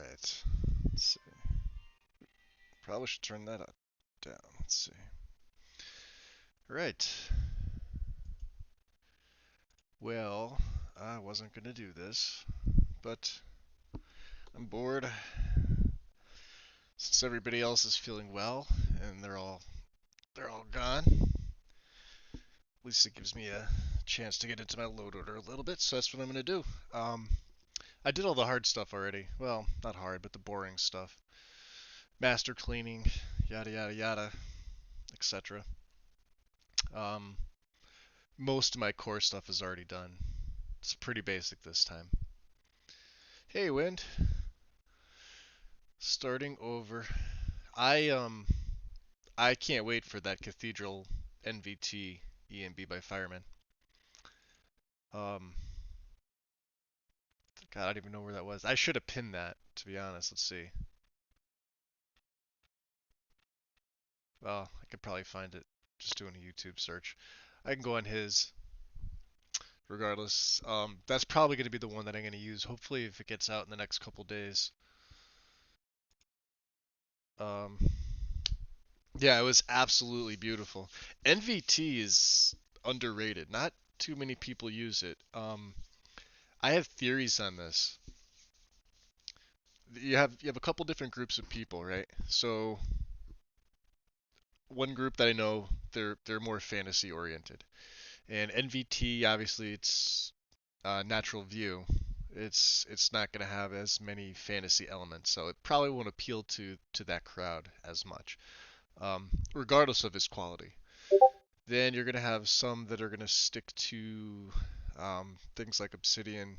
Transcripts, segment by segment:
Alright. Let's see. Probably should turn that up down. Let's see. Right. Well, I wasn't gonna do this, but I'm bored. Since everybody else is feeling well and they're all gone, at least it gives me a chance to get into my load order a little bit, so that's what I'm gonna do. I did all the hard stuff already. Well, not hard, but the boring stuff. Master cleaning, yada yada yada, etc. Um, Most of my core stuff is already done. It's pretty basic this time. Hey, Wind. Starting over. I I can't wait for that Cathedral NVT EMB by Fireman. Um God, I don't even know where that was. I should have pinned that, to be honest. Let's see. Well, I could probably find it just doing a YouTube search. I can go on his regardless. That's probably going to be the one that I'm going to use. Hopefully, if it gets out in the next couple days. Um, yeah, it was absolutely beautiful. NVT is underrated. Not too many people use it. I have theories on this. You have a couple different groups of people, right? So one group that I know, they're more fantasy oriented, and NVT obviously it's natural view. It's not going to have as many fantasy elements, so it probably won't appeal to that crowd as much, regardless of its quality. Then you're going to have some that are going to stick to things like Obsidian,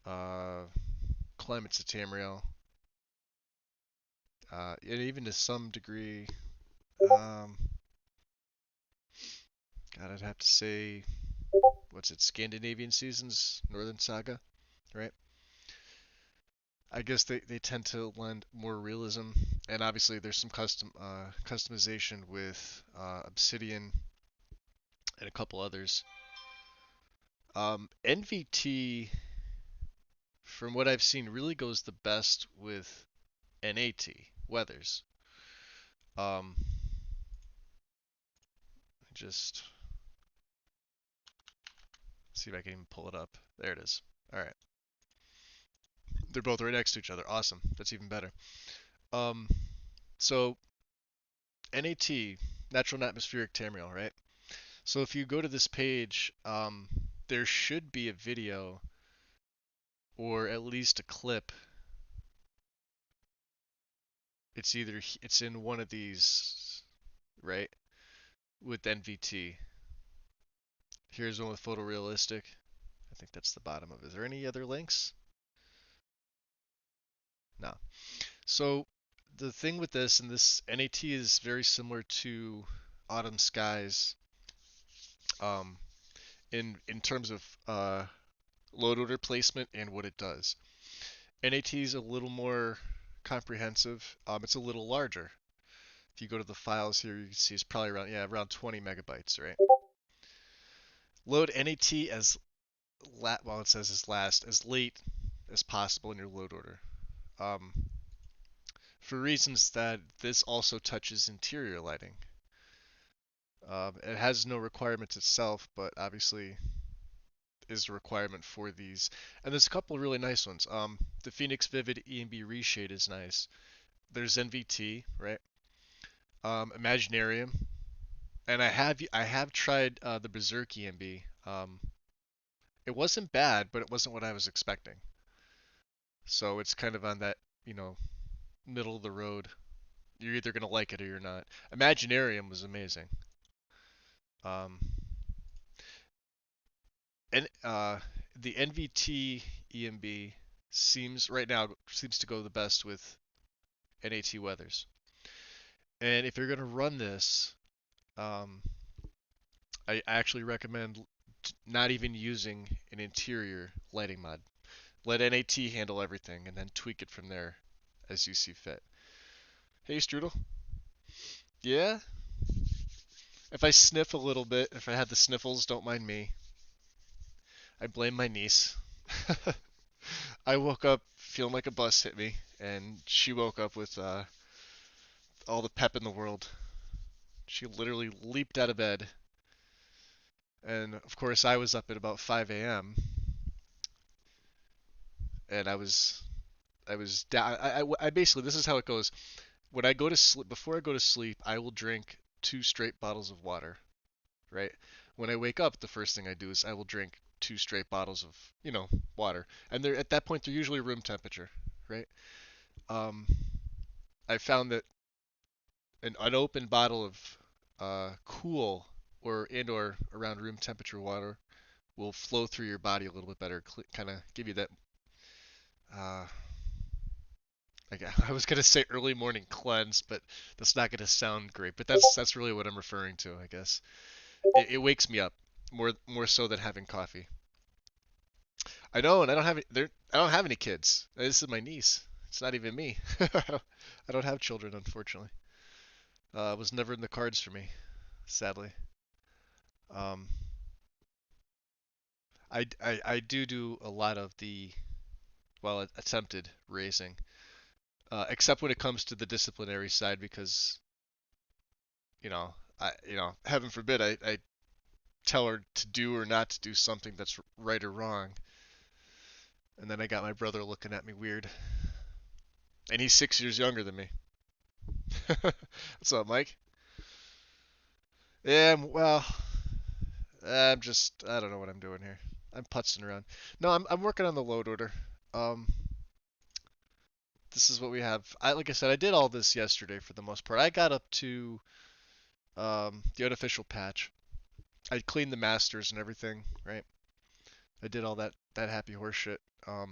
uh, Climates of Tamriel, and even to some degree, um, God, I'd have to say, what's it, Scandinavian Seasons, Northern Saga, right? I guess they tend to lend more realism, and obviously there's some customization with Obsidian and a couple others. NVT, from what I've seen, really goes the best with NAT weathers. Um, just see if I can even pull it up. There it is. All right, they're both right next to each other. Awesome. That's even better. Um, so NAT, natural and atmospheric Tamriel, right? So if you go to this page, there should be a video or at least a clip. It's in one of these, right? With NVT. Here's one with photorealistic. I think that's the bottom of it. Is there any other links? No. So the thing with this, and this NAT is very similar to Autumn Skies, um, in terms of load order placement and what it does. NAT is a little more comprehensive. It's a little larger. If you go to the files here, you can see it's probably around 20 megabytes, right? Load NAT well, it says as late as possible in your load order. Um, for reasons that this also touches interior lighting. It has no requirements itself, but obviously is a requirement for these. And there's a couple of really nice ones. The Phoenix Vivid EMB Reshade is nice. There's NVT, right? Imaginarium, And I have tried the Berserk EMB. It wasn't bad, but it wasn't what I was expecting. So it's kind of on that, you know, middle of the road. You're either gonna like it or you're not. Imaginarium was amazing. Um, and the NVT EMB seems right now seems to go the best with NAT weathers. And if you're gonna run this, um, I actually recommend not even using an interior lighting mod. Let NAT handle everything and then tweak it from there as you see fit. Hey, Strudel. Yeah? If I sniff a little bit, if I had the sniffles, don't mind me. I blame my niece. I woke up feeling like a bus hit me, and she woke up with all the pep in the world. She literally leaped out of bed, and of course I was up at about 5 a.m. and I was down. I basically, this is how it goes. When I go to sleep, before I go to sleep, I will drink 2 straight bottles of water. Right? When I wake up, the first thing I do is I will drink 2 straight bottles of, water, and they're at that point they're usually room temperature, right? Um, I found that an open bottle of cool or around room temperature water will flow through your body a little bit better, kind of give you that. Uh, like I was gonna say early morning cleanse, but that's not gonna sound great. But that's really what I'm referring to, I guess. It wakes me up more so than having coffee. I know, and I don't have any kids. This is my niece. It's not even me. I don't have children, unfortunately. It was never in the cards for me, sadly. Um, I do a lot of the, well, attempted raising, except when it comes to the disciplinary side, because heaven forbid I tell her to do or not to do something that's right or wrong, and then I got my brother looking at me weird, and he's 6 years younger than me. What's up, Mike? Yeah, well, I don't know what I'm doing here. I'm putzing around. No, I'm working on the load order. Um, this is what we have. Like I said, I did all this yesterday for the most part. I got up to the unofficial patch. I cleaned the masters and everything, right? I did all that happy horse shit. A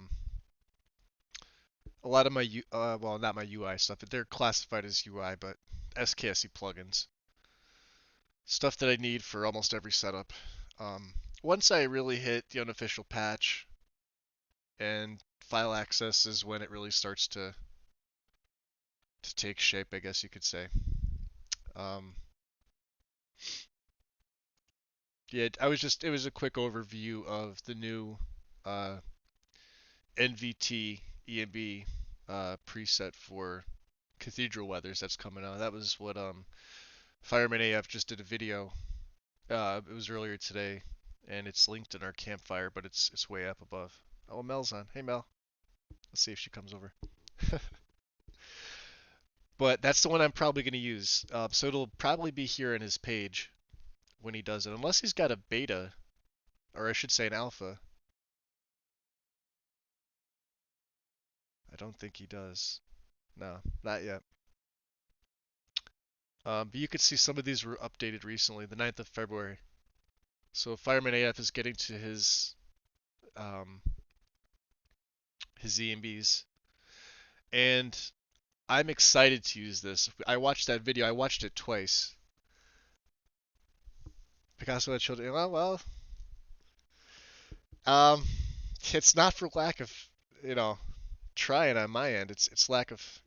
lot of my well, not my UI stuff, but they're classified as UI, but SKSE plugins, stuff that I need for almost every setup. Once I really hit the unofficial patch and file access is when it really starts to take shape, I guess you could say. Um, yeah, it was a quick overview of the new uh, NVT EMB preset for Cathedral Weathers that's coming out. That was what Fireman AF just did a video. It was earlier today, and it's linked in our campfire, but it's way up above. Oh, Mel's on. Hey, Mel. Let's see if she comes over. But that's the one I'm probably going to use. So it'll probably be here in his page when he does it, unless he's got a beta, or I should say an alpha. I don't think he does. No, not yet. But you could see some of these were updated recently, the 9th of February. So Fireman AF is getting to um, his EMBs, and I'm excited to use this. I watched that video. I watched it twice. Picasso had children. Well, um, it's not for lack of, you know, trying on my end. It's lack of,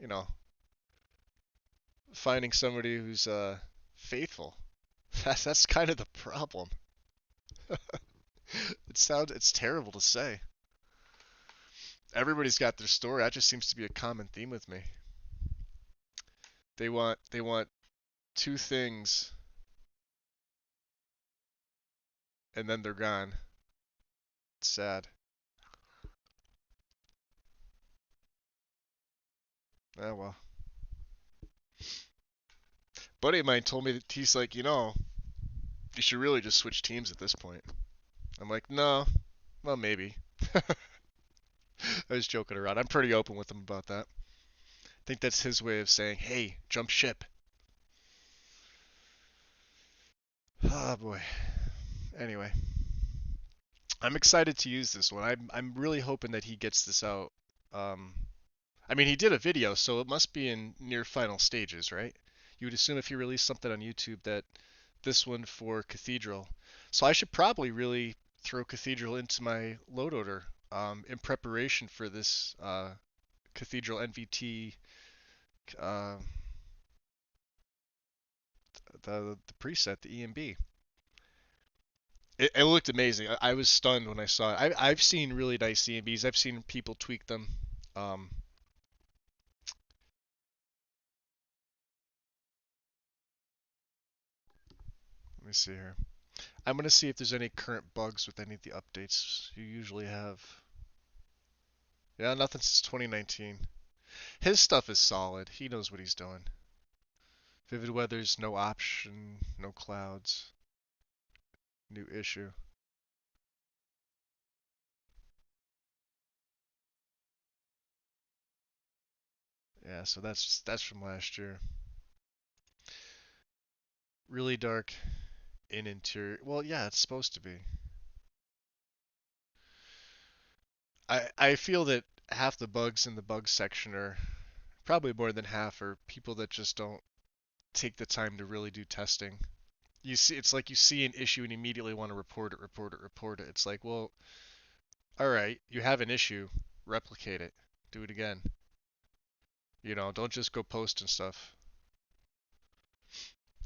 finding somebody who's faithful. That's kind of the problem. It's terrible to say. Everybody's got their story. That just seems to be a common theme with me. They want two things and then they're gone. It's sad. Oh well. Buddy of mine told me that he's like, You should really just switch teams at this point. I'm like, no, well maybe. I was joking around. I'm pretty open with him about that. I think that's his way of saying, hey, jump ship. Oh boy. Anyway, I'm excited to use this one. I'm really hoping that he gets this out. Um, I mean, he did a video, so it must be in near final stages, right? You would assume if he released something on YouTube that this one for Cathedral. So I should probably really throw Cathedral into my load order in preparation for this Cathedral NVT, uh, the preset, the EMB. It looked amazing. I was stunned when I saw it. I've seen really nice EMBs. I've seen people tweak them. Um, Let me see here. I'm gonna see if there's any current bugs with any of the updates you usually have. Yeah, nothing since 2019. His stuff is solid. He knows what he's doing. Vivid weather's no option, no clouds, new issue. Yeah, so that's from last year. Really dark in interior. Well, yeah, it's supposed to be. I feel that half the bugs in the bugs section are probably more than half are people that just don't take the time to really do testing. You see, it's like you see an issue and immediately want to report it, report it, report it. It's like, well, all right, you have an issue, replicate it, do it again. Don't just go post and stuff.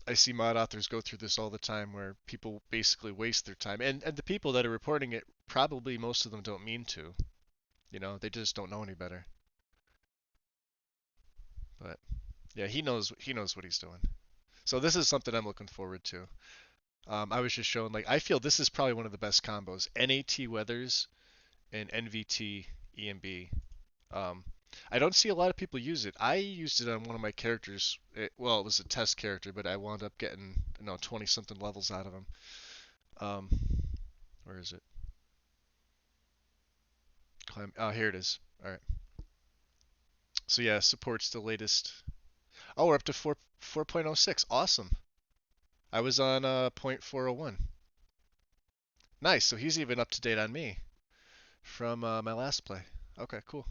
I see mod authors go through this all the time where people basically waste their time. And the people that are reporting it, probably most of them don't mean to. They just don't know any better. But yeah, he knows what he's doing. So this is something I'm looking forward to. I was just showing like I feel this is probably one of the best combos. NAT weathers and NVT EMB. Um, I don't see a lot of people use it. I used it on one of my characters. Well, it was a test character, but I wound up getting 20 something levels out of him. Um, where is it? Oh, here it is. All right. So yeah, supports the latest. Oh, we're up to 4.06. Awesome. I was on 0.401. Nice. So he's even up to date on me from my last play. Okay, cool.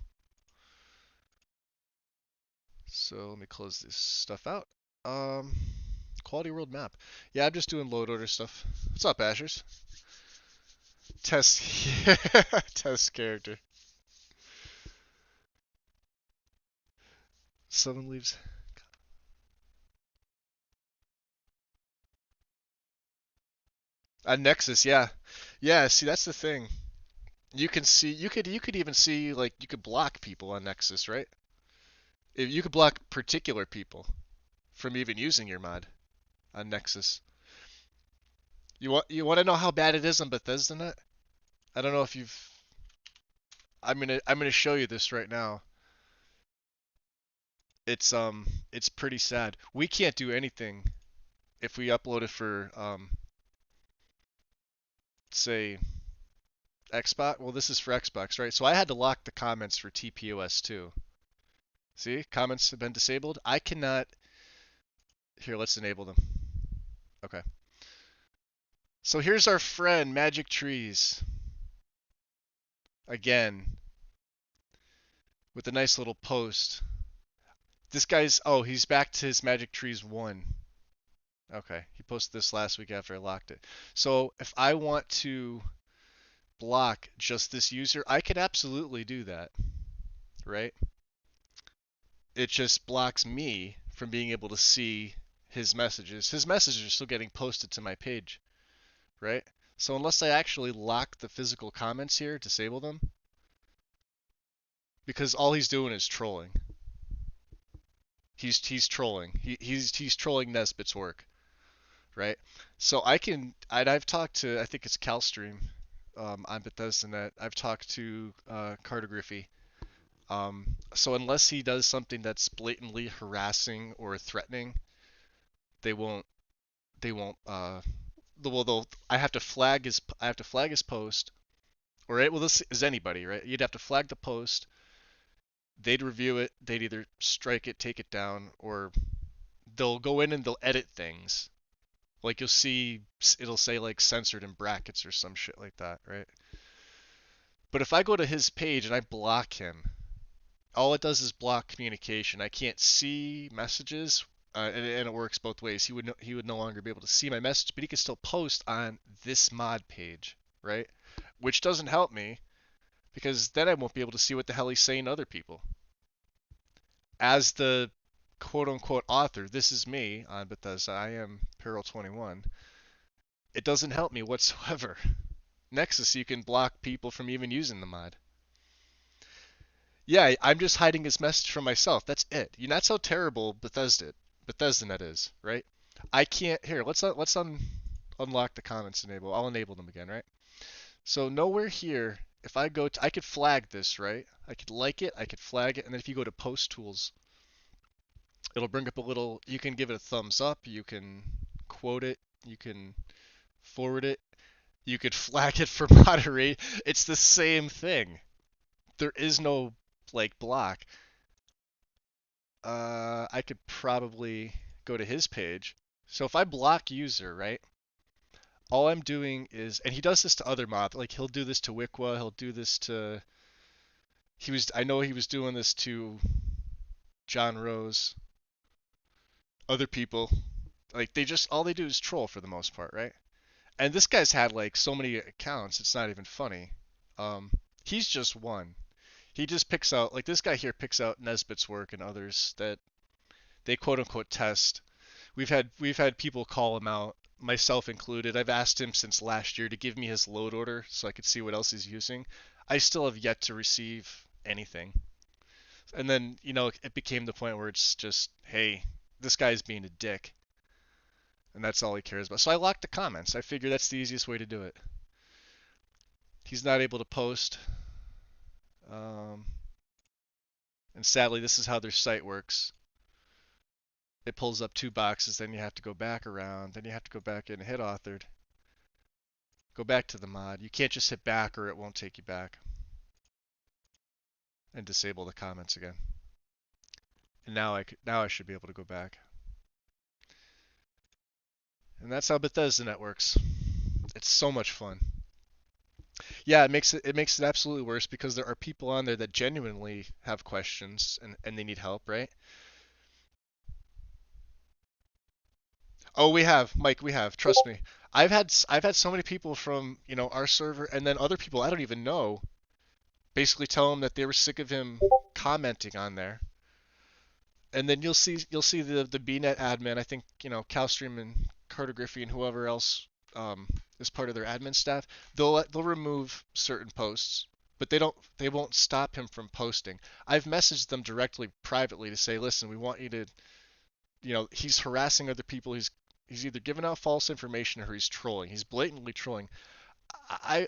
So let me close this stuff out. Um, Quality world map. Yeah, I'm just doing load order stuff. What's up, Ashers? Test, test character. Someone leaves. Nexus, yeah, yeah. See, that's the thing. You could even see like you could block people on Nexus, right? If you could block particular people from even using your mod on Nexus. You want to know how bad it is on Bethesda Net? I don't know if you've. I'm gonna show you this right now. It's pretty sad. We can't do anything if we upload it for say Xbox. Well, this is for Xbox, right? So I had to lock the comments for TPOS too. See, comments have been disabled. I cannot. Here, let's enable them. Okay. So here's our friend Magic Trees again with a nice little post. This guy's he's back to his Magic Trees 1. Okay, he posted this last week after I locked it. So if I want to block just this user, I could absolutely do that, right? It just blocks me from being able to see his messages. His messages are still getting posted to my page, right? So unless I actually lock the physical comments here, disable them, because all he's doing is trolling. He's trolling. He's trolling Nesbit's work, right? So I've talked to, I think it's CalStream on BethesdaNet. I've talked to Cartography. So unless he does something that's blatantly harassing or threatening, they won't they won't I have to flag his post, or well, this is anybody, right? You'd have to flag the post. They'd review it. They'd either strike it, take it down, or they'll go in and they'll edit things. Like you'll see, it'll say like censored in brackets or some shit like that, right? But if I go to his page and I block him, all it does is block communication. I can't see messages, and it works both ways. He would no longer be able to see my message, but he can still post on this mod page, right? Which doesn't help me because then I won't be able to see what the hell he's saying to other people. As the quote unquote author, this is me on Bethesda. I am Peril21. It doesn't help me whatsoever. Nexus, you can block people from even using the mod. Yeah, I'm just hiding his message from myself. That's it. That's how terrible BethesdaNet is, right? I can't. Here, unlock the comments enable. I'll enable them again, right? So nowhere here. If I go to, I could flag this, right? I could like it, I could flag it, and then if you go to post tools, it'll bring up a little. You can give it a thumbs up. You can quote it. You can forward it. You could flag it for moderate. It's the same thing. There is no like block. I could probably go to his page. So if I block user, right? All I'm doing is, and he does this to other mods. Like he'll do this to Wikwa. He'll do this to. I know he was doing this to John Rose. Other people. Like all they do is troll for the most part, right? And this guy's had like so many accounts. It's not even funny. Um, he's just one. He just picks out, like this guy here picks out Nesbitt's work and others that they quote unquote test. We've had people call him out, myself included. I've asked him since last year to give me his load order so I could see what else he's using. I still have yet to receive anything. And then, it became the point where it's just, hey, this guy's being a dick. And that's all he cares about. So I locked the comments. I figure that's the easiest way to do it. He's not able to post. Um, and sadly, this is how their site works. It pulls up two boxes, then you have to go back around, then you have to go back in and hit authored. Go back to the mod. You can't just hit back or it won't take you back. And disable the comments again. And now I should be able to go back. And that's how BethesdaNet works. It's so much fun. Yeah, it makes it absolutely worse because there are people on there that genuinely have questions and they need help, right? Oh, we have, Mike, we have. Trust me. I've had so many people from, our server and then other people I don't even know basically tell him that they were sick of him commenting on there. And then you'll see the BNet admin, I think, Calstream and Cartography and whoever else is part of their admin staff. They'll remove certain posts, but they won't stop him from posting. I've messaged them directly privately to say, listen, we want you to, he's harassing other people. He's either giving out false information or he's trolling. He's blatantly trolling.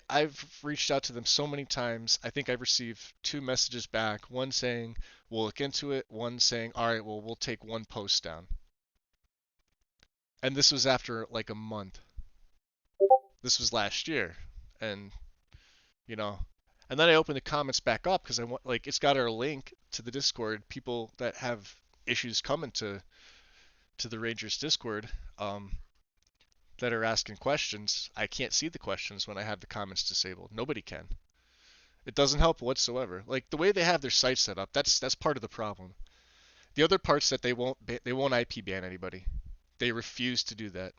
I've reached out to them so many times. I think I've received two messages back. One saying we'll look into it. One saying, all right, well, we'll take one post down. And this was after like a month. This was last year, and you know, and then I opened the comments back up because I want like it's got our link to the Discord. People that have issues coming to the Rangers Discord, that are asking questions. I can't see the questions when I have the comments disabled. Nobody can. It doesn't help whatsoever. Like the way they have their site set up, that's part of the problem. The other part's that they won't IP ban anybody. They refuse to do that.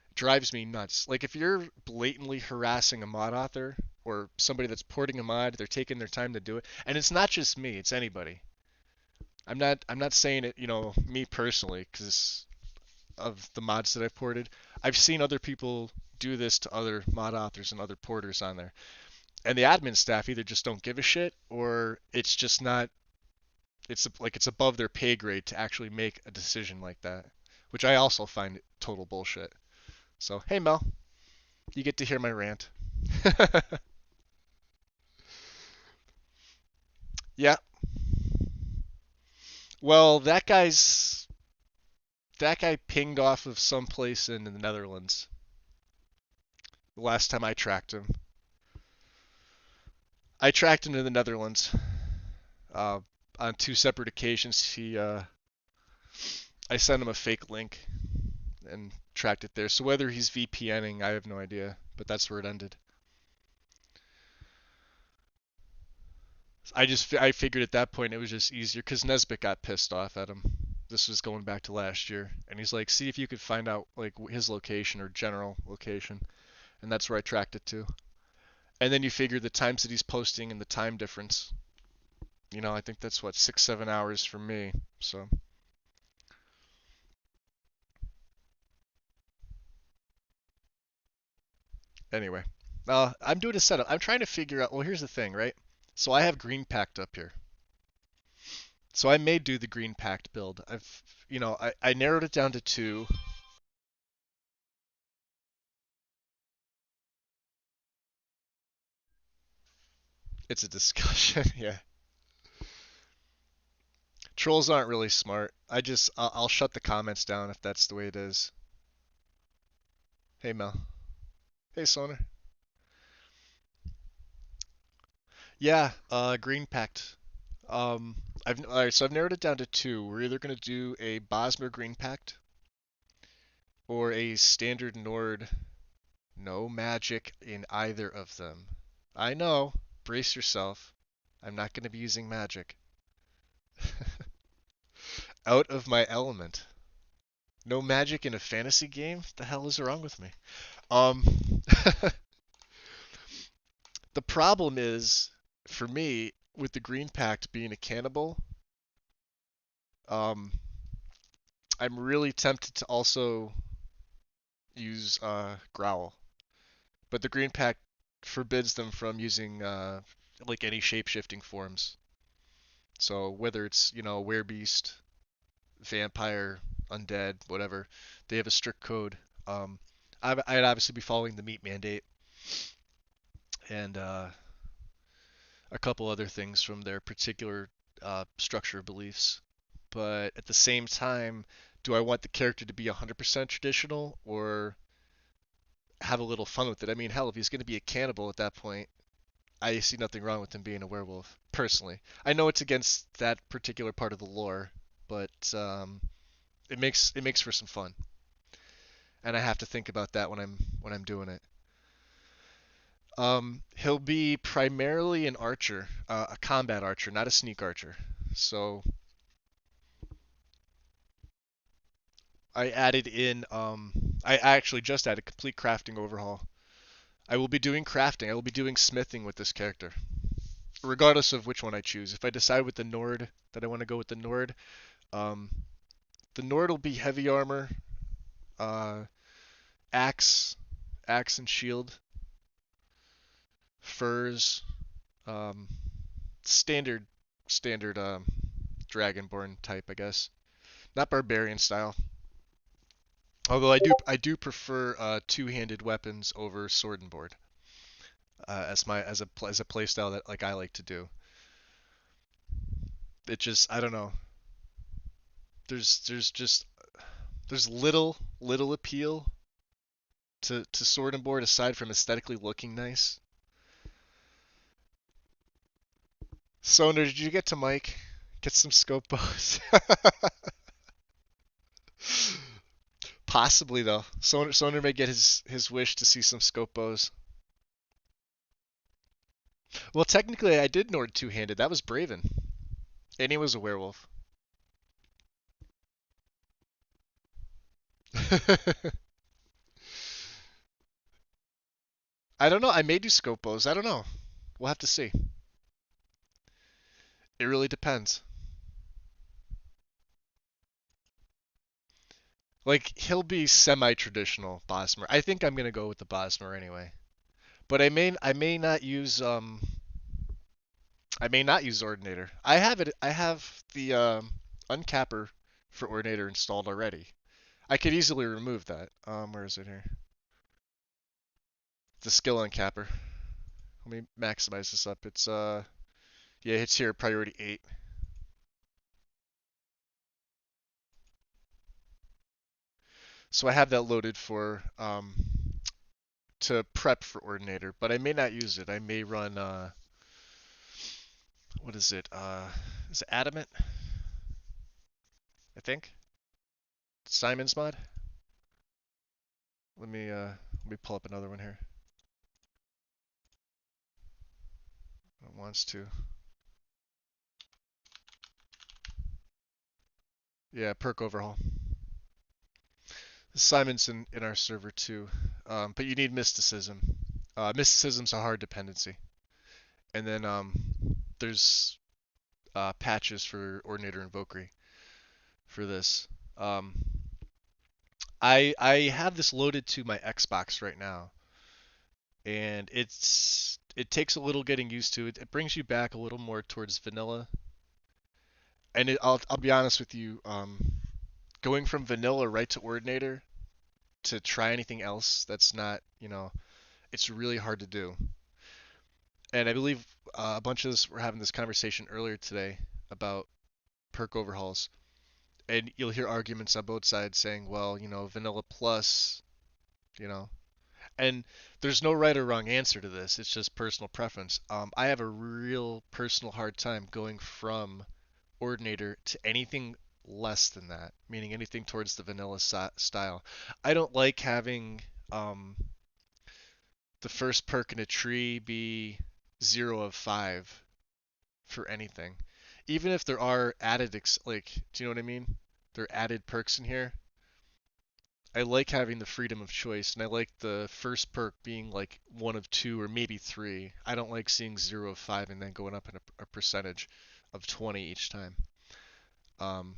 It drives me nuts. Like if you're blatantly harassing a mod author or somebody that's porting a mod, they're taking their time to do it, and it's not just me, it's anybody. I'm not saying it, me personally, because of the mods that I've ported. I've seen other people do this to other mod authors and other porters on there. And the admin staff either just don't give a shit or it's just not it's above their pay grade to actually make a decision like that, which I also find total bullshit. So, hey Mel, you get to hear my rant. Yeah. Well, that guy's That guy pinged off of some place in the Netherlands. The last time I tracked him. I tracked him in the Netherlands. Uh, on two separate occasions, I sent him a fake link and tracked it there. So whether he's VPNing, I have no idea. But that's where it ended. I figured at that point it was just easier because Nesbitt got pissed off at him. This was going back to last year, and he's like, "See if you could find out like his location or general location," and that's where I tracked it to. And then you figure the times that he's posting and the time difference. I think that's what 6-7 hours for me. So anyway, I'm doing a setup. I'm trying to figure out. Well, here's the thing, right? So I have green packed up here. So I may do the green packed build. I narrowed it down to two. It's a discussion, yeah. Trolls aren't really smart. I'll shut the comments down if that's the way it is. Hey Mel. Hey Sonar. Yeah, green packed. Alright, so I've narrowed it down to two. We're either gonna do a Bosmer green pact or a standard Nord. No magic in either of them. I know. Brace yourself. I'm not gonna be using magic. Out of my element. No magic in a fantasy game? What the hell is wrong with me? Um, the problem is, for me, with the Green Pact being a cannibal, um, I'm really tempted to also use Growl. But the Green Pact forbids them from using like any shape-shifting forms. So whether it's, Werebeast, Vampire, Undead, whatever, they have a strict code. I'd obviously be following the meat mandate and a couple other things from their particular structure of beliefs. But at the same time, do I want the character to be 100% traditional or have a little fun with it? I mean, hell, if he's going to be a cannibal at that point, I see nothing wrong with him being a werewolf, personally. I know it's against that particular part of the lore, but it makes for some fun, and I have to think about that when I'm doing it. He'll be primarily an archer, a combat archer, not a sneak archer. So I added in, I actually just added complete crafting overhaul. I will be doing crafting. I will be doing smithing with this character, regardless of which one I choose. If I decide with the Nord that I want to go with um, the Nord will be heavy armor, uh, axe, axe and shield, furs, um, standard, standard Dragonborn type, I guess. Not barbarian style. Although I do prefer two-handed weapons over sword and board as a play style that like I like to do. It just I don't know. There's little appeal to sword and board aside from aesthetically looking nice. Sonar, did you get to Mike? Get some scope bows. Possibly though. Sonar may get his wish to see some scope bows. Well, technically I did Nord two-handed. That was Braven, and he was a werewolf. I don't know. I may do scope bows. I don't know. We'll have to see. It really depends. Like he'll be semi-traditional Bosmer. I think I'm gonna go with the Bosmer anyway. But I may not use Ordinator. I have it. I have the uncapper for Ordinator installed already. I could easily remove that. Where is it here? The skill uncapper. Let me maximize this up. Yeah, it's here priority 8. So I have that loaded for to prep for Ordinator, but I may not use it. I may run what is it Adamant? I think Simon's mod. Let me pull up another one here. It wants to. Yeah, perk overhaul. Simon's in our server too, but you need mysticism. Mysticism's a hard dependency, and then there's patches for Ordinator and Invokery for this. Um, I have this loaded to my Xbox right now, and it takes a little getting used to. It brings you back a little more towards vanilla, and I'll be honest with you, going from vanilla right to Ordinator to try anything else that's not, it's really hard to do. And I believe a bunch of us were having this conversation earlier today about perk overhauls, and you'll hear arguments on both sides saying, well, vanilla plus, you know, and there's no right or wrong answer to this. It's just personal preference. I have a real personal hard time going from Ordinator to anything less than that, meaning anything towards the vanilla style. I don't like having um, the first perk in a tree be 0 of 5 for anything. Even if there are added, like, do you know what I mean? There are added perks in here. I like having the freedom of choice, and I like the first perk being like 1 of 2 or maybe 3. I don't like seeing 0 of 5 and then going up in a percentage of 20 each time. Um,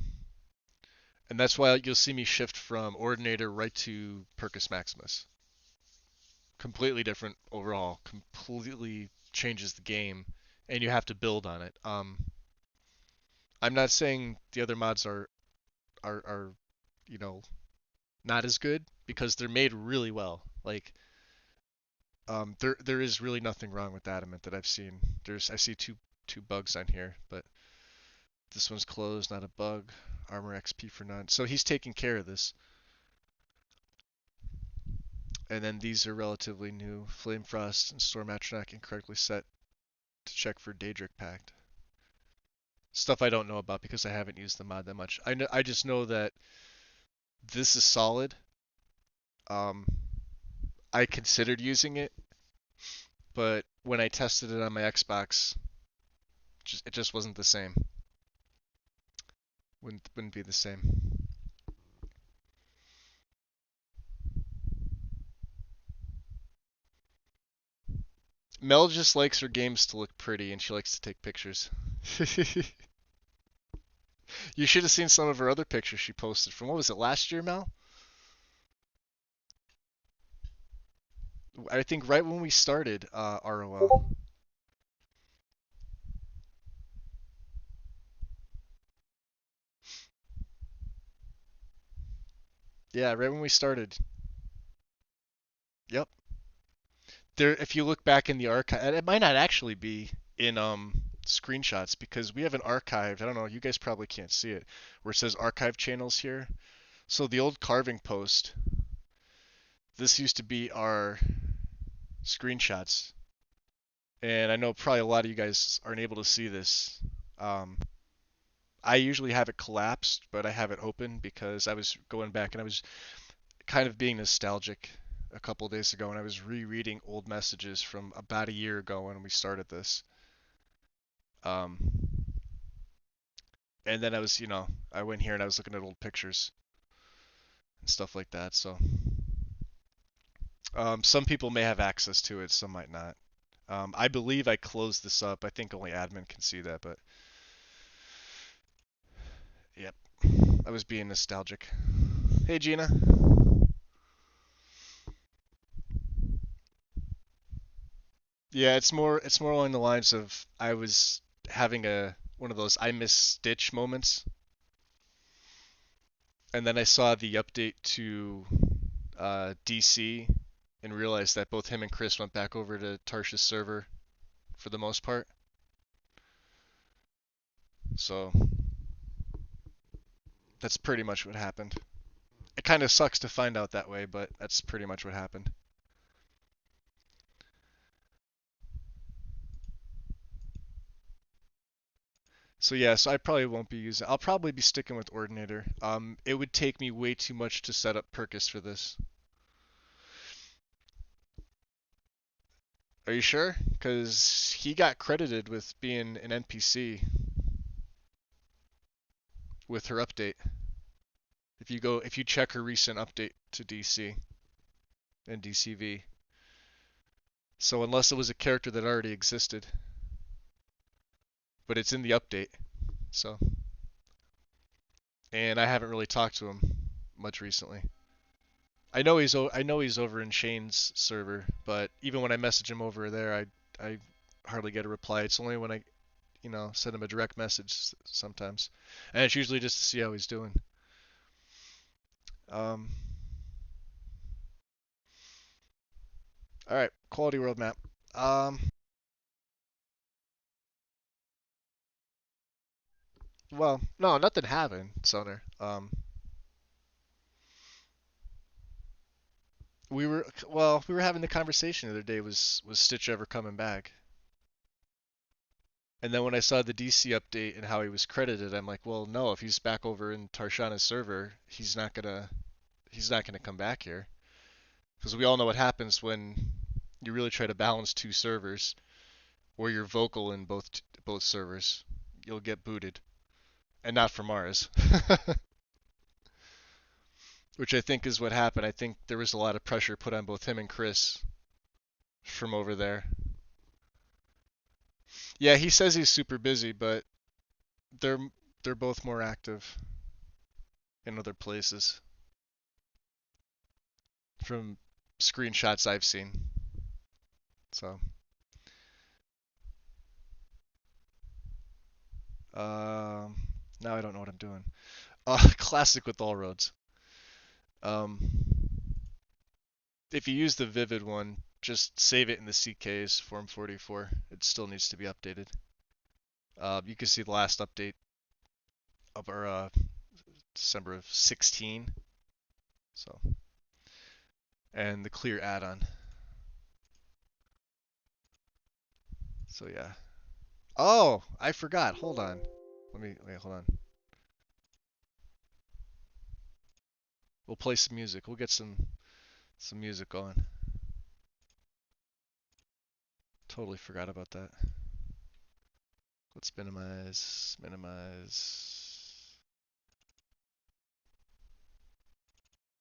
and that's why you'll see me shift from Ordinator right to Percus Maximus. Completely different overall. Completely changes the game, and you have to build on it. I'm not saying the other mods are you know not as good because they're made really well. Like there is really nothing wrong with Adamant that I've seen. I see two bugs on here, but this one's closed, not a bug. Armor XP for none. So he's taking care of this. And then these are relatively new. Flame Frost and Storm Atronach incorrectly set to check for Daedric Pact. Stuff I don't know about because I haven't used the mod that much. I just know that this is solid. Um, I considered using it, but when I tested it on my Xbox, it just wasn't the same. Wouldn't be the same. Mel just likes her games to look pretty, and she likes to take pictures. You should have seen some of her other pictures she posted from, what was it, last year, Mel? I think right when we started ROL. Yeah, right when we started. Yep. There, if you look back in the archive, and it might not actually be in screenshots because we have an archived. I don't know. You guys probably can't see it, where it says archive channels here. So the old carving post. This used to be our screenshots, and I know probably a lot of you guys aren't able to see this. Um, I usually have it collapsed, but I have it open because I was going back and I was kind of being nostalgic a couple of days ago, and I was rereading old messages from about a year ago when we started this. Um, and then I went here and I was looking at old pictures and stuff like that. So, some people may have access to it, some might not. I believe I closed this up. I think only admin can see that, but yep, I was being nostalgic. Hey, Gina. Yeah, it's more along the lines of I was having a one of those I miss Stitch moments, and then I saw the update to DC and realized that both him and Chris went back over to Tarsha's server for the most part. So that's pretty much what happened. It kind of sucks to find out that way, but that's pretty much what happened. So yeah, so I probably won't be using. I'll probably be sticking with Ordinator. It would take me way too much to set up Percus for this. Are you sure? Because he got credited with being an NPC with her update. If you check her recent update to DC and DCV. So unless it was a character that already existed, but it's in the update. So, and I haven't really talked to him much recently. I know he's over in Shane's server, but even when I message him over there, I hardly get a reply. It's only when I send him a direct message sometimes, and it's usually just to see how he's doing. Um, all right, quality world map. Um, well, no, nothing happened, Soner. We were having the conversation the other day. Was Stitch ever coming back? And then when I saw the DC update and how he was credited, I'm like, well, no, if he's back over in Tarshana's server, he's not gonna come back here because we all know what happens when you really try to balance two servers or you're vocal in both servers. You'll get booted, and not from ours, which I think is what happened. I think there was a lot of pressure put on both him and Chris from over there. Yeah, he says he's super busy, but they're they're both more active in other places from screenshots I've seen. So, um, now I don't know what I'm doing. Classic with all roads. Um, if you use the Vivid one, just save it in the CKs Form 44. It still needs to be updated. You can see the last update of our December of 16. So, and the clear add-on. So yeah. Oh, I forgot. Hold on. Wait. Hold on. We'll play some music. We'll get some music on. Totally forgot about that. Let's minimize.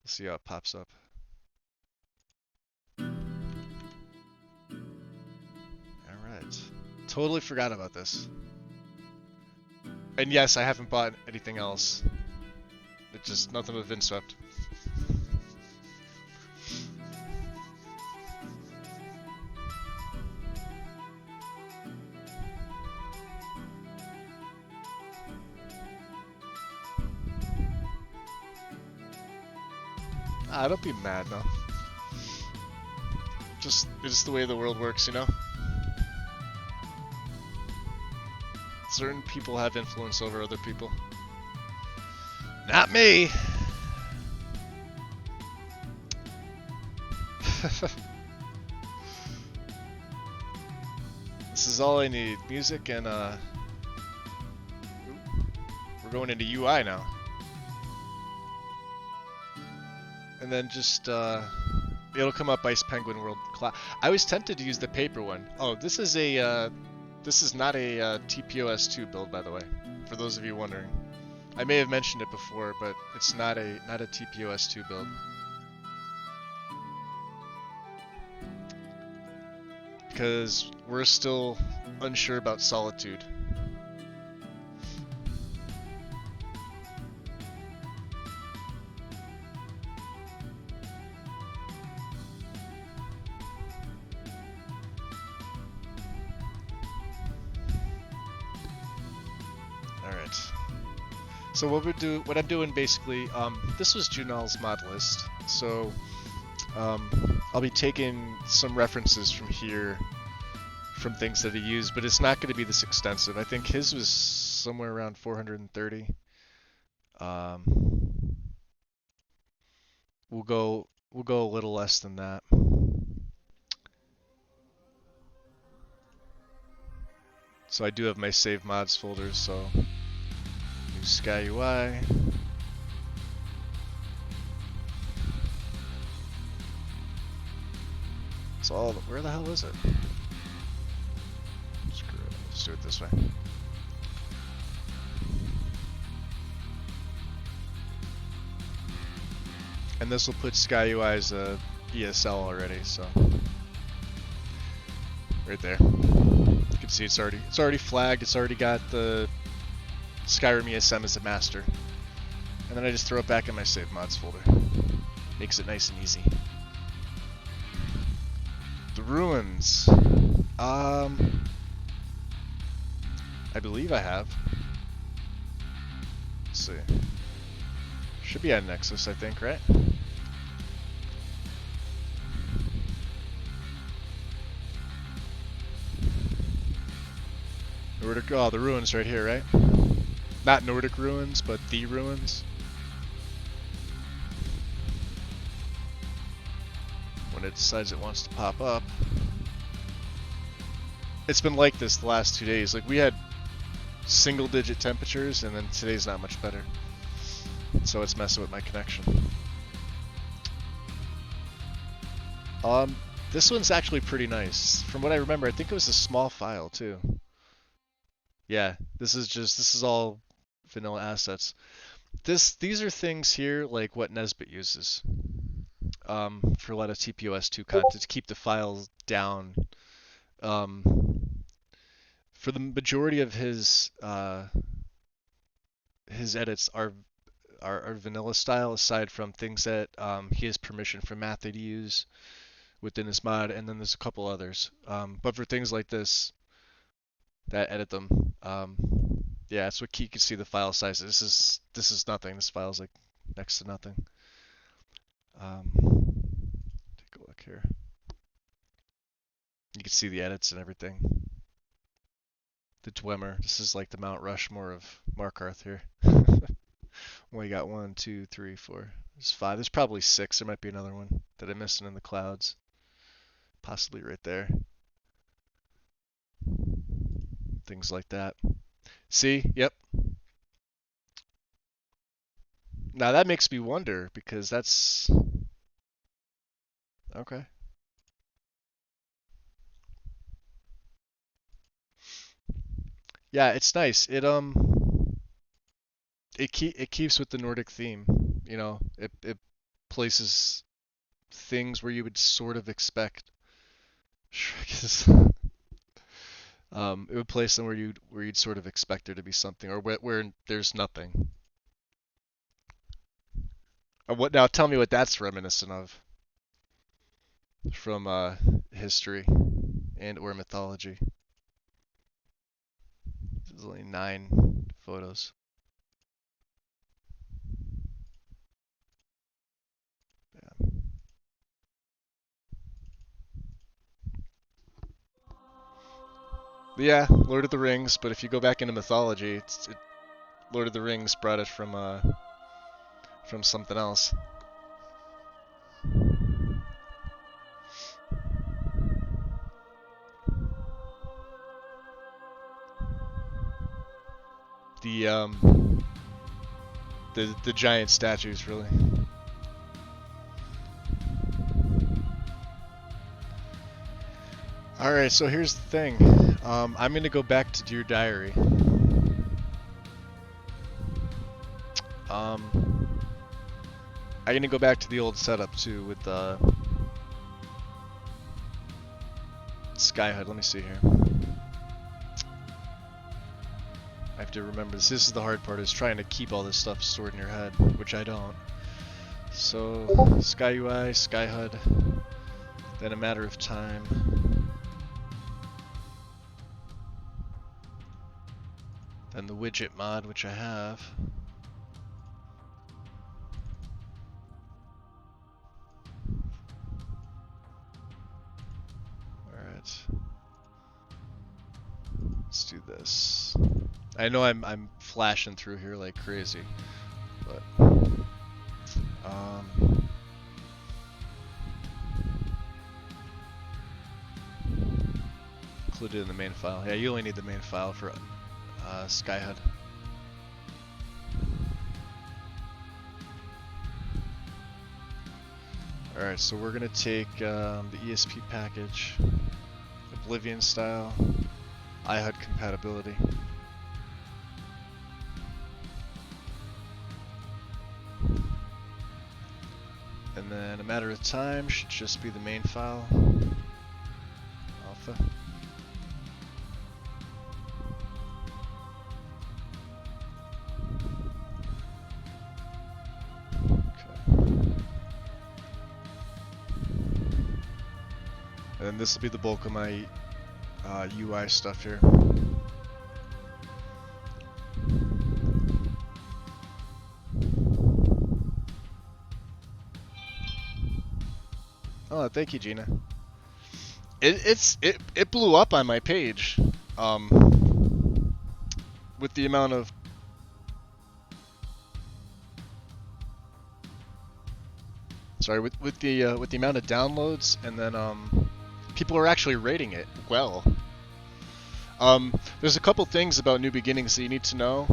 We'll see how it pops up. Alright. Totally forgot about this. And yes, I haven't bought anything else. It's just nothing but Vindsvept. Ah, don't be mad, no. It's the way the world works, you know? Certain people have influence over other people. Not me! This is all I need. Music and, we're going into UI now. And then just, it'll come up Ice Penguin World Class. I was tempted to use the paper one. Oh, this is not a TPOS2 build, by the way, for those of you wondering. I may have mentioned it before, but it's not a TPOS2 build. Because we're still unsure about Solitude. So what I'm doing basically, this was Junal's mod list. So I'll be taking some references from here, from things that he used, but it's not going to be this extensive. I think his was somewhere around 430. we'll go a little less than that. So I do have my save mods folder, so use Sky UI. It's all, where the hell is it? Screw it, let's do it this way. And this will put Sky UI as a ESL already, so right there. You can see it's already flagged. It's already got the Skyrim ESM as a master, and then I just throw it back in my save mods folder. Makes it nice and easy. The ruins. I believe I have. Let's see. Should be at Nexus, I think, right? Nordic, oh, the ruins right here, right? Not Nordic ruins, but the ruins. When it decides it wants to pop up. It's been like this the last 2 days. Like, we had single-digit temperatures, and then today's not much better. So it's messing with my connection. This one's actually pretty nice. From what I remember, I think it was a small file too. Yeah, this is all vanilla assets. These are things here like what Nesbit uses for a lot of TPOS2 content to keep the files down. For the majority of his edits are vanilla style, aside from things that he has permission from Matthew to use within his mod, and then there's a couple others. But for things like this that edit them, yeah, that's what you can see the file size. This is nothing. This file is like next to nothing. Take a look here. You can see the edits and everything. The Dwemer. This is like the Mount Rushmore of Markarth here. Well, you got 1, 2, 3, 4. There's 5. There's probably 6. There might be another one that I'm missing in the clouds. Possibly right there. Things like that. See? Yep. Now that makes me wonder, because that's... Okay. Yeah, it's nice. It keeps with the Nordic theme. You know, it places things where you would sort of expect. It would place them where you'd sort of expect there to be something, or where there's nothing. What now? Tell me what that's reminiscent of from history and or mythology. There's only 9 photos. Yeah. Yeah, Lord of the Rings. But if you go back into mythology, Lord of the Rings brought it from something else. The giant statues, really. All right, so here's the thing. I'm gonna go back to Dear Diary. I'm gonna go back to the old setup too with Skyhood. Let me see here. I have to remember this. This is the hard part, is trying to keep all this stuff stored in your head, which I don't. So, Sky UI, Skyhood, then A Matter of Time. Then the widget mod, which I have. Alright. Let's do this. I know I'm flashing through here like crazy, but included in the main file. Yeah, you only need the main file for Skyhead. Alright, so we're going to take the ESP package, Oblivion style, iHUD compatibility. And then a matter of time should just be the main file, alpha. And then this will be the bulk of my UI stuff here. Oh, thank you, Gina. It blew up on my page, with the amount of with the amount of downloads, and then people are actually rating it well. There's a couple things about New Beginnings that you need to know.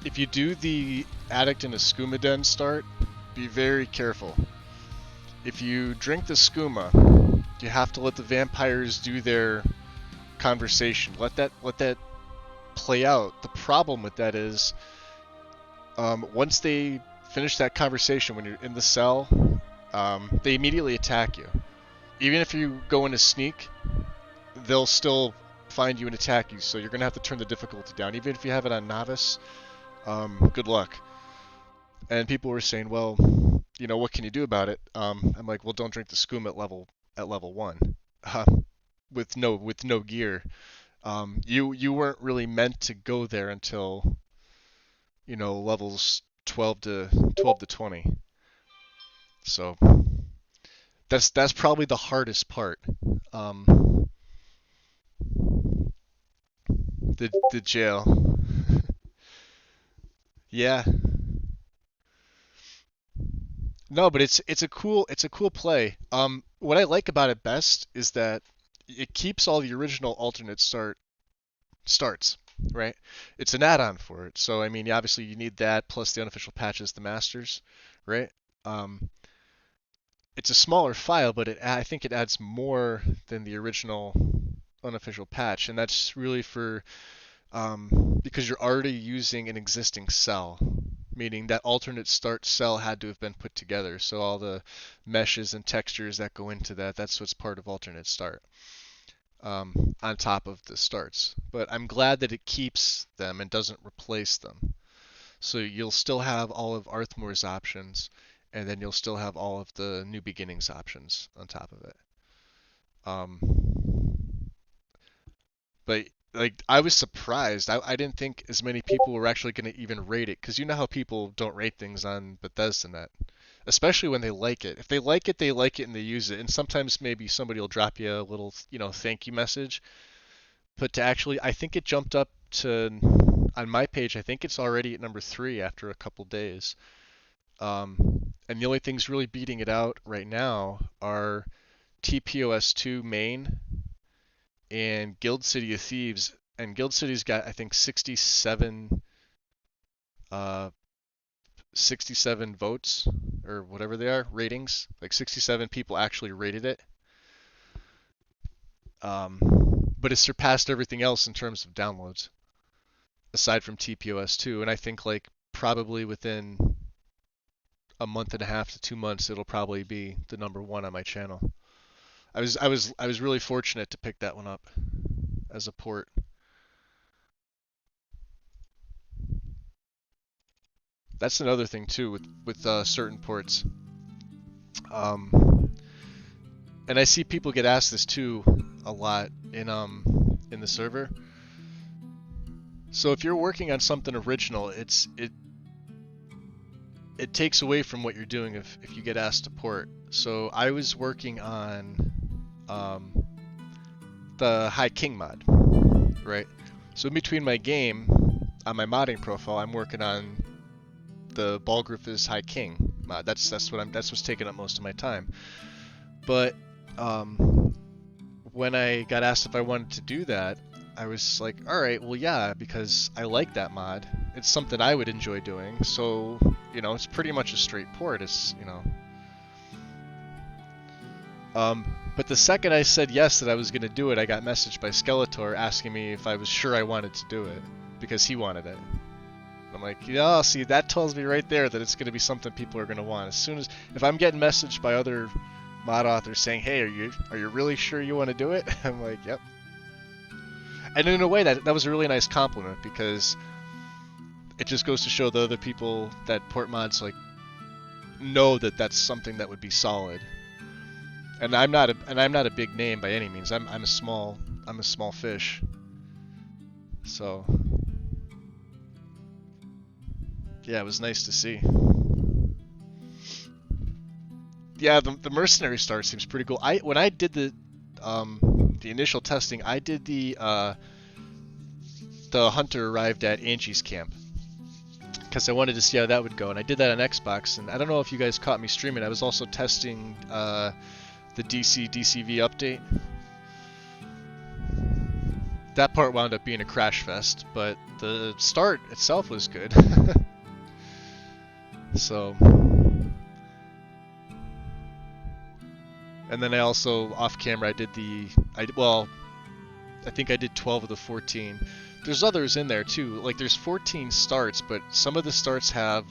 If you do the Addict in a Skooma Den start, be very careful. If you drink the skooma, you have to let the vampires do their conversation. Let that play out. The problem with that is, once they finish that conversation when you're in the cell, they immediately attack you. Even if you go in a sneak, they'll still find you and attack you. So you're gonna have to turn the difficulty down, even if you have it on novice. Good luck. And people were saying, well, you know, what can you do about it? I'm like, well, don't drink the skooma at level 1, with no gear. You weren't really meant to go there until, you know, levels 12 to 20. So that's probably the hardest part. The jail. Yeah. No, but it's a cool play. What I like about it best is that it keeps all the original alternate starts, right? It's an add-on for it. So I mean, obviously you need that plus the unofficial patches, the masters, right? It's a smaller file, but I think it adds more than the original unofficial patch, and that's really for because you're already using an existing cell, meaning that alternate start cell had to have been put together. So all the meshes and textures that go into that's what's part of alternate start, on top of the starts. But I'm glad that it keeps them and doesn't replace them. So you'll still have all of Arthmore's options, and then you'll still have all of the New Beginnings options on top of it. But like, I was surprised. I didn't think as many people were actually going to even rate it, because you know how people don't rate things on BethesdaNet, especially when they like it. If they like it, they like it and they use it. And sometimes maybe somebody will drop you a little, you know, thank you message. But to actually, I think it jumped up to, on my page, I think it's already at number 3 after a couple days. And the only things really beating it out right now are TPOS2 main and Guild City of Thieves. And Guild City's got, I think, 67 votes, or whatever they are, ratings. Like 67 people actually rated it. But it surpassed everything else in terms of downloads, aside from TPOS2. And I think like probably within a month and a half to 2 months, it'll probably be the number 1 on my channel. I was really fortunate to pick that one up as a port. That's another thing too with certain ports. And I see people get asked this too a lot in the server. So if you're working on something original, it takes away from what you're doing if you get asked to port. So I was working on the High King mod, right? So in between my game, on my modding profile, I'm working on the Balgruuf's High King mod. That's what's taking up most of my time. But when I got asked if I wanted to do that, I was like, all right, well, yeah, because I like that mod. It's something I would enjoy doing. So, it's pretty much a straight port. But the second I said yes that I was going to do it, I got messaged by Skeletor asking me if I was sure I wanted to do it because he wanted it. I'm like, yeah, see, that tells me right there that it's going to be something people are going to want. If I'm getting messaged by other mod authors saying, hey, are you really sure you want to do it? I'm like, yep. And in a way, that was a really nice compliment because it just goes to show the other people that port mods like know that that's something that would be solid. And I'm not a big name by any means. I'm a small fish. So yeah, it was nice to see. Yeah, the mercenary start seems pretty cool. When I did the initial testing, I did the hunter arrived at Angie's camp because I wanted to see how that would go, and I did that on Xbox. And I don't know if you guys caught me streaming. I was also testing the DCV update. That part wound up being a crash fest, but the start itself was good. So, and then I also off camera I think I did 12 of the 14. There's others in there too. Like there's 14 starts, but some of the starts have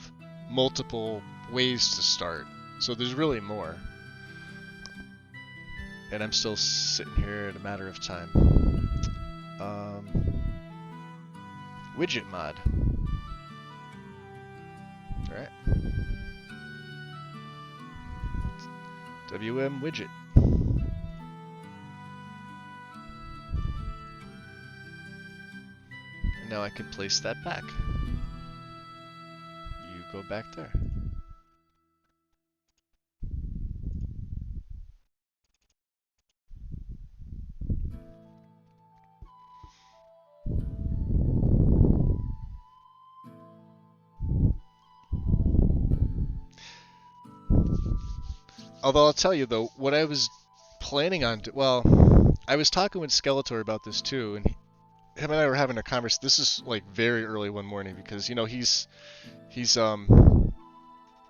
multiple ways to start. So there's really more. And I'm still sitting here in a matter of time. Widget mod. Alright. WM widget. And now I can place that back. You go back there. Although I'll tell you though, what I was planning on, I was talking with Skeletor about this too, and him and I were having a conversation. This is like very early one morning because he's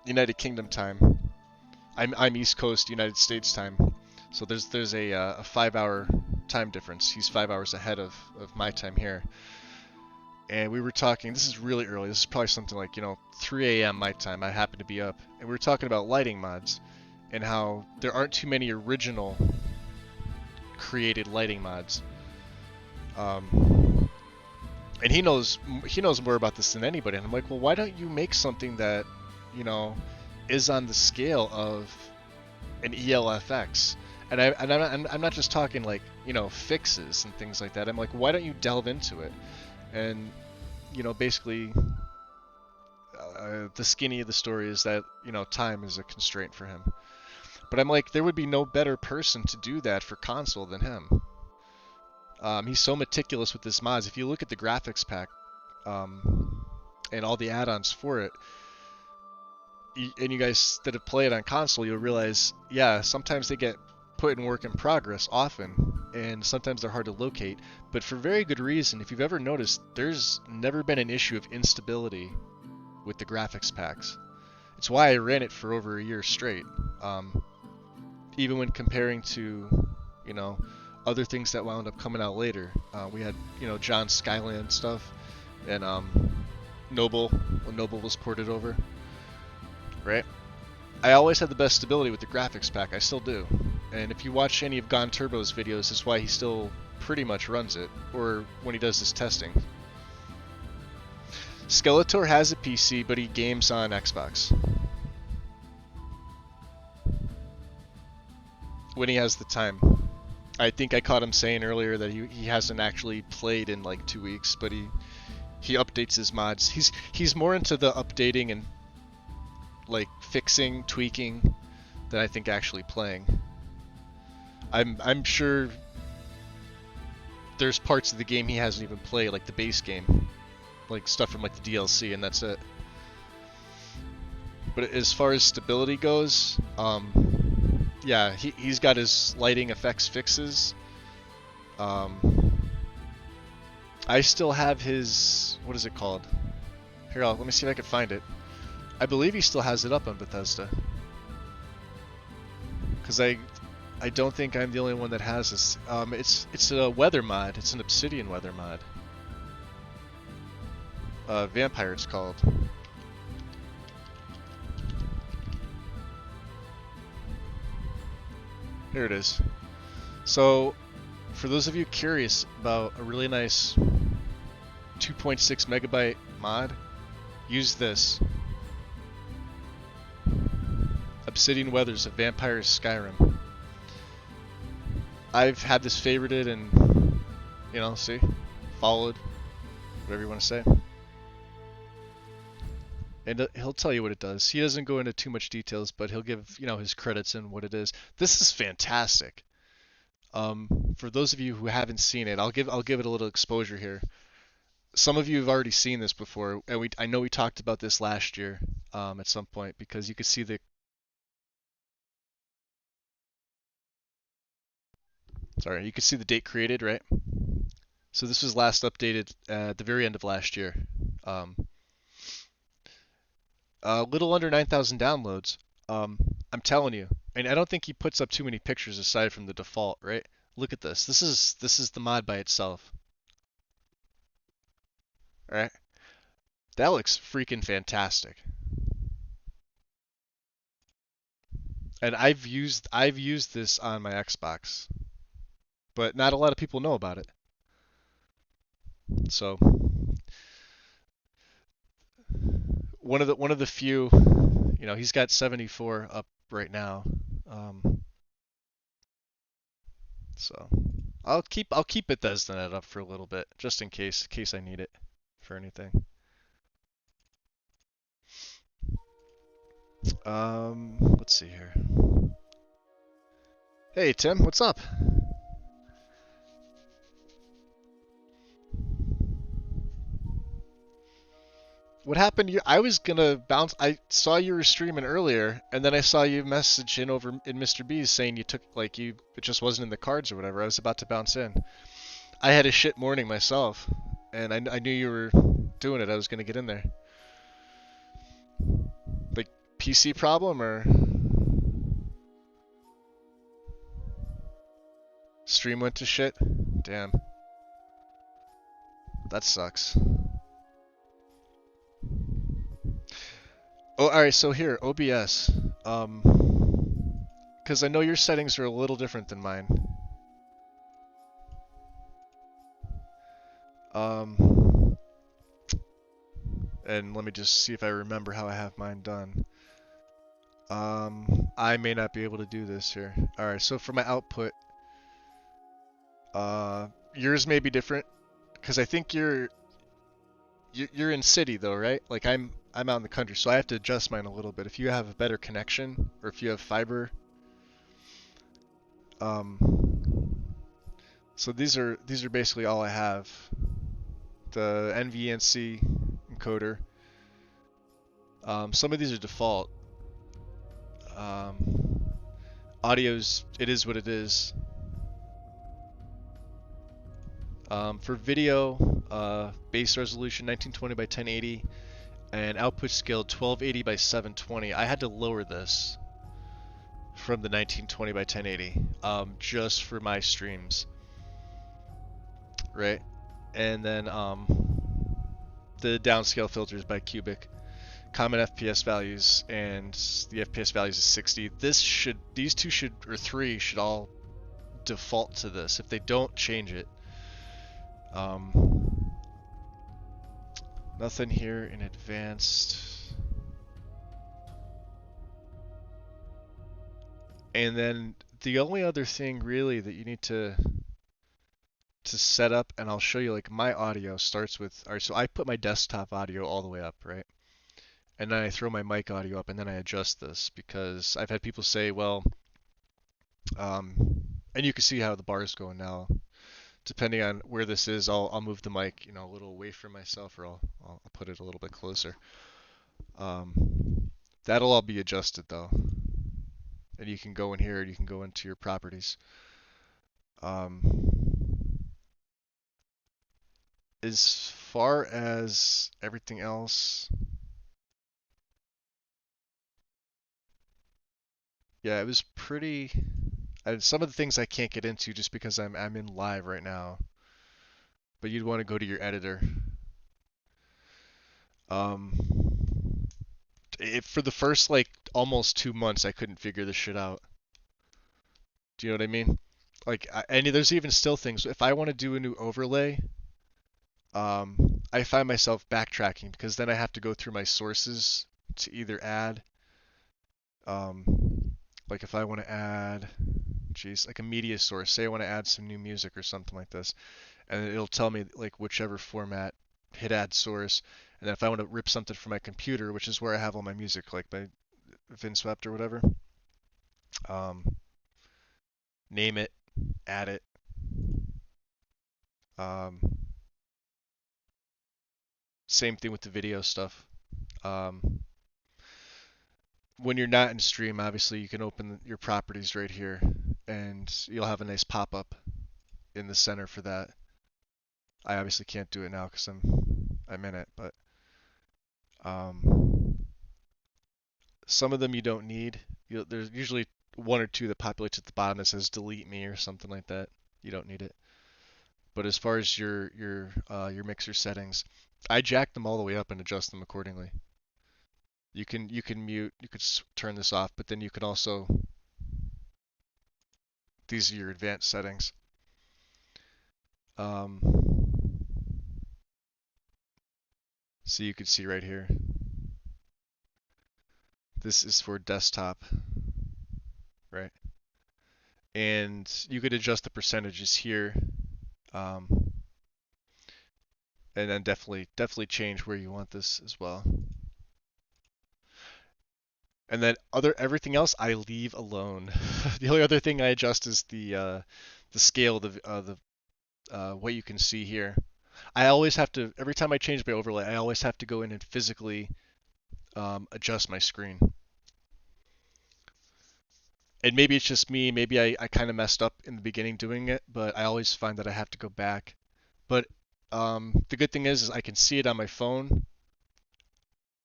United Kingdom time. I'm East Coast United States time, so there's a 5-hour time difference. He's 5 hours ahead of my time here. And we were talking, this is really early, this is probably something like, 3 a.m. my time, I happen to be up. And we were talking about lighting mods, and how there aren't too many original created lighting mods. And he knows more about this than anybody. And I'm like, well, why don't you make something that, is on the scale of an ELFX? And I'm not just talking like, fixes and things like that. I'm like, why don't you delve into it? And, basically, the skinny of the story is that, time is a constraint for him. But I'm like, there would be no better person to do that for console than him. He's so meticulous with his mods. If you look at the graphics pack and all the add-ons for it, and you guys that have played on console, you'll realize, yeah, sometimes they get put in work in progress often, and sometimes they're hard to locate, but for very good reason. If you've ever noticed, there's never been an issue of instability with the graphics packs. It's why I ran it for over a year straight. Even when comparing to, other things that wound up coming out later. We had, John Skyland stuff, and Noble, when Noble was ported over, right? I always had the best stability with the graphics pack. I still do. And if you watch any of Gone Turbo's videos, that's why he still pretty much runs it, or when he does his testing. Skeletor has a PC, but he games on Xbox. When he has the time. I think I caught him saying earlier that he hasn't actually played in like 2 weeks, but he updates his mods. He's more into the updating and like fixing, tweaking than I think actually playing. I'm sure there's parts of the game he hasn't even played, like the base game, like stuff from like the DLC, and that's it. But as far as stability goes, yeah, he's got his lighting effects fixes, Um, I still have his, what is it called? Here, let me see if I can find it. I believe he still has it up on Bethesda. Because I don't think I'm the only one that has this. It's a weather mod. It's an Obsidian weather mod. Vampire it's called. Here it is. So, for those of you curious about a really nice 2.6 megabyte mod, use this. Obsidian Weathers of Vampire's Skyrim. I've had this favorited and, see, followed, whatever you want to say. And he'll tell you what it does. He doesn't go into too much details, but he'll give, his credits and what it is. This is fantastic. For those of you who haven't seen it, I'll give it a little exposure here. Some of you have already seen this before, and I know we talked about this last year at some point, because you could see the date created, right? So this was last updated at the very end of last year. A little under 9,000 downloads. I'm telling you, and I don't think he puts up too many pictures aside from the default, right? Look at this. This is the mod by itself. All right, that looks freaking fantastic. And I've used this on my Xbox, but not a lot of people know about it. So one of the few, he's got 74 up right now. So I'll keep Bethesda up for a little bit, just in case I need it for anything. Let's see here. Hey Tim, what's up? What happened? I was gonna bounce. I saw you were streaming earlier, and then I saw you message in over in Mr. B's saying you took it just wasn't in the cards or whatever. I was about to bounce in. I had a shit morning myself, and I knew you were doing it. I was gonna get in there. Like PC problem or stream went to shit? Damn. That sucks. Oh, alright, so here, OBS. Because I know your settings are a little different than mine. And let me just see if I remember how I have mine done. I may not be able to do this here. Alright, so for my output, yours may be different, because I think you're in city though, right? Like I'm out in the country, so I have to adjust mine a little bit. If you have a better connection, or if you have fiber, so these are basically all I have. The NVNC encoder. Some of these are default. Audio's, it is what it is. For video, base resolution 1920 by 1080, and output scale 1280 by 720. I had to lower this from the 1920 by 1080, just for my streams, right? And then the downscale filters by Cubic, common FPS values, and the FPS values is 60. These two should, or three should all default to this. If they don't, change it. Nothing here in advanced. And then the only other thing really that you need to set up, and I'll show you, like my audio starts with, alright, so I put my desktop audio all the way up, right? And then I throw my mic audio up, and then I adjust this, because I've had people say, well, and you can see how the bar is going now. Depending on where this is, I'll move the mic, a little away from myself, or I'll put it a little bit closer. That'll all be adjusted though, and you can go in here, and you can go into your properties. as far as everything else, yeah, it was pretty. Some of the things I can't get into just because I'm in live right now. But you'd want to go to your editor. Um, for the first like almost 2 months, I couldn't figure this shit out. Do you know what I mean? Like, and there's even still things. If I want to do a new overlay, I find myself backtracking because then I have to go through my sources to either add, um, like if I want to add, geez, like a media source. Say I want to add some new music or something like this, and it'll tell me like whichever format, hit add source, and then if I want to rip something from my computer, which is where I have all my music, like my Vindsvept or whatever, um, name it, add it. Um, Same thing with the video stuff. Um, when you're not in stream, obviously you can open your properties right here, and you'll have a nice pop-up in the center for that. I obviously can't do it now because I'm in it, but um, some of them you don't need. There's usually one or two that populates at the bottom that says delete me or something like that. You don't need it. But as far as your mixer settings, I jack them all the way up and adjust them accordingly. You can mute, you could turn this off, but then you can also, these are your advanced settings. Um, so you can see right here. This is for desktop, right? And you could adjust the percentages here, um, and then definitely change where you want this as well. And then everything else I leave alone. The only other thing I adjust is the scale, the what you can see here. I always have to, every time I change my overlay, I always have to go in and physically adjust my screen. And maybe it's just me, maybe I kind of messed up in the beginning doing it, but I always find that I have to go back. But the good thing is I can see it on my phone,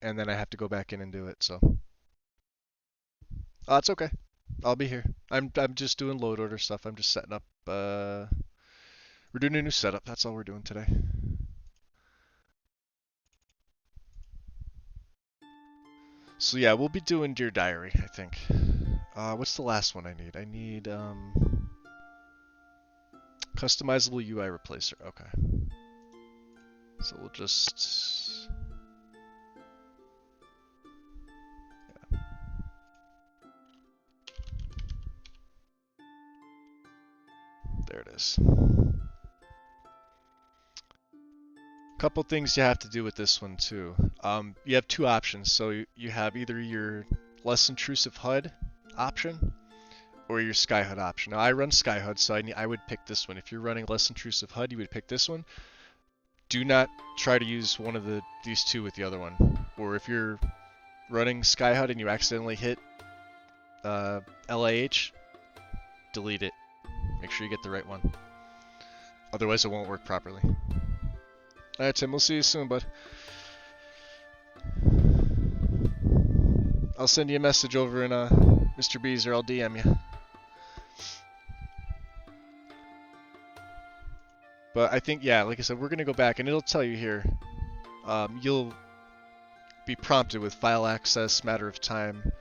and then I have to go back in and do it. So it's okay. I'll be here. I'm just doing load order stuff. I'm just setting up. We're doing a new setup. That's all we're doing today. So yeah, we'll be doing Dear Diary, I think. What's the last one I need? I need customizable UI replacer. Okay. So we'll just, yeah. There it is. Couple things you have to do with this one too. You have two options. So you have either your less intrusive HUD option or your SkyHUD option. Now I run SkyHUD, so I would pick this one. If you're running less intrusive HUD, you would pick this one. Do not try to use one of these two with the other one. Or if you're running SkyHUD and you accidentally hit LAH, delete it. Make sure you get the right one. Otherwise it won't work properly. Alright, Tim, we'll see you soon, bud. I'll send you a message over in Mr. B's, or I'll DM you. But I think, yeah, like I said, we're going to go back, and it'll tell you here. You'll be prompted with file access, matter of time,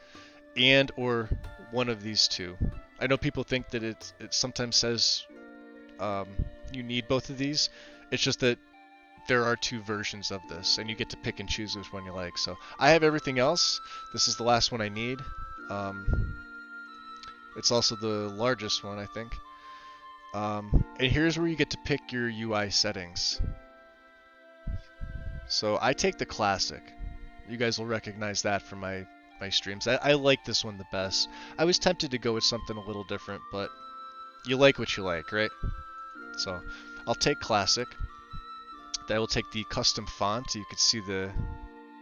and or one of these two. I know people think that it sometimes says you need both of these. It's just that there are two versions of this, and you get to pick and choose which one you like. So I have everything else. This is the last one I need. It's also the largest one, I think. And here's where you get to pick your UI settings. So I take the classic. You guys will recognize that from my streams. I like this one the best. I was tempted to go with something a little different, but you like what you like, right? So I'll take classic. That will take the custom font. You can see the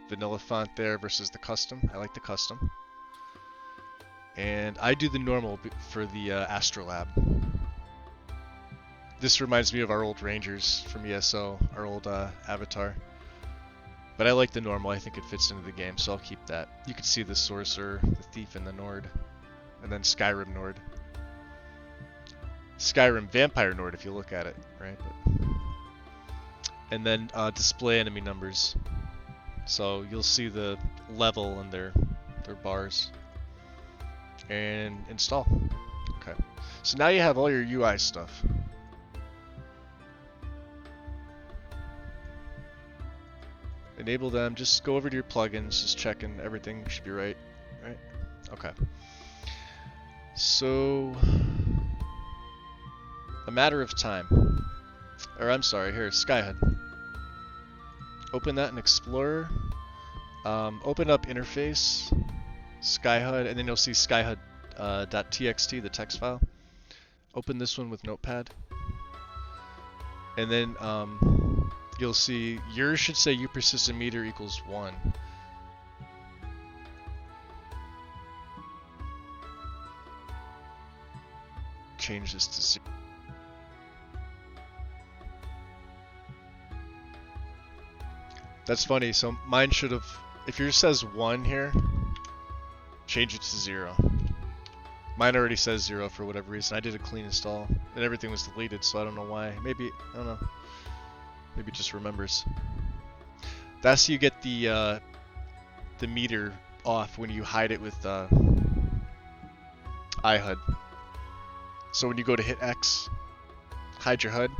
vanilla font there versus the custom. I like the custom. And I do the normal for the Astrolab. This reminds me of our old Rangers from ESO, our old avatar. But I like the normal, I think it fits into the game, so I'll keep that. You can see the Sorcerer, the Thief, and the Nord. And then Skyrim Nord. Skyrim Vampire Nord if you look at it, right? And then display enemy numbers. So you'll see the level and their bars. And install. Okay. So now you have all your UI stuff. Enable them, just go over to your plugins, just checking everything should be right. Right? Okay. So a matter of time. Or I'm sorry, here, Skyhood. Open that in Explorer. Open up interface, Skyhood, and then you'll see skyhood.txt, the text file. Open this one with Notepad. And then you'll see yours should say uPersistent meter equals 1. Change this to 0. That's funny, so mine should have, if yours says 1 here, change it to 0. Mine already says 0 for whatever reason. I did a clean install, and everything was deleted, so I don't know why. Maybe, I don't know. Maybe it just remembers. That's how you get the meter off when you hide it with iHUD. So when you go to hit X, hide your HUD,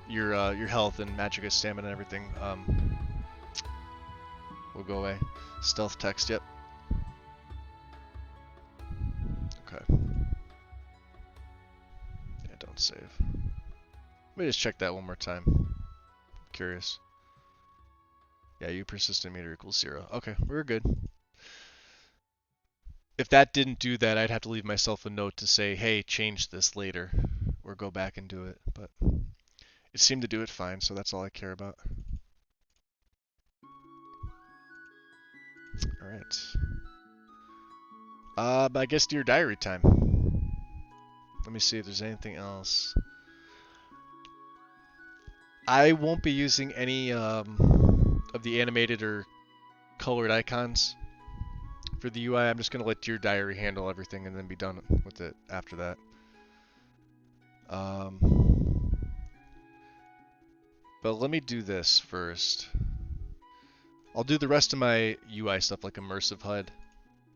your health and magic stamina and everything will go away. Stealth text, yep. Okay. Yeah, don't save. Let me just check that one more time. I'm curious. Yeah, uPersistent meter equals 0. Okay, we're good. If that didn't do that, I'd have to leave myself a note to say, hey, change this later, or go back and do it. But it seemed to do it fine, so that's all I care about. Alright. But I guess Dear Diary time. Let me see if there's anything else. I won't be using any of the animated or colored icons for the UI. I'm just going to let Dear Diary handle everything and then be done with it after that. But let me do this first. I'll do the rest of my UI stuff like Immersive HUD,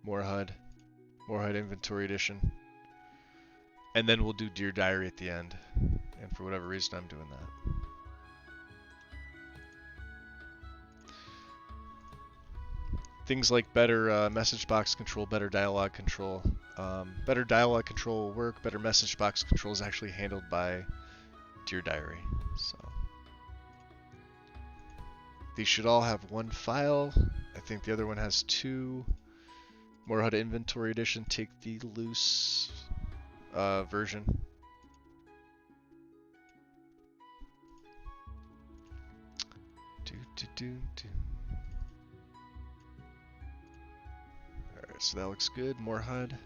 More HUD Inventory Edition, and then we'll do Dear Diary at the end. And for whatever reason, I'm doing that. Things like better message box control, better dialogue control. Better dialogue control will work. Better message box control is actually handled by Dear Diary. So these should all have one file. I think the other one has 2. More HUD Inventory Edition. Take the loose version. Alright, so that looks good. More HUD.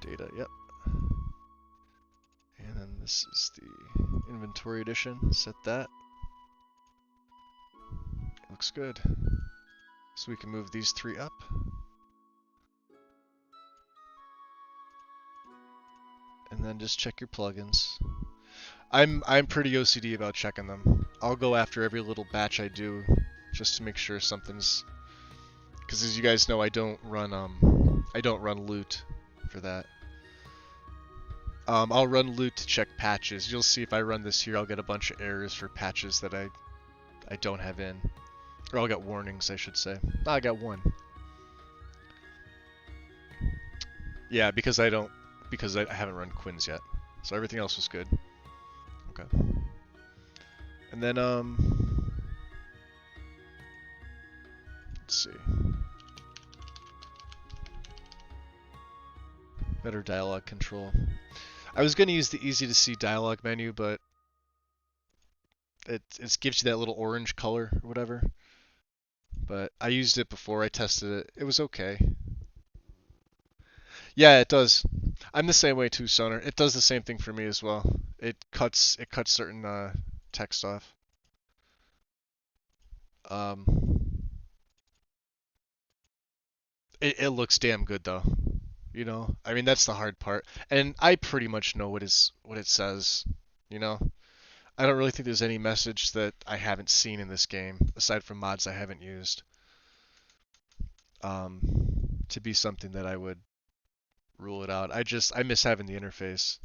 Data, yep. And then this is the Inventory Edition. Set that. Looks good. So we can move these 3 up. And then just check your plugins. I'm pretty OCD about checking them. I'll go after every little batch I do just to make sure something's, because as you guys know, I don't run loot for that. I'll run loot to check patches. You'll see if I run this here, I'll get a bunch of errors for patches that I don't have in. Or I'll get warnings, I should say. Oh, I got 1. Yeah, because I haven't run Quins yet. So everything else was good. Okay. And then, let's see. Better dialogue control. I was going to use the easy to see dialogue menu, but it gives you that little orange color or whatever. But I used it before I tested it. It was okay. Yeah, it does. I'm the same way too, Sonar. It does the same thing for me as well. It cuts certain text off. Um, it looks damn good though. You know, I mean that's the hard part, and I pretty much know what it says. You know, I don't really think there's any message that I haven't seen in this game aside from mods I haven't used. Um, to be something that I would rule it out. I miss having the interface.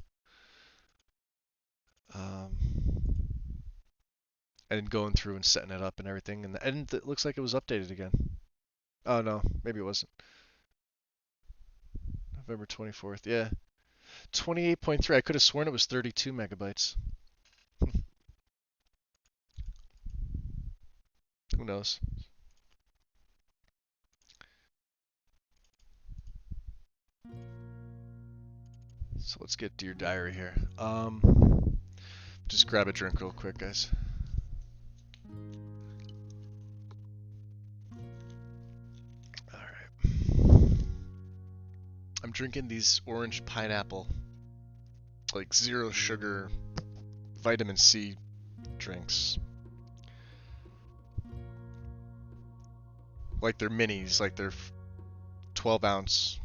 Um, and going through and setting it up and everything, and it looks like it was updated again. Oh no, maybe it wasn't. November 24th. Yeah, 28.3. I could have sworn it was 32 megabytes. Who knows? So let's get Dear Diary here. Just grab a drink real quick, guys. All right. I'm drinking these orange pineapple, like zero sugar, vitamin C drinks. Like they're minis, like they're 12 ounce,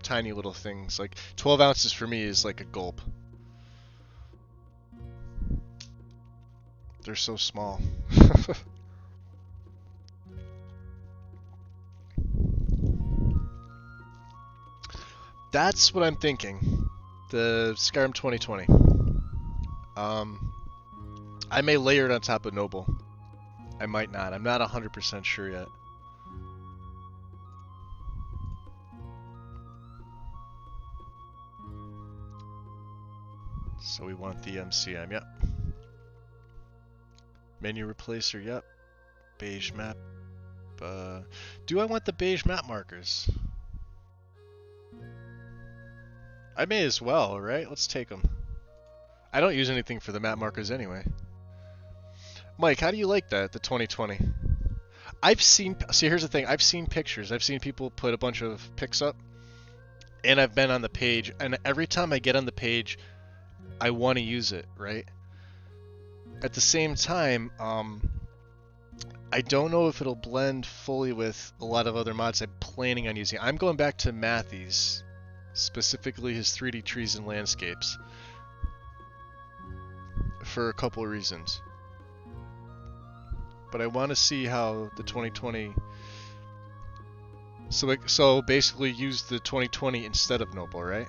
tiny little things. Like 12 ounces for me is like a gulp. They're so small. That's what I'm thinking. The Skyrim 2020. Um, I may layer it on top of Noble. I might not. I'm not 100% sure yet. So we want the MCM, yep. Menu replacer, yep. Beige map. Do I want the beige map markers? I may as well, right? Let's take them. I don't use anything for the map markers anyway. Mike, how do you like that, the 2020? See, here's the thing. I've seen pictures. I've seen people put a bunch of pics up, and I've been on the page, and every time I get on the page, I want to use it, right? At the same time, I don't know if it'll blend fully with a lot of other mods I'm planning on using. I'm going back to Matthys, specifically his 3D trees and landscapes, for a couple of reasons. But I want to see how the 2020... So basically use the 2020 instead of Noble, right?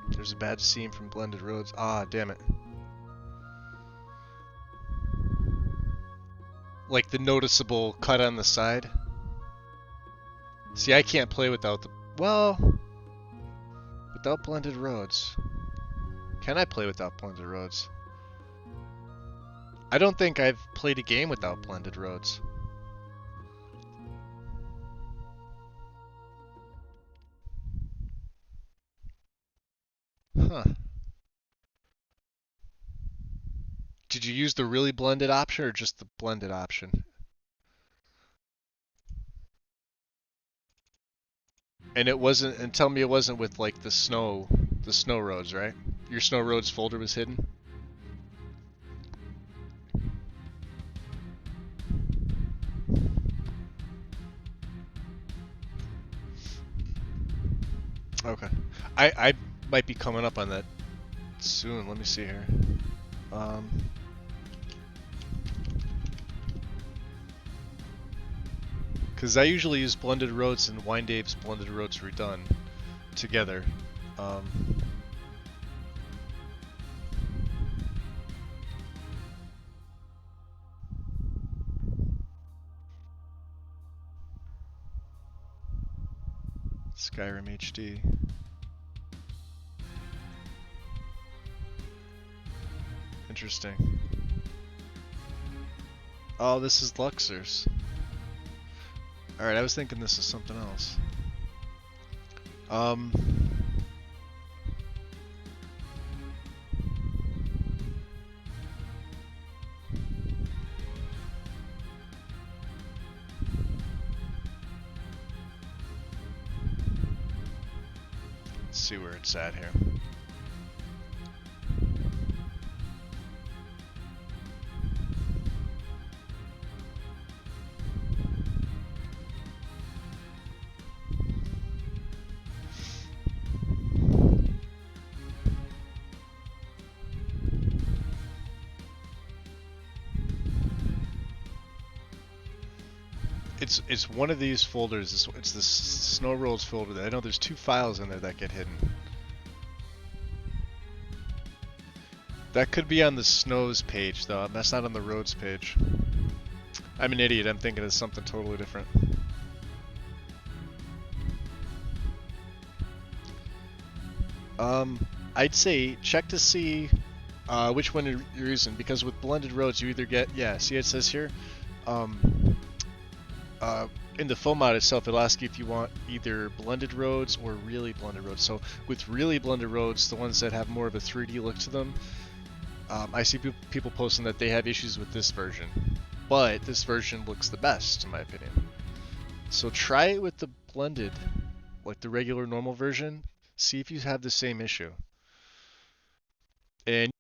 There's a bad seam from blended roads. Ah, damn it. Like the noticeable cut on the side. See, I can't play without the... Well... Without blended roads. Can I play without blended roads? I don't think I've played a game without blended roads. Huh. Did you use the really blended option or just the blended option? And it wasn't, and tell me it wasn't with like the snow roads, right? Your snow roads folder was hidden? Okay. I might be coming up on that soon. Let me see here. Because I usually use blended roads and Wine Dave's blended roads redone together. Skyrim HD. Interesting. Oh, this is Luxor's. Alright, I was thinking this is something else. see where it's at here. It's one of these folders. It's the Snow Rolls folder. I know there's 2 files in there that get hidden. That could be on the Snows page, though. That's not on the Roads page. I'm an idiot. I'm thinking of something totally different. I'd say check to see which one you're using, because with blended roads you either get, yeah, see it says here, in the full mod itself it'll ask you if you want either blended roads or really blended roads. So with really blended roads, the ones that have more of a 3D look to them, I see people posting that they have issues with this version, but this version looks the best in my opinion. So try it with the blended, like the regular normal version, see if you have the same issue. And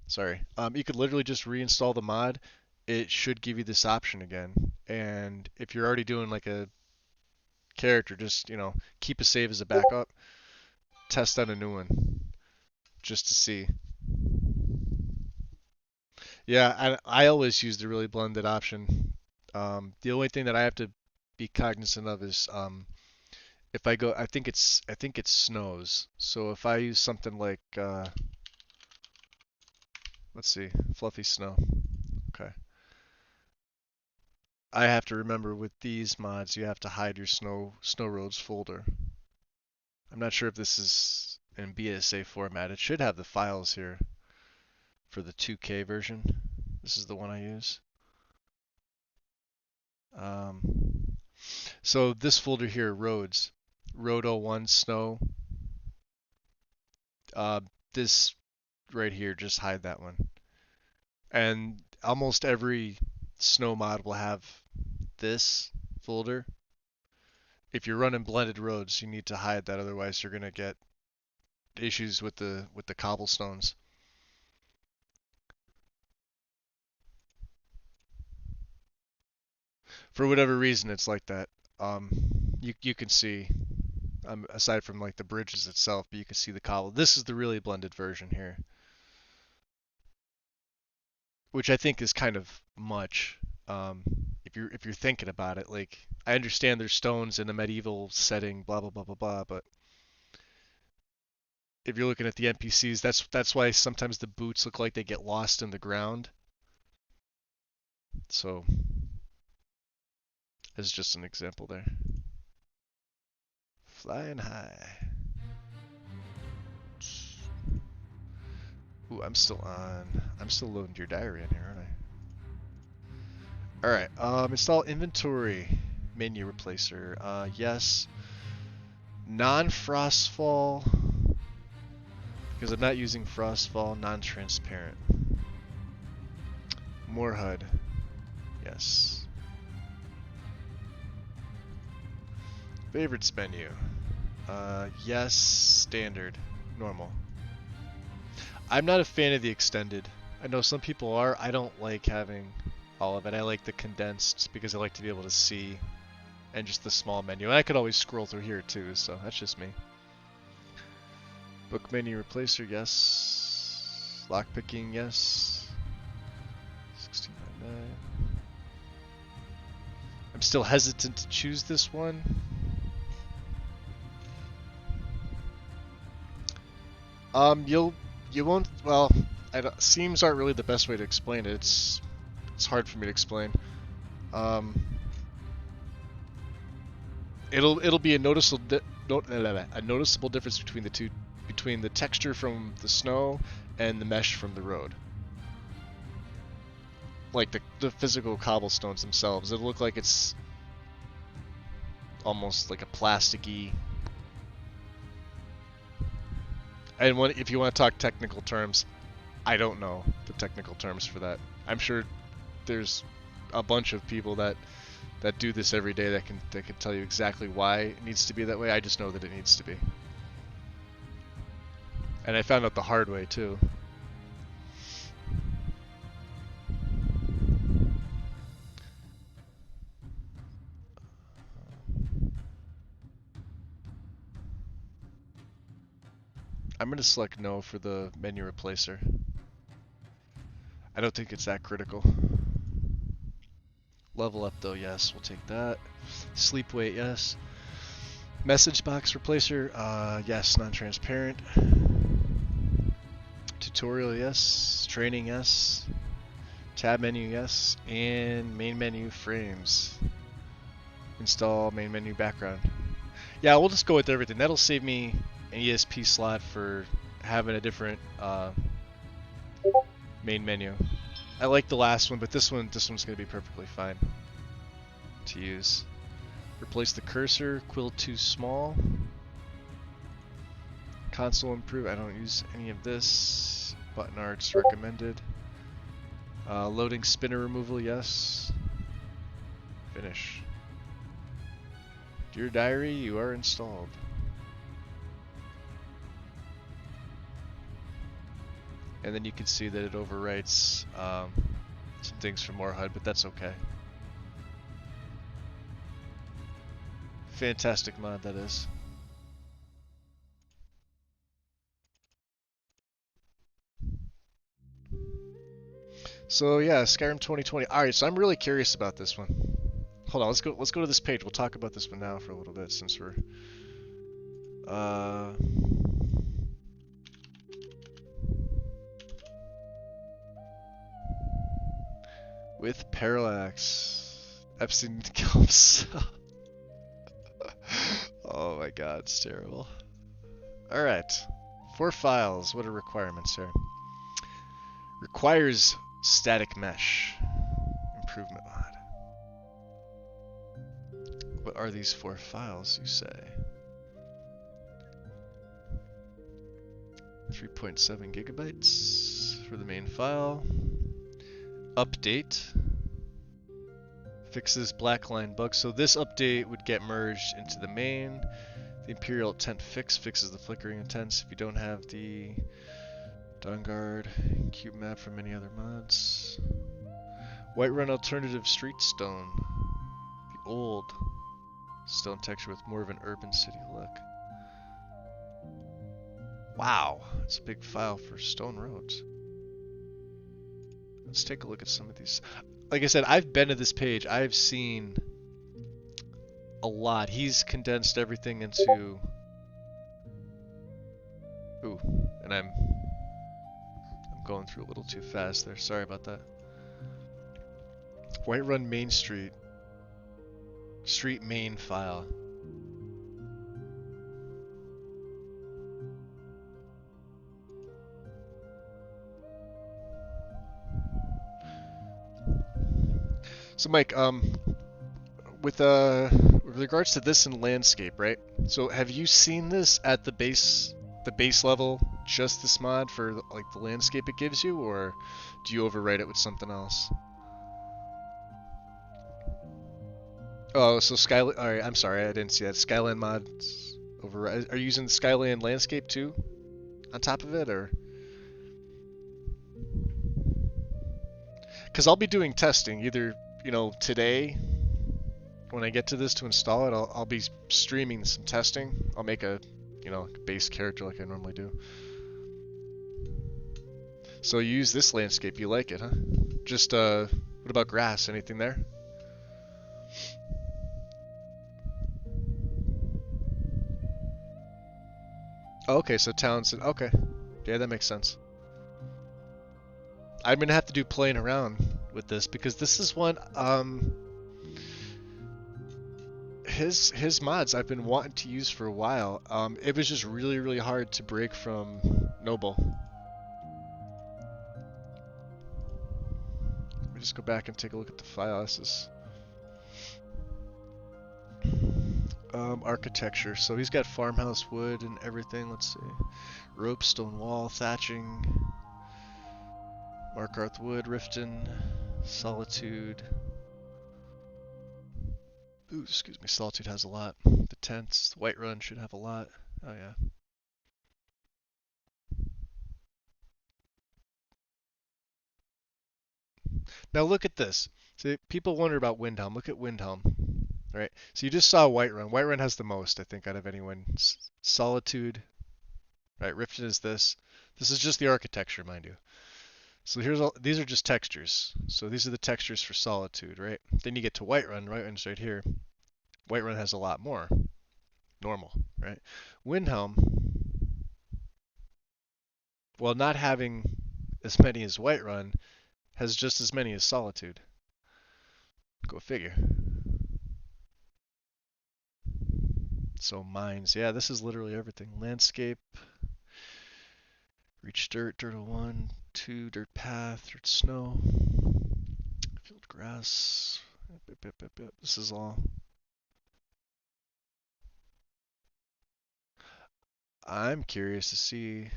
sorry, you could literally just reinstall the mod. It should give you this option again. And if you're already doing like a character, just, you know, keep a save as a backup. Test out a new one just to see. Yeah, I always use the really blended option. The only thing that I have to be cognizant of is if I go, I think it's snows. So if I use something like let's see, fluffy snow. Okay. I have to remember with these mods, you have to hide your snow roads folder. I'm not sure if this is in BSA format. It should have the files here for the 2K version. This is the one I use. So this folder here, roads, road 01 snow. This right here, just hide that one. And almost every snow mod will have this folder. If you're running blended roads, you need to hide that, otherwise you're gonna get issues with the cobblestones. For whatever reason, it's like that. You can see, aside from like the bridges itself, but you can see the cobble. This is the really blended version here, which I think is kind of much. If you're thinking about it, like I understand there's stones in a medieval setting, blah blah blah blah blah, but if you're looking at the NPCs, that's why sometimes the boots look like they get lost in the ground. So, as just an example there. Flying high. Ooh, I'm still loading your diary in here, aren't I? Alright, install inventory menu replacer. Yes. Non-frostfall, because I'm not using frostfall. Non-transparent. More HUD. Yes. Favorites menu. Yes. Standard. Normal. I'm not a fan of the extended. I know some people are. I don't like having all of it. I like the condensed because I like to be able to see, and just the small menu. And I could always scroll through here too, so that's just me. Book menu replacer, yes. Lockpicking, yes. 1699. I'm still hesitant to choose this one. You won't, well, seams aren't really the best way to explain it. It's hard for me to explain. It'll be a noticeable difference between the two, between the texture from the snow and the mesh from the road. Like the physical cobblestones themselves, it'll look like it's almost like a plasticky. And if you want to talk technical terms, I don't know the technical terms for that. I'm sure there's a bunch of people that that do this every day that can tell you exactly why it needs to be that way. I just know that it needs to be. And I found out the hard way too. I'm gonna select no for the menu replacer. I don't think it's that critical. Level up though, yes, we'll take that. Sleep weight, yes. Message box replacer, yes, non-transparent. Tutorial, yes. Training, yes. Tab menu, yes. And main menu frames. Install main menu background. Yeah, we'll just go with everything. That'll save me an ESP slot for having a different main menu. I like the last one, but this one's gonna be perfectly fine to use. Replace the cursor, quill too small. Console improve, I don't use any of this. Button arts recommended. Loading spinner removal, yes. Finish. Dear diary, you are installed. And then you can see that it overwrites some things from more HUD, but that's okay. Fantastic mod, that is. So yeah, Skyrim 2020. All right, so I'm really curious about this one. Hold on, let's go to this page. We'll talk about this one now for a little bit since we're with parallax. Epstein comes. Oh my god, it's terrible. Alright. 4 files. What are requirements here? Requires static mesh. Improvement mod. What are these 4 files, you say? 3.7 gigabytes for the main file. Update. Fixes black line bug. So this update would get merged into the main. The Imperial Intent fix fixes the flickering intents if you don't have the Dawnguard cube map from any other mods. Whiterun alternative street stone. The old stone texture with more of an urban city look. Wow, it's a big file for stone roads. Let's take a look at some of these. Like I said, I've been to this page. I've seen a lot. He's condensed everything into... Ooh, and I'm going through a little too fast there. Sorry about that. Whiterun Main Street. Street main file. So Mike, with regards to this in landscape, right? So have you seen this at the base level, just this mod for like the landscape it gives you, or do you overwrite it with something else? Oh, so Skyland. All right, I'm sorry, I didn't see that. Skyland mods override. Are you using the Skyland landscape too, on top of it, or? Because I'll be doing testing either, you know, today. When I get to this to install it, I'll be streaming some testing. I'll make a, you know, base character like I normally do. So you use this landscape, you like it, huh? Just, what about grass? Anything there? Oh, okay, so towns, okay. Yeah, that makes sense. I'm gonna have to do playing around with this because this is one, his mods I've been wanting to use for a while. It was just really hard to break from Noble. Let me just go back and take a look at the file. This is architecture. So he's got farmhouse wood and everything. Let's see. Rope, stone wall, thatching, Markarth wood, Riften, Solitude. Ooh, excuse me, Solitude has a lot. The Tents, Whiterun should have a lot. Oh yeah. Now look at this. See, people wonder about Windhelm. Look at Windhelm. Right? So you just saw Whiterun. Whiterun has the most, I think, out of anyone. Solitude. Right, Riften is this. This is just the architecture, mind you. So here's all, these are just textures. So these are the textures for Solitude, right? Then you get to Whiterun. Whiterun's right here. Whiterun has a lot more. Normal, right? Windhelm, while not having as many as Whiterun, has just as many as Solitude. Go figure. So mines, yeah, this is literally everything. Landscape, reach dirt, dirt 1, 2, dirt path, dirt snow, field grass. This is all. I'm curious to see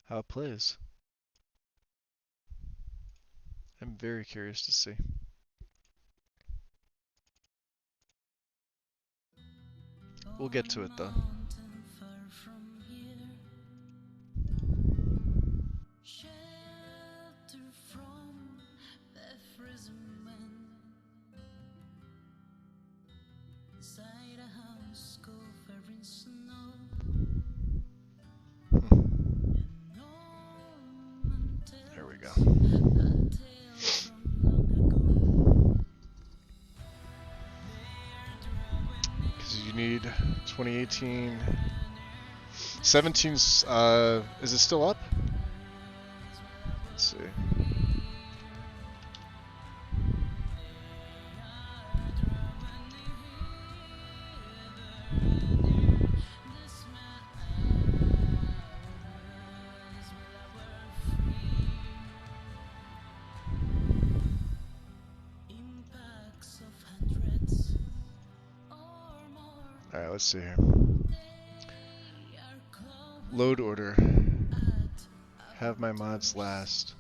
how it plays. I'm very curious to see. We'll get to it though. There we go. Because you need 2018. 17's, is it still up? Let's see. Alright, let's see here. Load order. Have my mods last.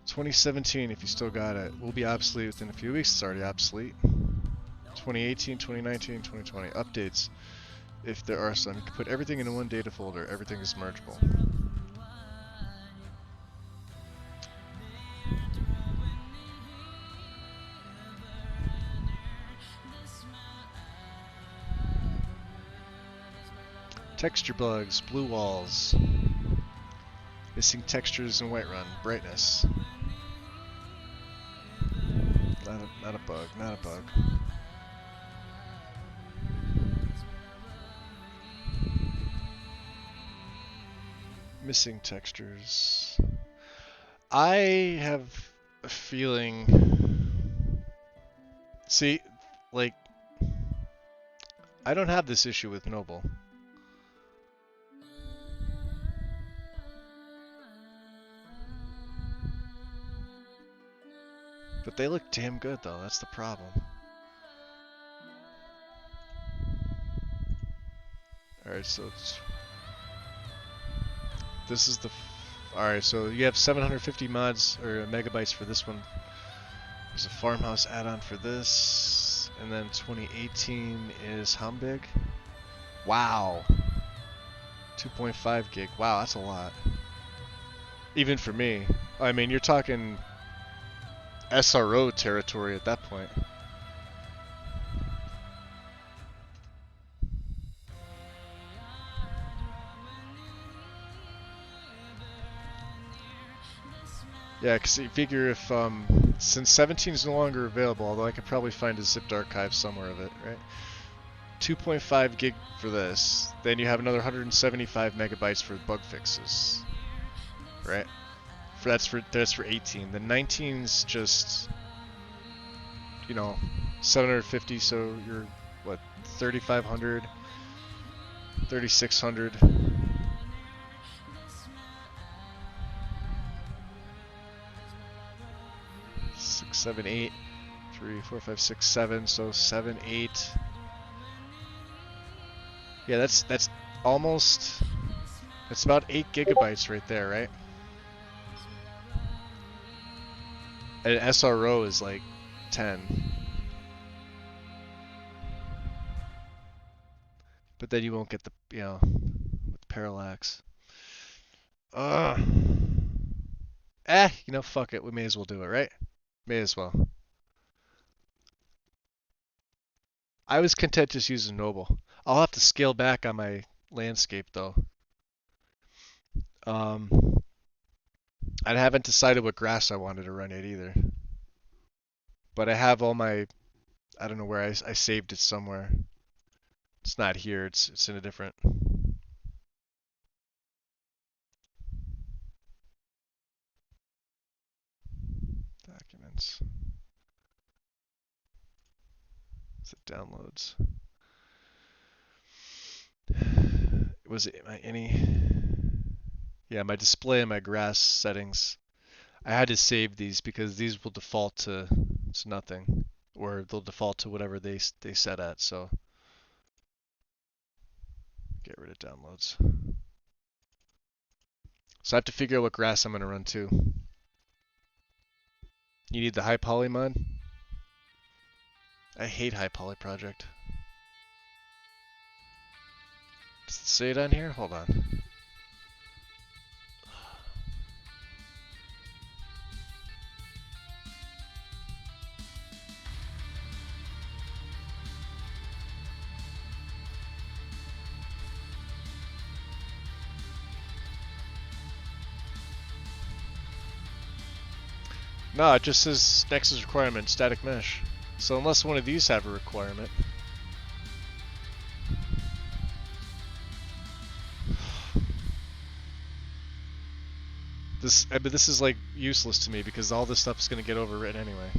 2017, if you still got it, will be obsolete within a few weeks. It's already obsolete. 2018, 2019, 2020. Updates. If there are some, you can put everything in one data folder. Everything is mergeable. Texture bugs, blue walls. Missing textures in Whiterun. Brightness. Not a bug, not a bug. Missing textures. I have a feeling... See, like... I don't have this issue with Noble. But they look damn good though, that's the problem. Alright, so this is the... Alright, so you have 750 mods, or megabytes for this one. There's a farmhouse add-on for this. And then 2018 is how big? Wow. 2.5 gig. Wow, that's a lot. Even for me. I mean, you're talking SRO territory at that point. Yeah, because you figure if, since 17 is no longer available, although I could probably find a zipped archive somewhere of it, right? 2.5 gig for this, then you have another 175 megabytes for bug fixes, right? That's for 18. The 19's just, you know, 750. So you're what, 3,500, 3,600. 6, 7, 8, 3, 4, 5, 6, 7. So 7, 8. Yeah, that's almost. That's about 8 gigabytes right there, right? And SRO is like 10. but then you won't get the, with parallax. Ugh. Fuck it. We may as well do it, right? May as well. I was content just using Noble. I'll have to scale back on my landscape though. Um, I haven't decided what grass I wanted to run yet either. But I have all my, I don't know where I saved it somewhere. It's not here. It's in a different documents. It downloads. Was it my Yeah, my display and my grass settings. I had to save these because these will default to nothing, or they'll default to whatever they set at. So get rid of downloads. So I have to figure out what grass I'm gonna run too. You need the high poly mod? I hate high poly project. Does it say it on here? Hold on. No, it just says Nexus requirement, static mesh. So unless one of these have a requirement. But this is like useless to me because all this stuff is going to get overwritten anyway.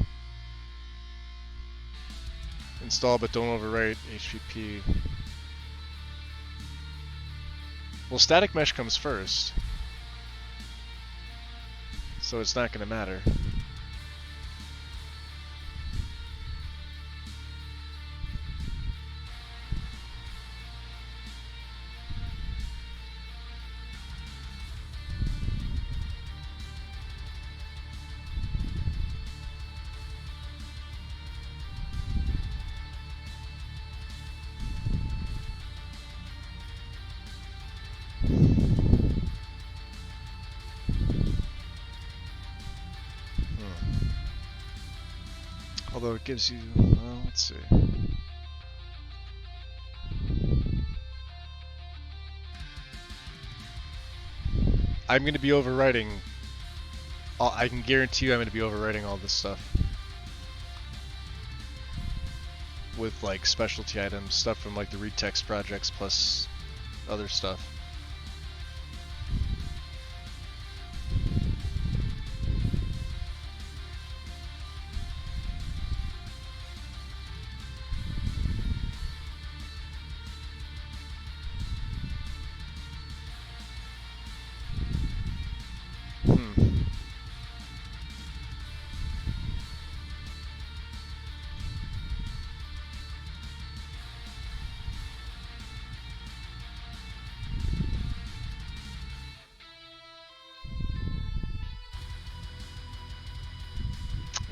Install but don't overwrite HTTP. Well, static mesh comes first, so it's not going to matter. Although it gives you, well, let's see. I'm going to be overwriting. I can guarantee you I'm going to be overwriting all this stuff. With like specialty items, stuff from like the retext projects plus other stuff.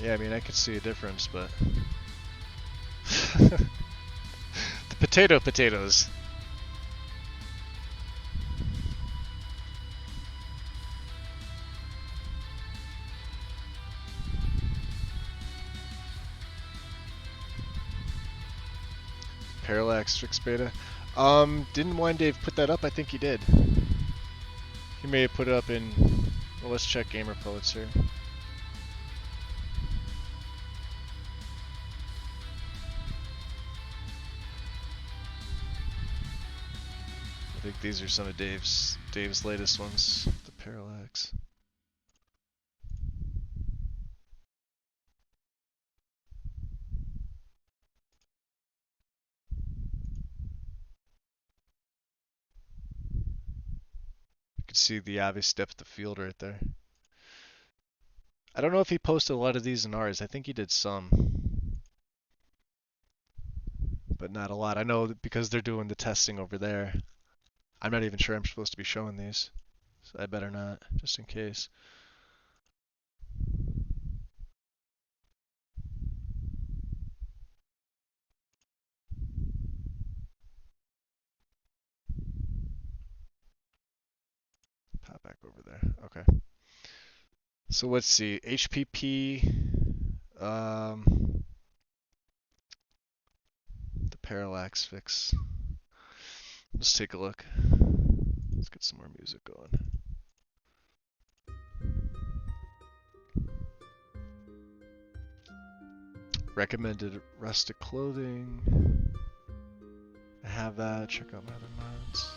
Yeah, I mean, I could see a difference, but... the potatoes. Parallax fixed beta. Didn't Wine Dave put that up? I think he did. He may have put it up in... Well, let's check gamer poets here. I think these are some of Dave's latest ones. The parallax. You can see the obvious depth of field right there. I don't know if he posted a lot of these in ours. I think he did some. But not a lot. I know that because they're doing the testing over there. I'm not even sure I'm supposed to be showing these. So I better not, just in case. over there. Okay. So let's see. HPP. The parallax fix. Let's take a look. Let's get some more music going. Recommended rustic clothing. I have that. Check out my other mods.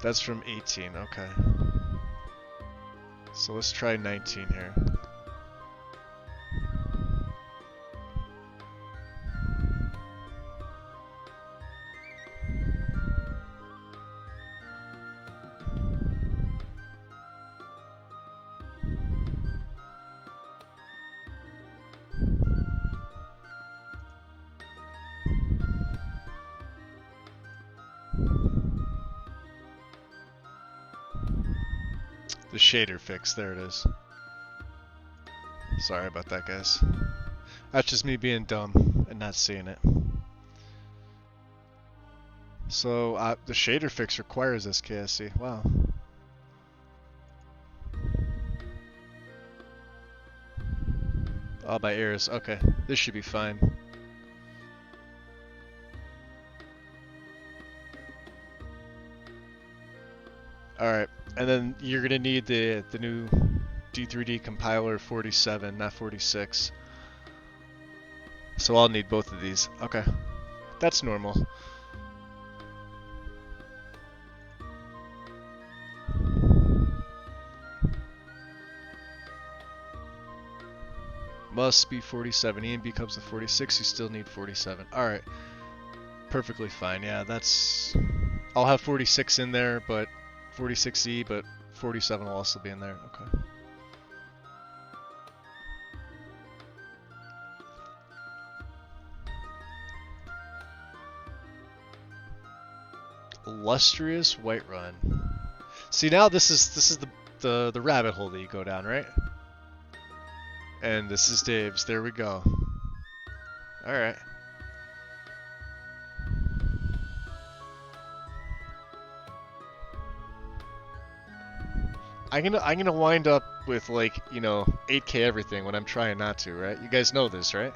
That's from 18. Okay. So let's try 19 here. The shader fix, there it is. Sorry about that, guys. That's just me being dumb and not seeing it. So, the shader fix requires this KSC. Wow. Oh, by ears. Okay, this should be fine. Alright, and then you're gonna need the new D3D compiler 47, not 46. So I'll need both of these. Okay. That's normal. Must be 47. EMB comes with 46, you still need 47. Alright. Perfectly fine. Yeah, that's... I'll have 46 in there, but 46E, but 47 will also be in there. Okay. Illustrious Whiterun. See, now this is the rabbit hole that you go down, right? And this is Dave's. There we go. All right. I'm gonna wind up with, like, you know, 8K everything when I'm trying not to, right? You guys know this, right?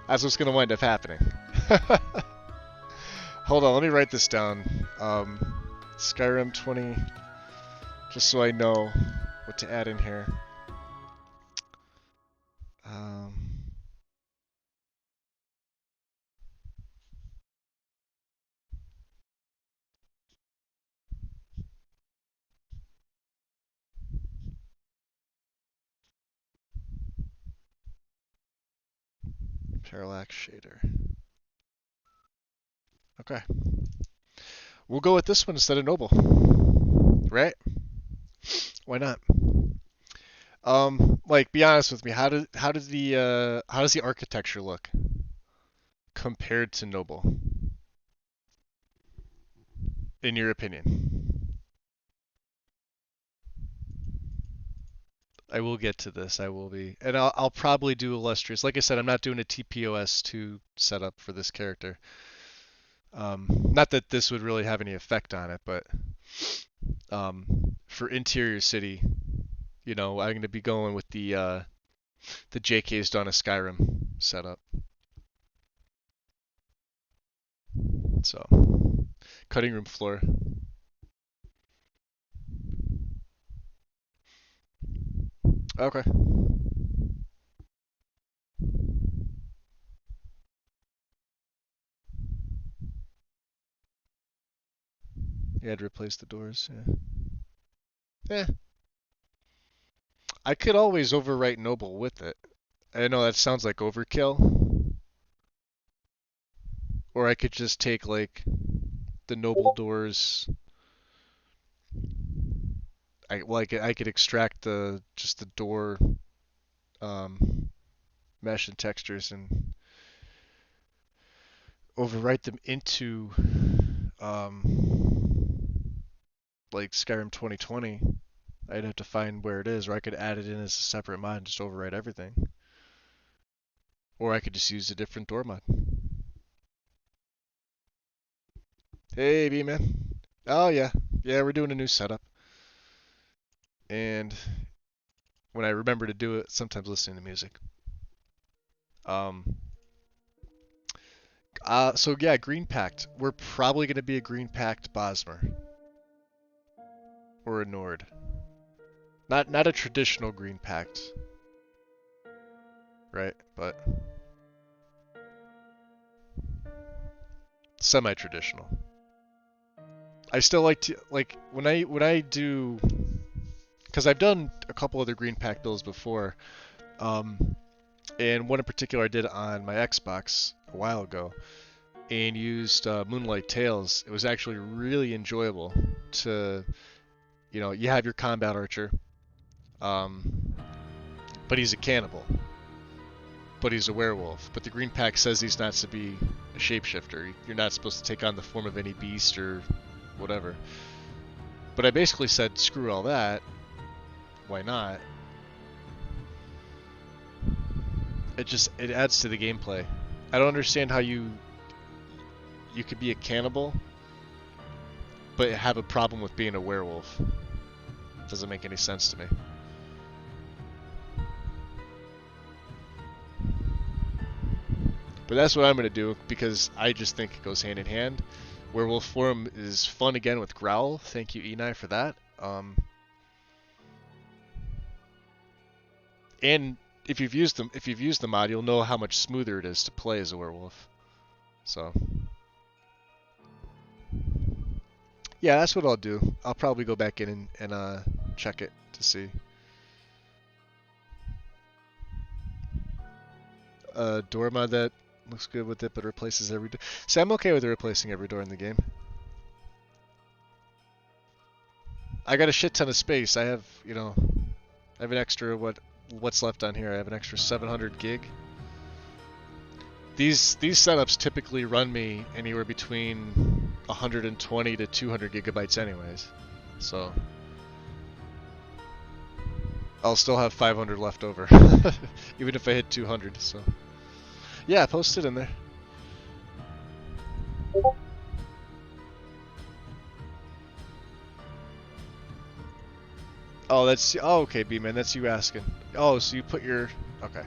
That's what's gonna wind up happening. Hold on, let me write this down. Skyrim 20, just so I know what to add in here. Parallax shader. Okay. We'll go with this one instead of Noble. Right? Why not? Like, be honest with me. How does the architecture look compared to Noble, in your opinion? I will get to this. I will be, and I'll probably do Illustrious. Like I said, I'm not doing a TPOS2 setup for this character. Not that this would really have any effect on it, but for Interior City, you know, I'm going to be going with the JK's Dawn of Skyrim setup. So, cutting room floor. Okay. You had to replace the doors. Yeah. Eh. I could always overwrite Noble with it. I know that sounds like overkill. Or I could just take, like, the Noble doors. I could extract just the door mesh and textures and overwrite them into like Skyrim 2020. I'd have to find where it is, or I could add it in as a separate mod and just overwrite everything. Or I could just use a different door mod. Hey, B-man. Oh, yeah. Yeah, we're doing a new setup. And when I remember to do it, sometimes listening to music. Um, so yeah, Green Pact. We're probably going to be a Green Pact Bosmer. Or a Nord. Not a traditional Green Pact, right? But semi-traditional. I still like to, like, when I do, because I've done a couple other Green Pact builds before, um, and one in particular I did on my Xbox a while ago, and used Moonlight Tales. It was actually really enjoyable to, you have your combat archer, um, but he's a cannibal, but he's a werewolf. But the Green Pack says he's not to be a shapeshifter. You're not supposed to take on the form of any beast or whatever. But I basically said, screw all that. Why not? It adds to the gameplay. I don't understand how you could be a cannibal, but have a problem with being a werewolf. Doesn't make any sense to me. But that's what I'm going to do because I just think it goes hand in hand. Werewolf form is fun again with Growl. Thank you, Enai, for that. And if you've used the mod, you'll know how much smoother it is to play as a werewolf. So, yeah, that's what I'll do. I'll probably go back in and check it to see. Door mod that looks good with it, but replaces every door. See, I'm okay with replacing every door in the game. I got a shit ton of space. I have, I have an extra what's left on here. I have an extra 700 gig. These setups typically run me anywhere between 120 to 200 gigabytes anyways. So I'll still have 500 left over even if I hit 200. So yeah, post it in there. Oh, okay, B-man, that's you asking. Oh, so you put your okay.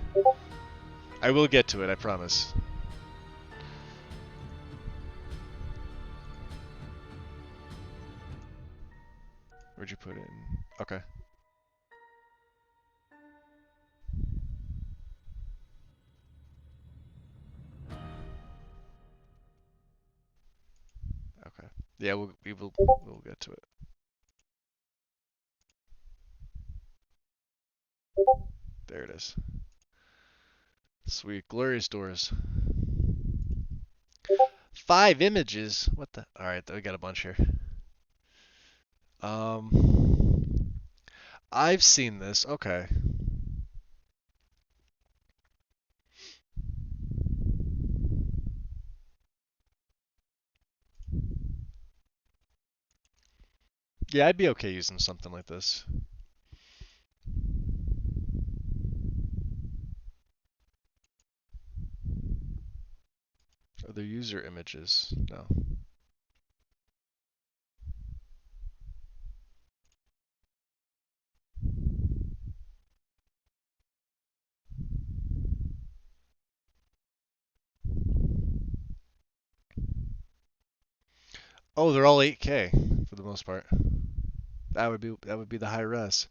I will get to it, I promise. Where'd you put it in? Okay. Okay. Yeah, we'll get to it. There it is. Sweet, glorious doors. 5 images. What the? All right, we got a bunch here. I've seen this. Okay. Yeah, I'd be okay using something like this. Other user images? No. Oh, they're all 8K for the most part. That would be the high res.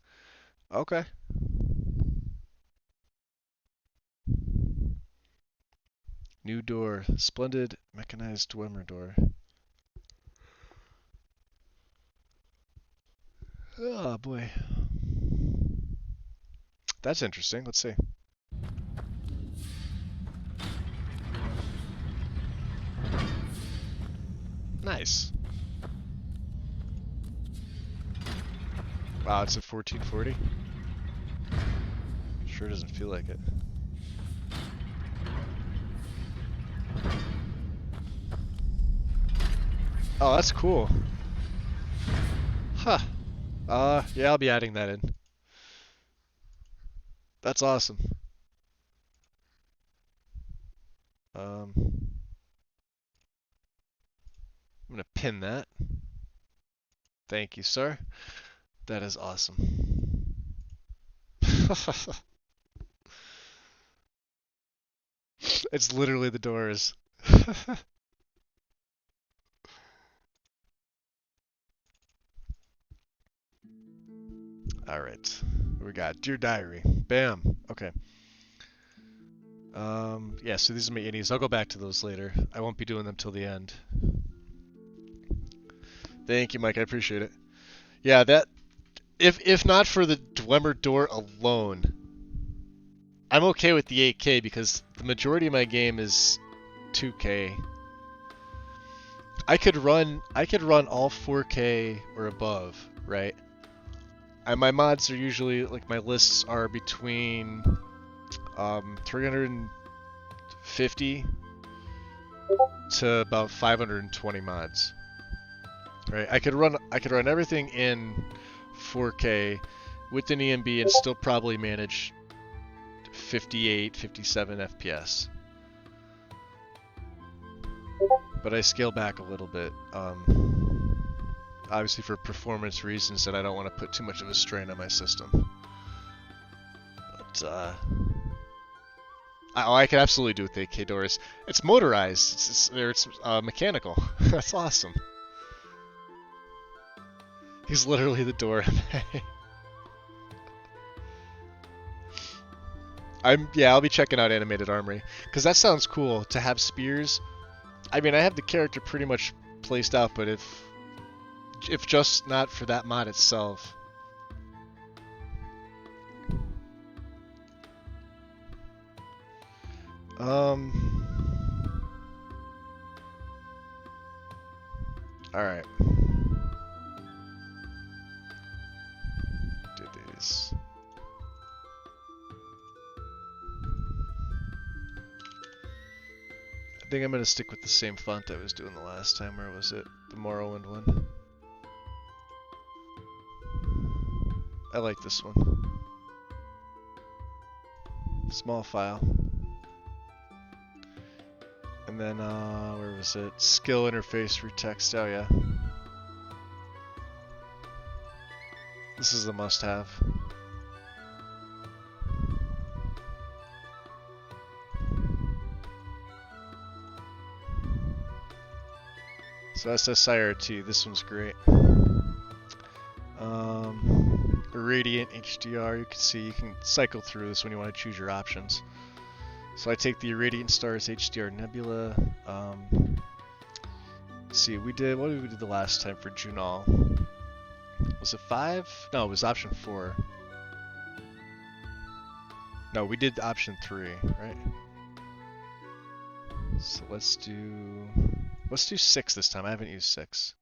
Okay. New door. Splendid mechanized Dwemer door. Oh boy. That's interesting. Let's see. Nice. Wow, it's a 1440. Sure doesn't feel like it. Oh, that's cool. Huh. Yeah, I'll be adding that in. That's awesome. I'm gonna pin that. Thank you, sir. That is awesome. It's literally the doors. All right. What we got? Dear Diary. Bam. Okay. Yeah, so these are my innies. I'll go back to those later. I won't be doing them till the end. Thank you, Mike. I appreciate it. Yeah, that if not for the Dwemer door alone, I'm okay with the 8K because the majority of my game is 2K. I could run all 4K or above, right? And my mods are usually like my lists are between 350 to about 520 mods. Right? I could run everything in 4K with an EMB and still probably manage 58, 57 FPS. But I scale back a little bit. Obviously for performance reasons that I don't want to put too much of a strain on my system. But I could absolutely do with 8K doors. It's motorized. It's mechanical. That's awesome. He's literally the door. I'll be checking out Animated Armory because that sounds cool to have spears. I mean, I have the character pretty much placed out, but if just not for that mod itself. All right. Do these. I think I'm gonna stick with the same font I was doing the last time. Where was it? The Morrowind one. I like this one. Small file. And then, where was it? Skill interface for text. Oh, yeah. This is a must-have. So SSIRT, this one's great. Irradiant HDR, you can see you can cycle through this when you want to choose your options. So I take the Irradiant Stars HDR Nebula. Let's see, what did we do the last time for Junal? Was it 5? No, it was option 4. No, we did option 3, right? So let's do 6 this time. I haven't used 6.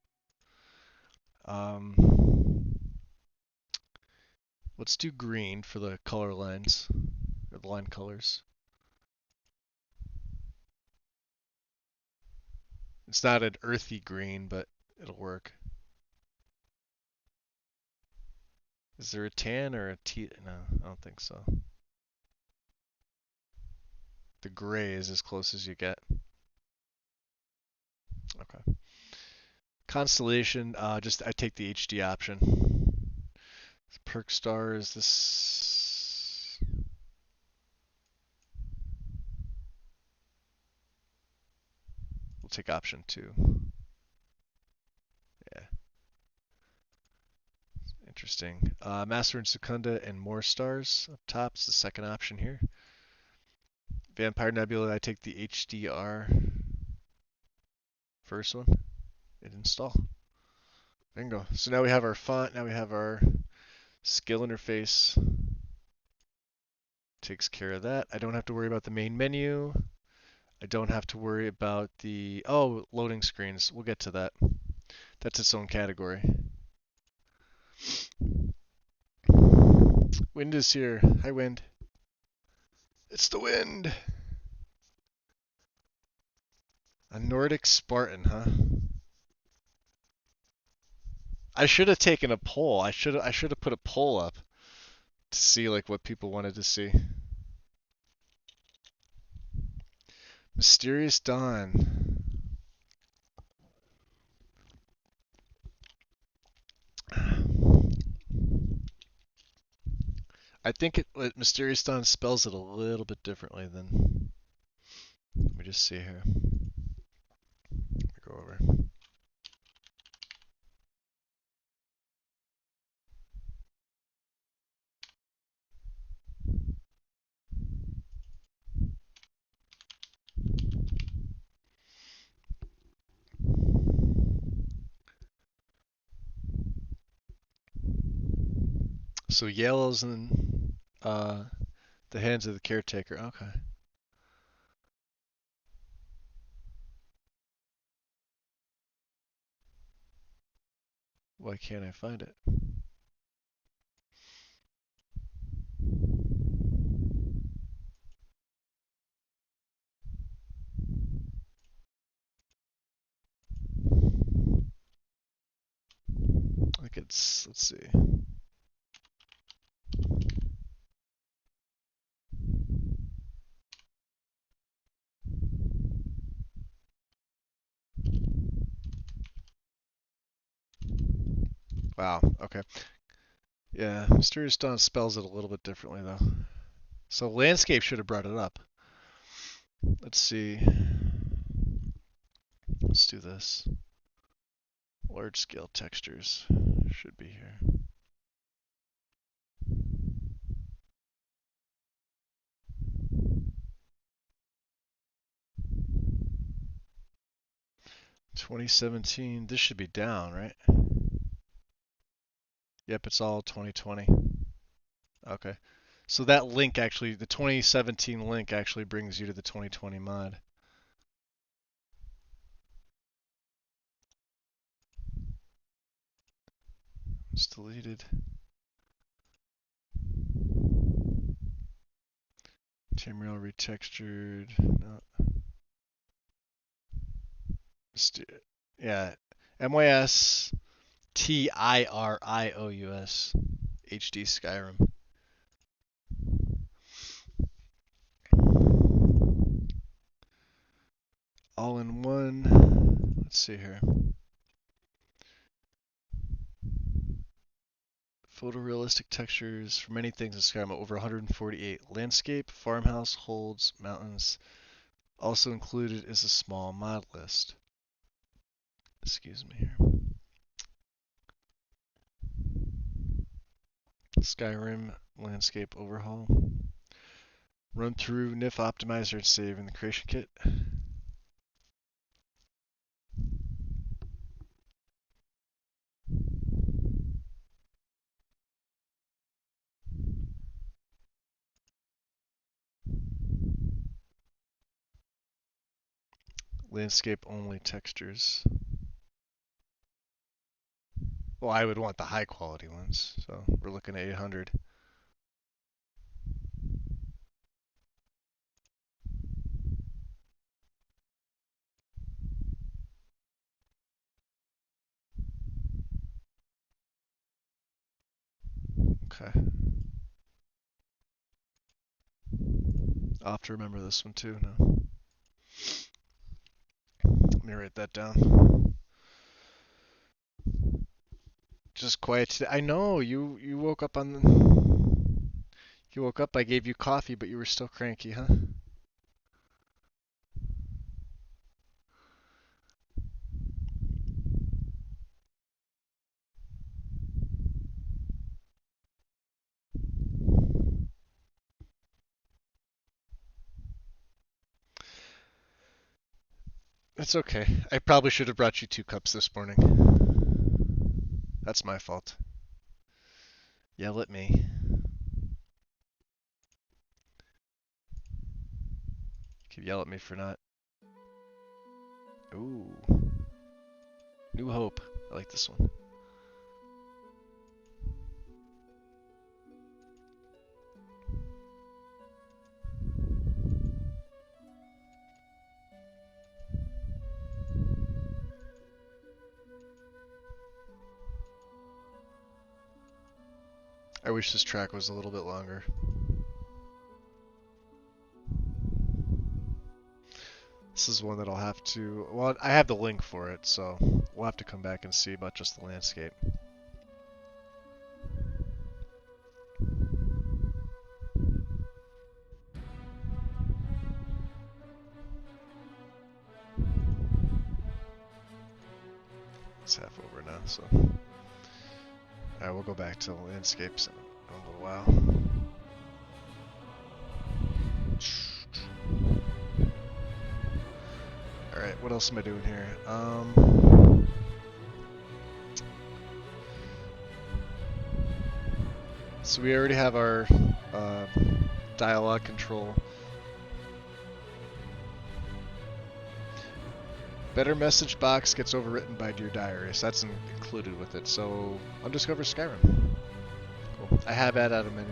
Let's do green for the color lines, or the line colors. It's not an earthy green, but it'll work. Is there a tan or a T? No, I don't think so. The gray is as close as you get. Okay. Constellation, I take the HD option. Perk star is this. We'll take option 2. Yeah. Interesting. Master and Secunda and more stars up top is the second option here. Vampire Nebula, I take the HDR. First one. Hit install. Bingo. So now we have our font, now we have our skill interface. Takes care of that. I don't have to worry about the main menu. I don't have to worry about the, loading screens. We'll get to that. That's its own category. Wind is here. Hi, Wind. It's the wind. A Nordic Spartan, huh? I should have taken a poll. I should have put a poll up to see like what people wanted to see. Mysterious Dawn. I think Mysterious Dawn spells it a little bit differently than. Let me just see here. Let me go over. So yellow's in uh, the hands of the caretaker. Okay. Why can't I find it? Like it's, let's see. Wow. Okay. Yeah, Mysterious Dawn spells it a little bit differently though. So landscape should have brought it up. Let's see. Let's do this. Large scale textures should be here. "2017, this should be down, right? Yep, it's all 2020. Okay. So that link actually, the 2017 link actually brings you to the 2020 mod. It's deleted. Tamriel retextured. No. Yeah. MYS TIRIOUS HD Skyrim. All in one. Let's see here. Photorealistic textures for many things in Skyrim, over 148. Landscape, farmhouse, holds, mountains. Also included is a small mod list. Excuse me here. Skyrim landscape overhaul. Run through NIF optimizer and save in the creation kit. Landscape only textures. Well, I would want the high quality ones, so we're looking at 800. Okay. I'll have to remember this one too now. Let me write that down. Just quiet today. I know you woke up on. You woke up. I gave you coffee, but you were still cranky, huh? It's okay. I probably should have brought you 2 cups this morning. That's my fault. Yell at me. You can yell at me for not. Ooh. New Hope. I like this one. I wish this track was a little bit longer. This is one that I'll have to. Well, I have the link for it, so we'll have to come back and see about just the landscape. So, alright, we'll go back to landscapes in a little while. Alright, what else am I doing here? So we already have our dialogue control. Better message box gets overwritten by Dear Diary, so that's included with it. So, Undiscovered Skyrim. Cool. I have added out a menu.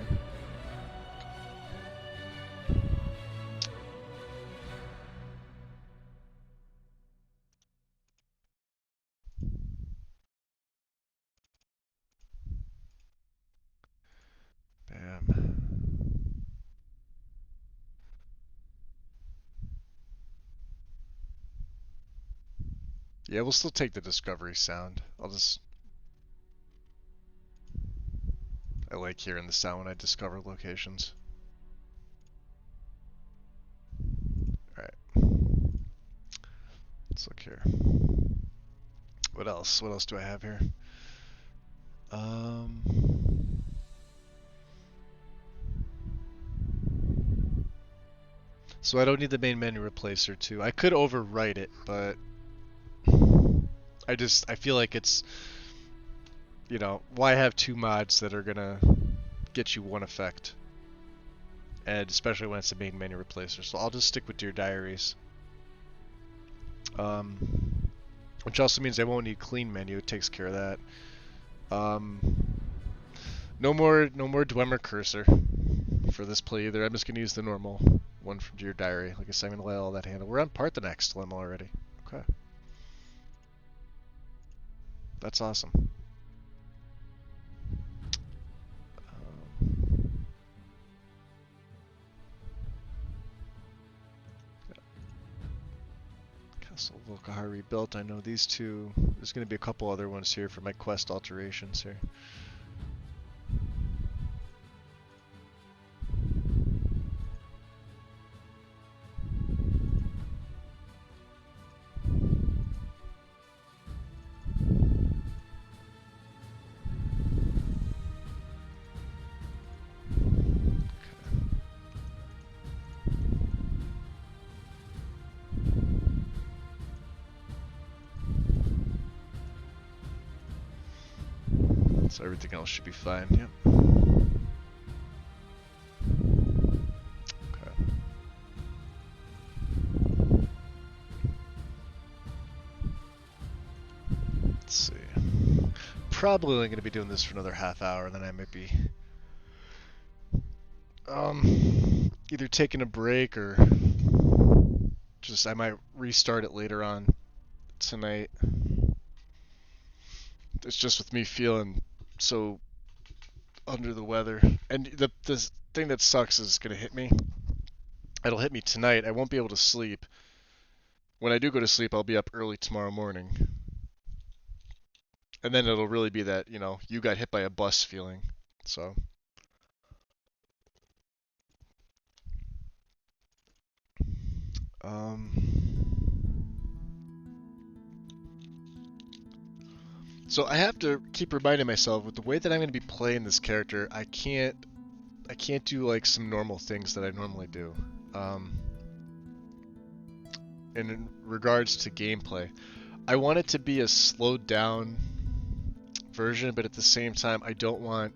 Bam. Yeah, we'll still take the Discovery sound. I like hearing the sound when I discover locations. Alright. Let's look here. What else? What else do I have here? So I don't need the main menu replacer too. I could overwrite it, but I feel like it's, you know, why have two mods that are gonna get you one effect? And especially when it's a main menu replacer. So I'll just stick with Dear Diaries. Which also means I won't need clean menu. It takes care of that. No more Dwemer cursor for this play either. I'm just gonna use the normal one from Dear Diary. Like I said, I'm gonna let all that handle. We're on Parthenax dilemma already. Okay. That's awesome. Castle Volkihar rebuilt. I know these two. There's going to be a couple other ones here for my quest alterations here. So everything else should be fine, yep. Okay. Let's see. Probably only going to be doing this for another half hour, then I might be either taking a break or just I might restart it later on tonight. It's just with me feeling so under the weather. And the thing that sucks is going to hit me. It'll hit me tonight. I won't be able to sleep. When I do go to sleep, I'll be up early tomorrow morning. And then it'll really be that, you know, you got hit by a bus feeling. So. So I have to keep reminding myself with the way that I'm going to be playing this character, I can't do like some normal things that I normally do. In regards to gameplay, I want it to be a slowed down version, but at the same time, I don't want,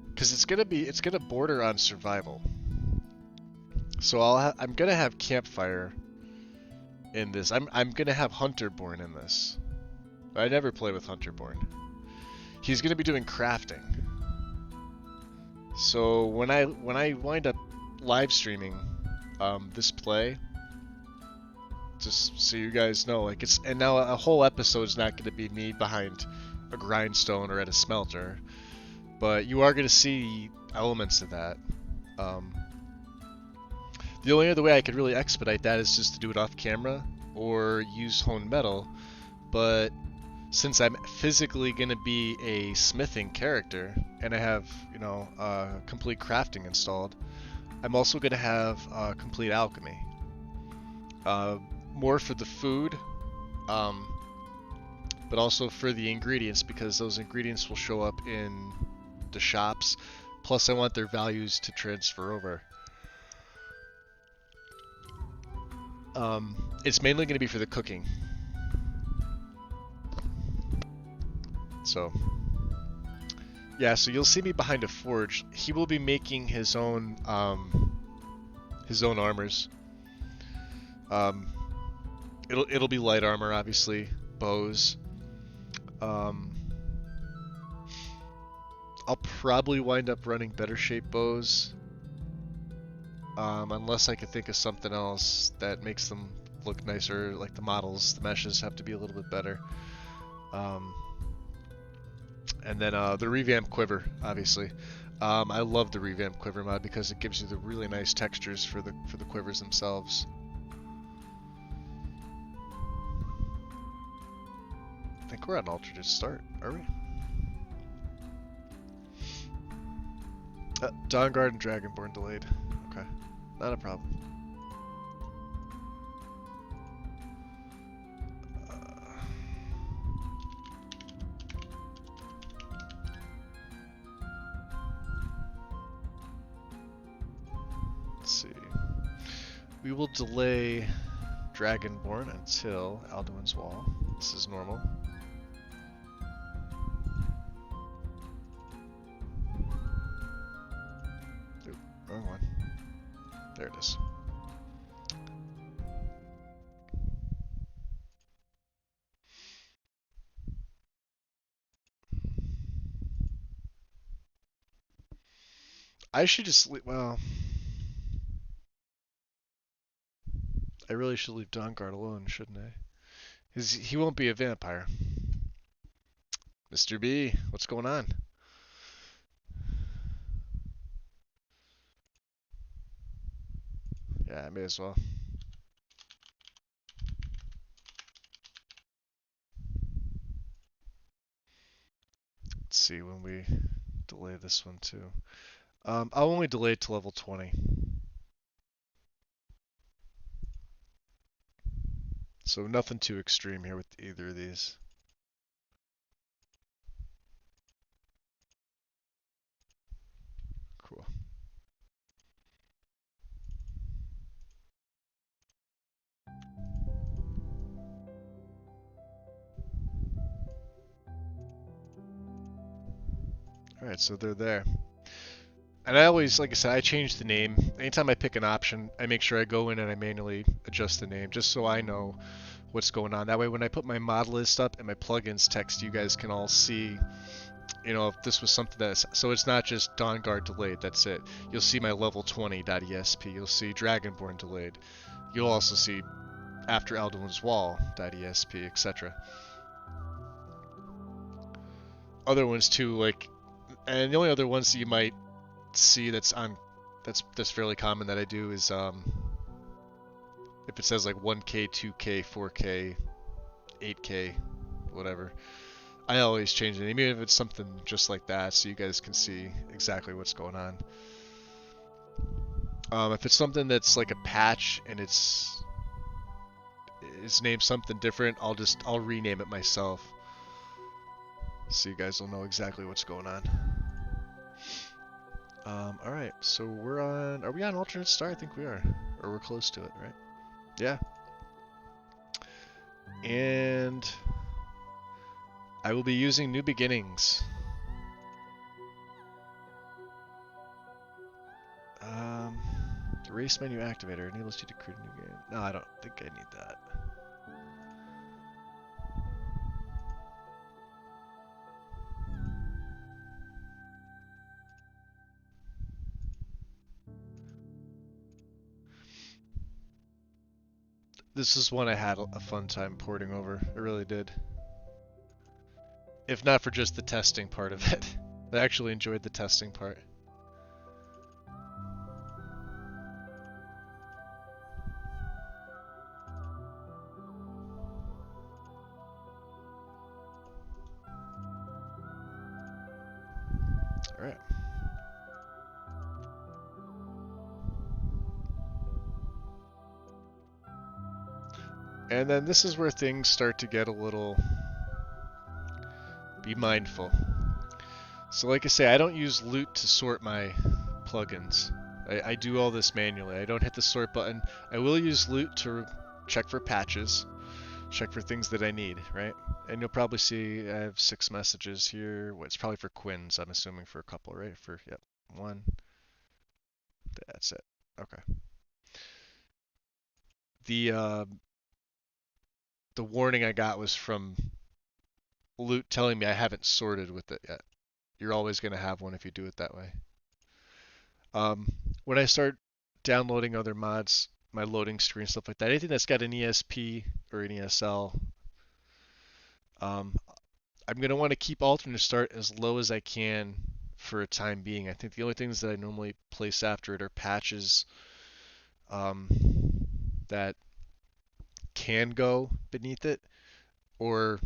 because it's gonna border on survival. So I'm gonna have campfire in this. I'm gonna have Hunterborn in this. I never play with Hunterborn. He's gonna be doing crafting. So when I wind up live streaming this play, just so you guys know, like and now a whole episode is not gonna be me behind a grindstone or at a smelter, but you are gonna see elements of that. The only other way I could really expedite that is just to do it off camera or use honed metal, but since I'm physically going to be a smithing character and I have, you know, complete crafting installed, I'm also going to have complete alchemy. More for the food, but also for the ingredients, because those ingredients will show up in the shops. Plus, I want their values to transfer over. It's mainly going to be for the cooking. So, yeah, so you'll see me behind a forge. He will be making his own armors. It'll be light armor, obviously, bows. I'll probably wind up running better shaped bows, unless I could think of something else that makes them look nicer, like the models. The meshes have to be a little bit better. And then the revamped quiver, obviously. I love the revamped quiver mod because it gives you the really nice textures for the quivers themselves. I think we're on alternate start, are we? Dawnguard and Dragonborn delayed. Okay, not a problem. Let's see. We will delay Dragonborn until Alduin's Wall. This is normal. Oop, wrong one. There it is. I should just leave, well, I really should leave Dawnguard alone, shouldn't I? He won't be a vampire. Mr. B, what's going on? Yeah, I may as well. Let's see when we delay this one too. I'll only delay it to level 20. So nothing too extreme here with either of these. Cool. Alright, so they're there. And I always, like I said, I change the name. Anytime I pick an option, I make sure I go in and I manually adjust the name, just so I know what's going on. That way when I put my mod list up and my plugins text, you guys can all see, you know, if this was something that's, so it's not just Dawnguard delayed, that's it. You'll see my level 20.esp, you'll see Dragonborn delayed. You'll also see after Alduin's Wall.esp, etc. Other ones too, like, and the only other ones that you might see that's fairly common that I do is if it says like 1K, 2K, 4K, 8K, whatever. I always change it, even if it's something just like that, so you guys can see exactly what's going on. If it's something that's like a patch and it's named something different, I'll rename it myself, so you guys will know exactly what's going on. Alright, so are we on alternate star? I think we are. Or we're close to it, right? Yeah. And I will be using New Beginnings. The race menu activator enables you to create a new game. No, I don't think I need that. This is one I had a fun time porting over. I really did. If not for just the testing part of it. I actually enjoyed the testing part. Alright. And then this is where things start to get a little Be mindful. So like I say, I don't use loot to sort my plugins. I do all this manually. I don't hit the sort button. I will use loot to check for patches, check for things that I need, right? And you'll probably see I have 6 messages here. Well, it's probably for Quins, I'm assuming for a couple, right? Yep, 1. That's it. Okay. The the warning I got was from loot telling me I haven't sorted with it yet. You're always going to have one if you do it that way. When I start downloading other mods, my loading screen, stuff like that, anything that's got an ESP or an ESL, um, I'm going to want to keep alternate start as low as I can for a time being. I think the only things that I normally place after it are patches um, that can go beneath it, or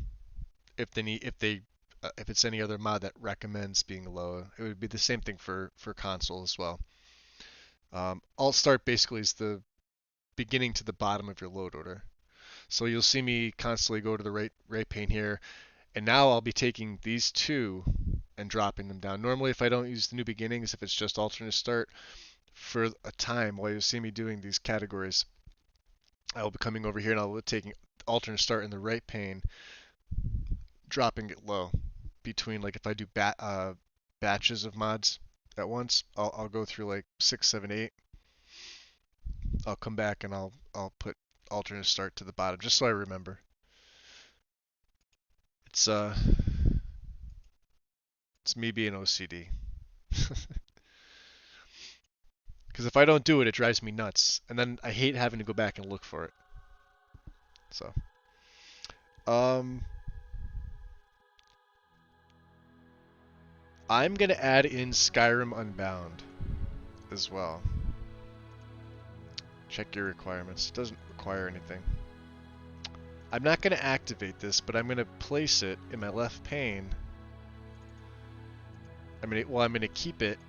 if it's any other mod that recommends being low. It would be the same thing for console as well. Alt start basically is the beginning to the bottom of your load order. So you'll see me constantly go to the right pane here, and now I'll be taking these two and dropping them down. Normally, if I don't use the new beginnings, if it's just alternate start, for a time while you see me doing these categories, I will be coming over here and I'll be taking alternate start in the right pane, dropping it low between, like, if I do batches of mods at once, I'll go through like 6, 7, 8. I'll come back and I'll put alternate start to the bottom just so I remember. It's me being OCD. Because if I don't do it, it drives me nuts, and then I hate having to go back and look for it. So, I'm gonna add in Skyrim Unbound as well. Check your requirements. It doesn't require anything. I'm not gonna activate this, but I'm gonna place it in my left pane. I'm gonna keep it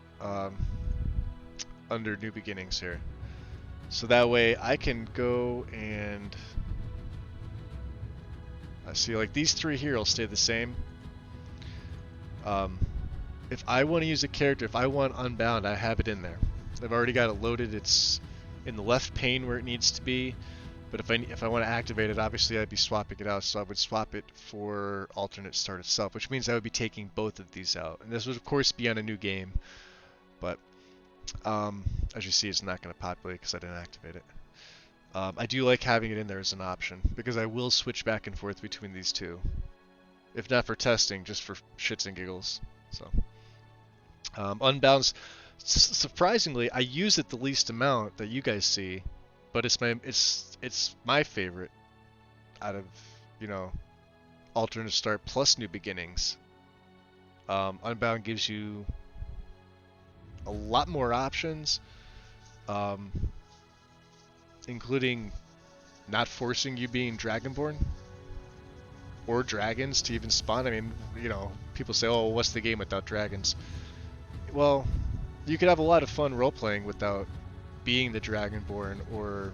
under New Beginnings here. So that way I can go and I see, like, these 3 here will stay the same. If I want to use a character, if I want Unbound, I have it in there. I've already got it loaded. It's in the left pane where it needs to be. But if I want to activate it, obviously I'd be swapping it out. So I would swap it for alternate start itself, which means I would be taking both of these out. And this would of course be on a new game, but as you see, it's not going to populate because I didn't activate it. I do like having it in there as an option because I will switch back and forth between these two, if not for testing, just for shits and giggles. So Unbound, surprisingly, I use it the least amount that you guys see, but it's my favorite out of, you know, alternate start plus New Beginnings. Unbound gives you a lot more options, including not forcing you being Dragonborn or dragons to even spawn. I mean, you know, people say, oh, what's the game without dragons? Well, you could have a lot of fun role-playing without being the Dragonborn or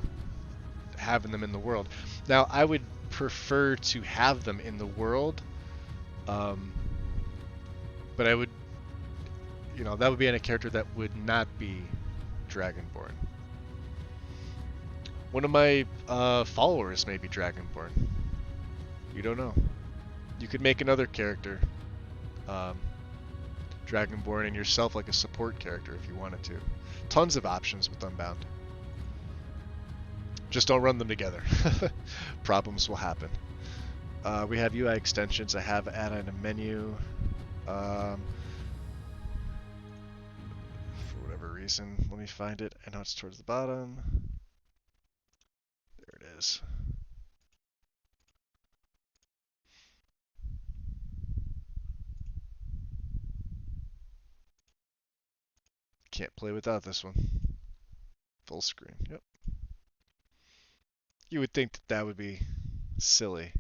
having them in the world. Now, I would prefer to have them in the world, but I would, you know, that would be in a character that would not be Dragonborn. One of my followers may be Dragonborn. You don't know. You could make another character Dragonborn and yourself like a support character if you wanted to. Tons of options with Unbound. Just don't run them together. Problems will happen. We have UI extensions. I have added a menu. For whatever reason, let me find it. I know it's towards the bottom. There it is. Can't play without this one. Full screen. Yep. You would think that would be silly.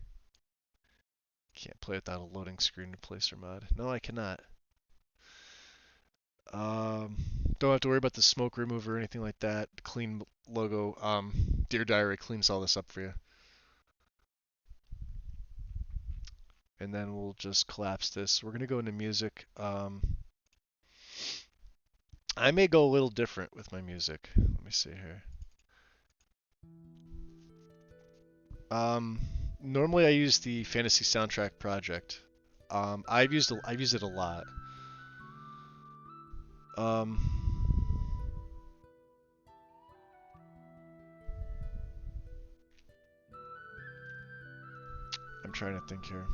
Can't play without a loading screen replacer mod. No, I cannot. Don't have to worry about the smoke remover or anything like that. Clean logo. Dear Diary cleans all this up for you. and then we'll just collapse this. We're gonna go into music. I may go a little different with my music. Let me see here. Normally I use the fantasy soundtrack project. I've used it a lot. I'm trying to think here.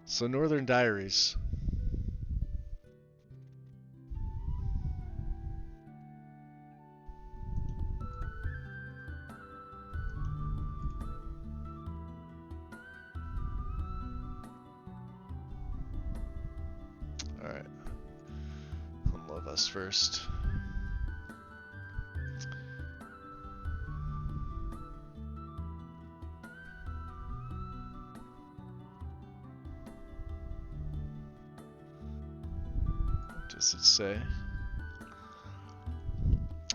So Northern Diaries. Alright. Unlove us first. What does it say?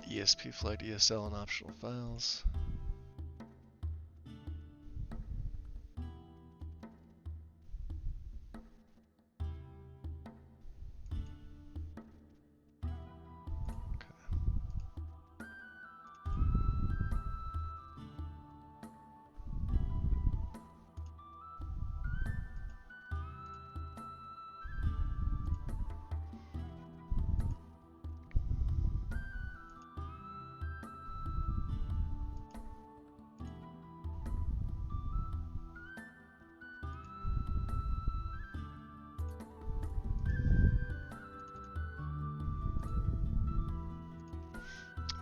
ESP flight, ESL, and optional files.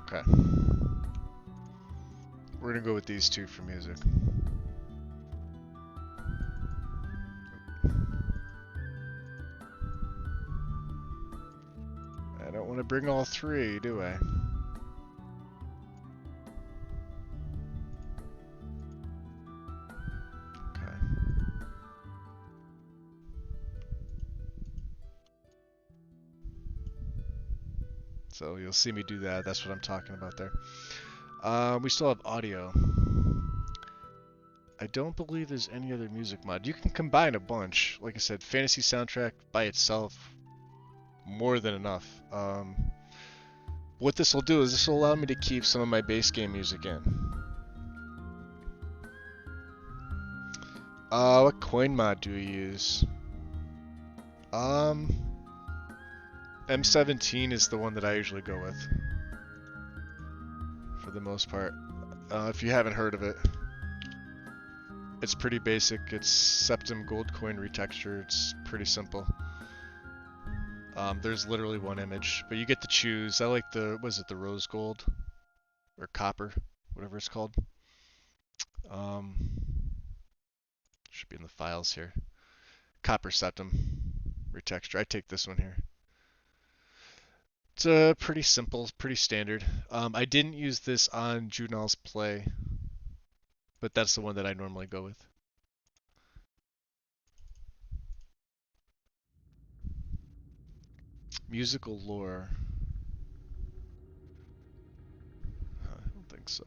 Okay. We're gonna go with these two for music. I don't want to bring all three, do I? Okay. So you'll see me do that. That's what I'm talking about there. We still have audio. I don't believe there's any other music mod. You can combine a bunch. Like I said, fantasy soundtrack by itself, more than enough. What this will do is this will allow me to keep some of my base game music in. What coin mod do we use? M17 is the one that I usually go with. For the most part. If you haven't heard of it. It's pretty basic. It's Septim gold coin retexture. It's pretty simple. There's literally one image, but you get to choose. I like the, was it the rose gold? Or copper, whatever it's called. Should be in the files here. Copper septum retexture. I take this one here. It's pretty simple, pretty standard. I didn't use this on Juvenile's Play, but that's the one that I normally go with. Musical lore. I don't think so.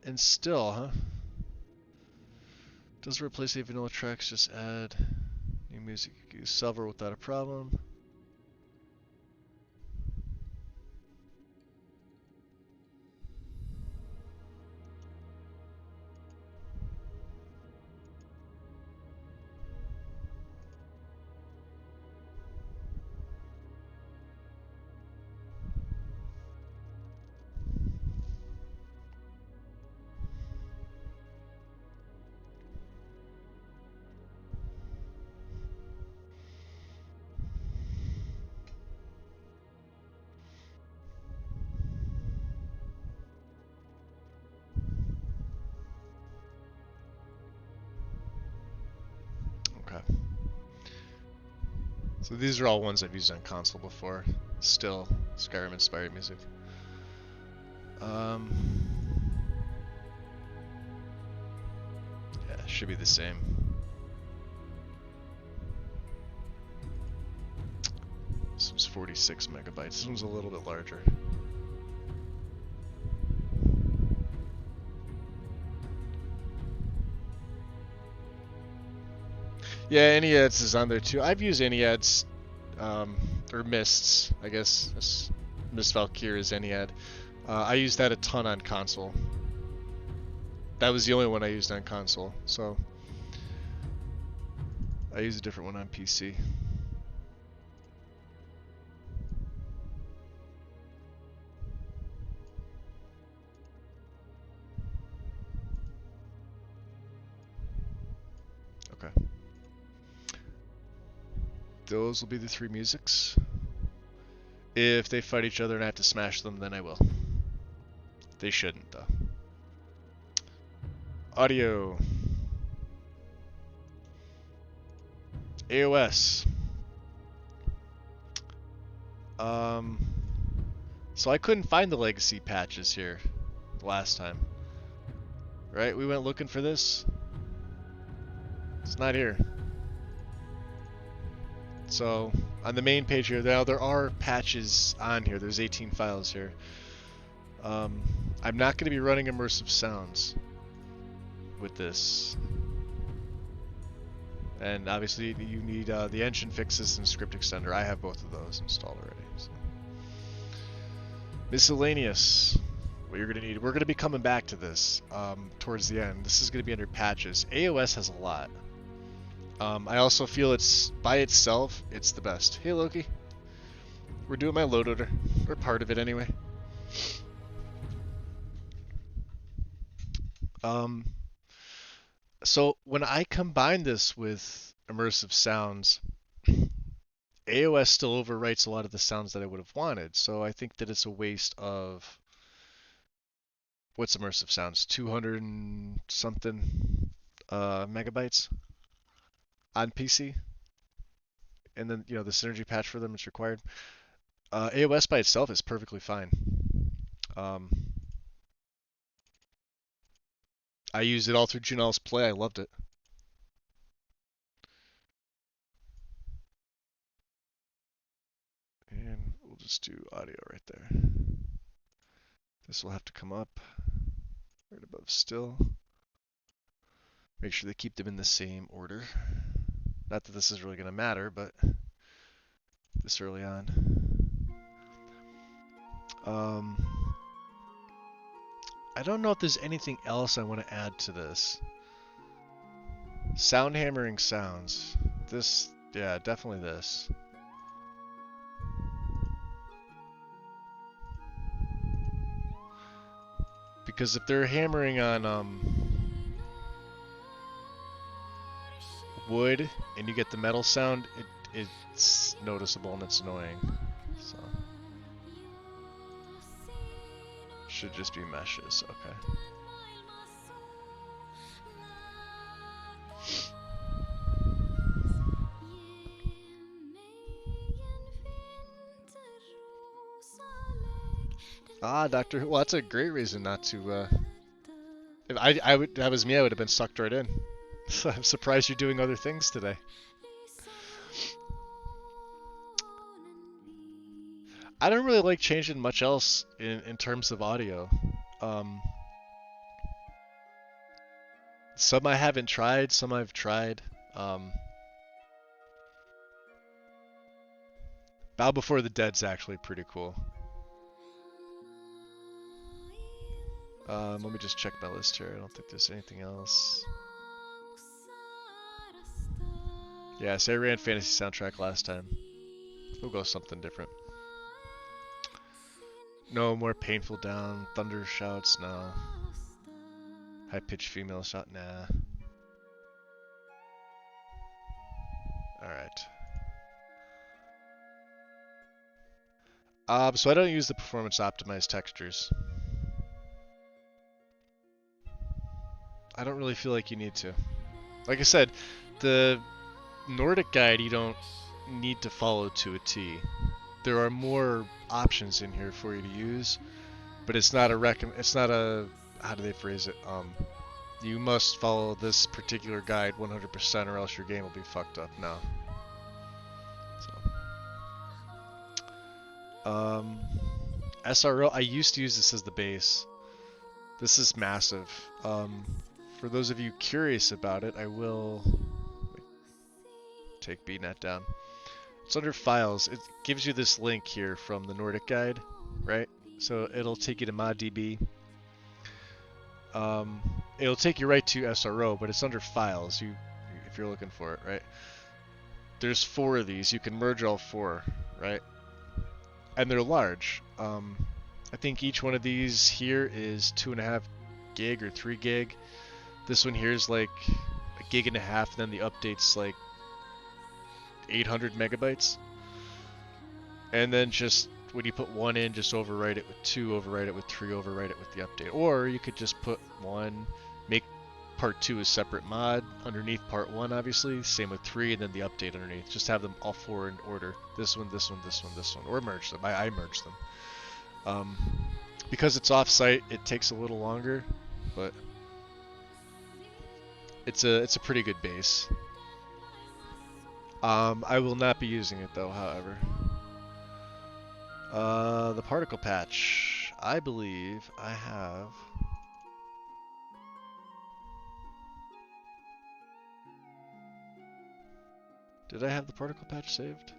And still, huh? Doesn't replace any vanilla tracks, just add new music. You can use Silver without a problem. Okay. So these are all ones I've used on console before. Still Skyrim inspired music. Yeah, should be the same. This one's 46 megabytes. This one's a little bit larger. Yeah, Enneads is on there too. I've used Enneads, or Mists, I guess. Mist Valkyr is Ennead. I used that a ton on console. That was the only one I used on console, so I use a different one on PC. Okay. Those will be the three musics. If they fight each other and I have to smash them, then I will. They shouldn't, though. Audio. AOS. So I couldn't find the legacy patches here last time. Right? We went looking for this. It's not here. So on the main page here, now there are patches on here. There's 18 files here. I'm not going to be running immersive sounds with this. And obviously you need the engine fixes and script extender. I have both of those installed already. So. Miscellaneous. What you're going to need. We're going to be coming back to this towards the end. This is going to be under patches. AOS has a lot. I also feel it's, by itself, it's the best. Hey Loki. We're doing my load order. Or part of it anyway. So when I combine this with immersive sounds, AOS still overwrites a lot of the sounds that I would have wanted. So I think that it's a waste of, what's immersive sounds? 200 and something megabytes on PC. And then, the synergy patch for them is required. AOS by itself is perfectly fine. I used it all through Junel's play. I loved it. And we'll just do audio right there. This will have to come up right above still. Make sure they keep them in the same order. Not that this is really going to matter, but this early on. I don't know if there's anything else I want to add to this. Sound hammering sounds. This, yeah, definitely this. Because if they're hammering on wood and you get the metal sound, it's noticeable and it's annoying. So should just be meshes. Okay. Doctor Who. Well, that's a great reason not to. If that was me, I would have been sucked right in. So I'm surprised you're doing other things today. I don't really like changing much else in terms of audio. Some I haven't tried, some I've tried. Bow Before the Dead's actually pretty cool. Let me just check my list here. I don't think there's anything else. Yeah, so I ran Fantasy Soundtrack last time. We'll go something different. No more Painful Down, Thunder Shouts, no. High-pitched female shout, nah. Alright. So I don't use the performance optimized textures. I don't really feel like you need to. Like I said, the Nordic guide you don't need to follow to a T. There are more options in here for you to use, but it's not a how do they phrase it? You must follow this particular guide 100% or else your game will be fucked up. No. So. SRO, I used to use this as the base. This is massive. For those of you curious about it, I will... Wait. take BNet down. It's under Files. It gives you this link here from the Nordic Guide, right? So it'll take you to ModDB. It'll take you right to SRO, but it's under Files. If you're looking for it, right? There's 4 of these. You can merge all 4, right? And they're large. I think each one of these here is 2.5 gig or 3 gig. This one here is like 1.5 gig, and then the update's like 800 megabytes. And then just when you put 1 in, just overwrite it with 2, overwrite it with 3, overwrite it with the update. Or you could just put 1, make part 2 a separate mod underneath part 1, obviously. Same with 3, and then the update underneath. Just have them all 4 in order. This one, this one, this one, this one. Or merge them. I merge them. Because it's off-site, it takes a little longer, but it's a pretty good base. I will not be using it though, however. The particle patch. I believe I have. Did I have the particle patch saved?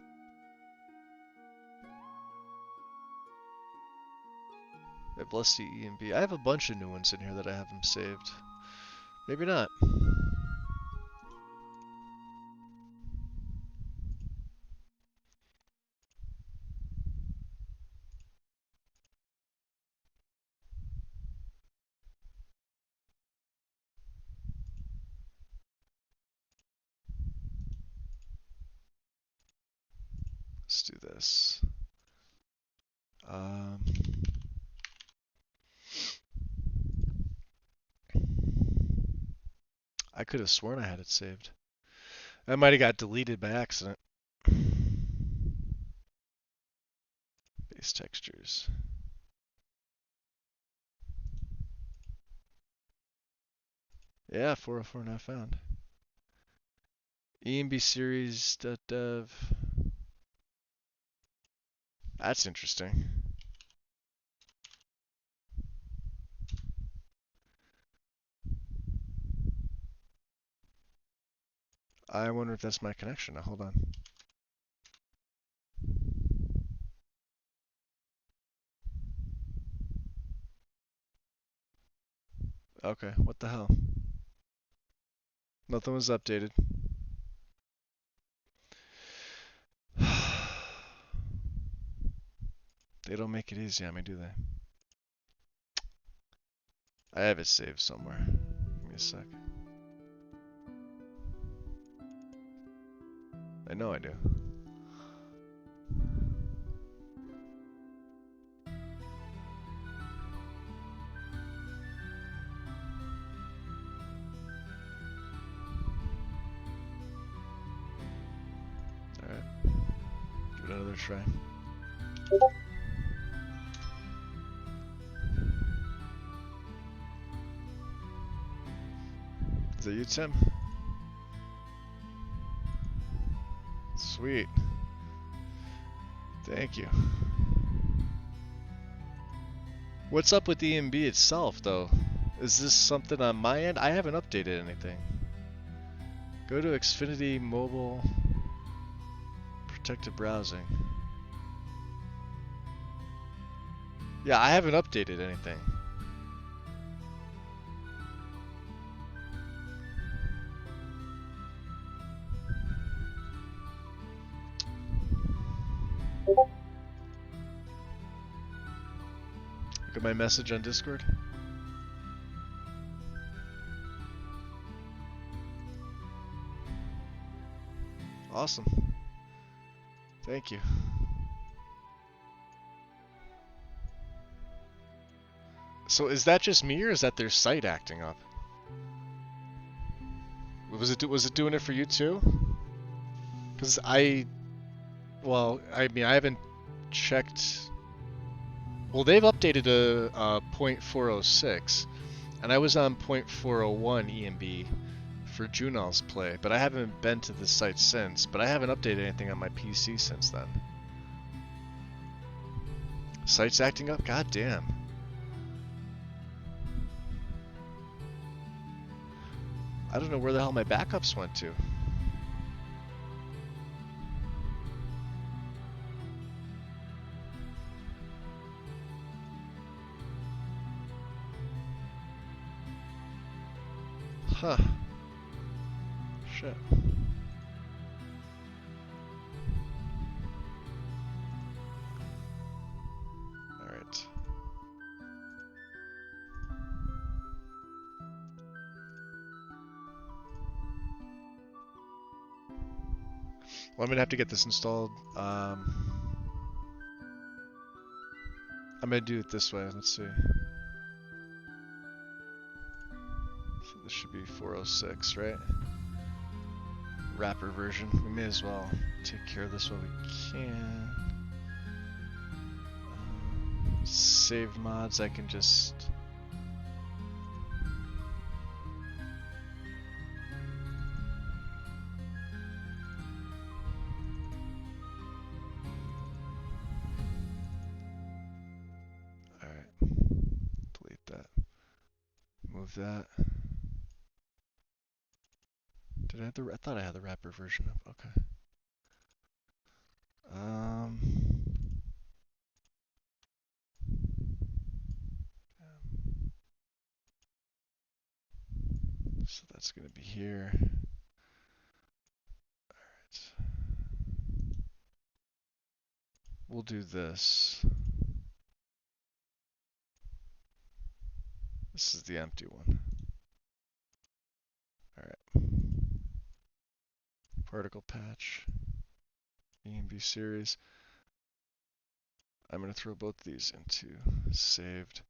Bless the EMB. I have a bunch of new ones in here that I have them saved. Maybe not. Let's do this. I could have sworn I had it saved. That might have got deleted by accident. Base textures. Yeah, 404 not found. EMB series.dev. That's interesting. I wonder if that's my connection. Now, hold on. Okay, what the hell? Nothing was updated. They don't make it easy on me, do they? I have it saved somewhere. Give me a sec. I know I do. Alright. Give it another try. Is that you, Tim? Sweet. Thank you. What's up with EMB itself, though? Is this something on my end? I haven't updated anything. Go to Xfinity Mobile. Protected browsing. Yeah, I haven't updated anything. Look at my message on Discord. Awesome. Thank you. So is that just me, or is that their site acting up? Was it doing it for you too? Because well, I mean, I haven't checked. Well, they've updated a 0.406, and I was on 0.401 EMB for Junal's play, but I haven't been to the site since. But I haven't updated anything on my PC since then. Site's acting up? God damn. I don't know where the hell my backups went to. Huh. Shit. Alright. Well, I'm gonna have to get this installed. I'm gonna do it this way. Let's see. So this should be 406, right? Wrapper version. We may as well take care of this while we can. Save mods. I can just. Alright. Delete that. Move that. Did I have the? I thought I had the wrapper version up. Okay. So that's gonna be here. Alright. We'll do this. This is the empty one. Alright. Particle patch. EMB series. I'm going to throw both these into saved.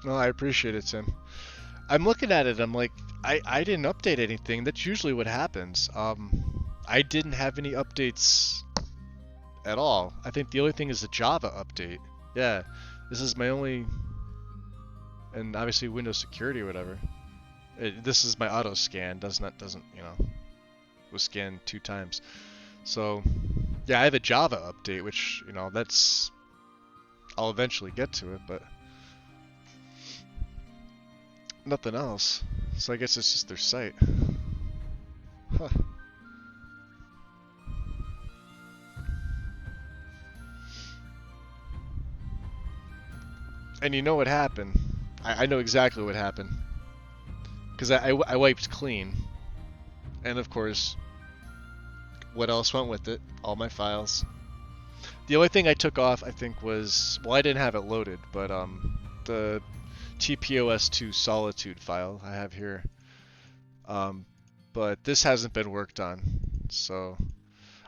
No, I appreciate it, Tim. I'm looking at it, I'm like, I didn't update anything. That's usually what happens. I didn't have any updates at all. I think the only thing is the Java update. Yeah, this is my only, and obviously Windows security or whatever. This is my auto scan. Doesn't you know, was scanned 2 times. So yeah, I have a Java update, which you know that's I'll eventually get to it, but nothing else. So I guess it's just their site. Huh. And you know what happened? I know exactly what happened. Because I wiped clean. And of course, what else went with it? All my files. The only thing I took off, I think, was... Well, I didn't have it loaded, but the TPOS2 Solitude file I have here. But this hasn't been worked on. So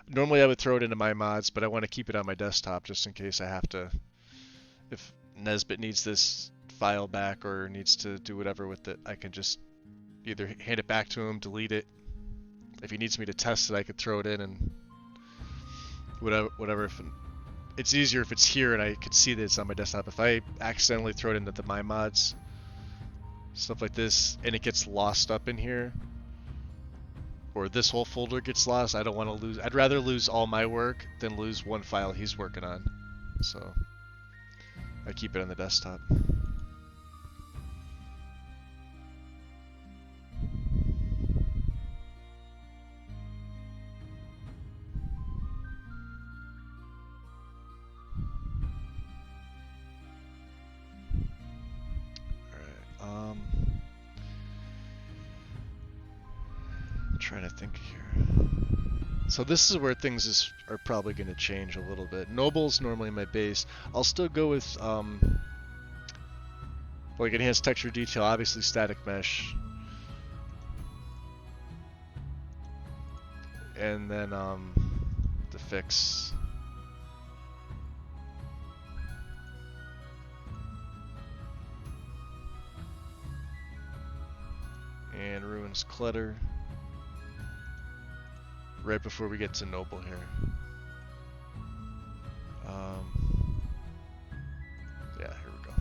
normally I would throw it into my mods, but I want to keep it on my desktop just in case I have to... If Nesbit needs this file back or needs to do whatever with it, I can just either hand it back to him, delete it. If he needs me to test it, I could throw it in and whatever. If it's easier if it's here and I could see that it's on my desktop. If I accidentally throw it into the my mods, stuff like this, and it gets lost up in here, or this whole folder gets lost, I don't want to lose. I'd rather lose all my work than lose one file he's working on. So I keep it on the desktop. Alright, I'm trying to think here. So this is where things are probably going to change a little bit. Noble's normally my base. I'll still go with like enhanced texture detail, obviously static mesh, and then the fix. And ruins clutter. Right before we get to Noble here. Yeah, here we go.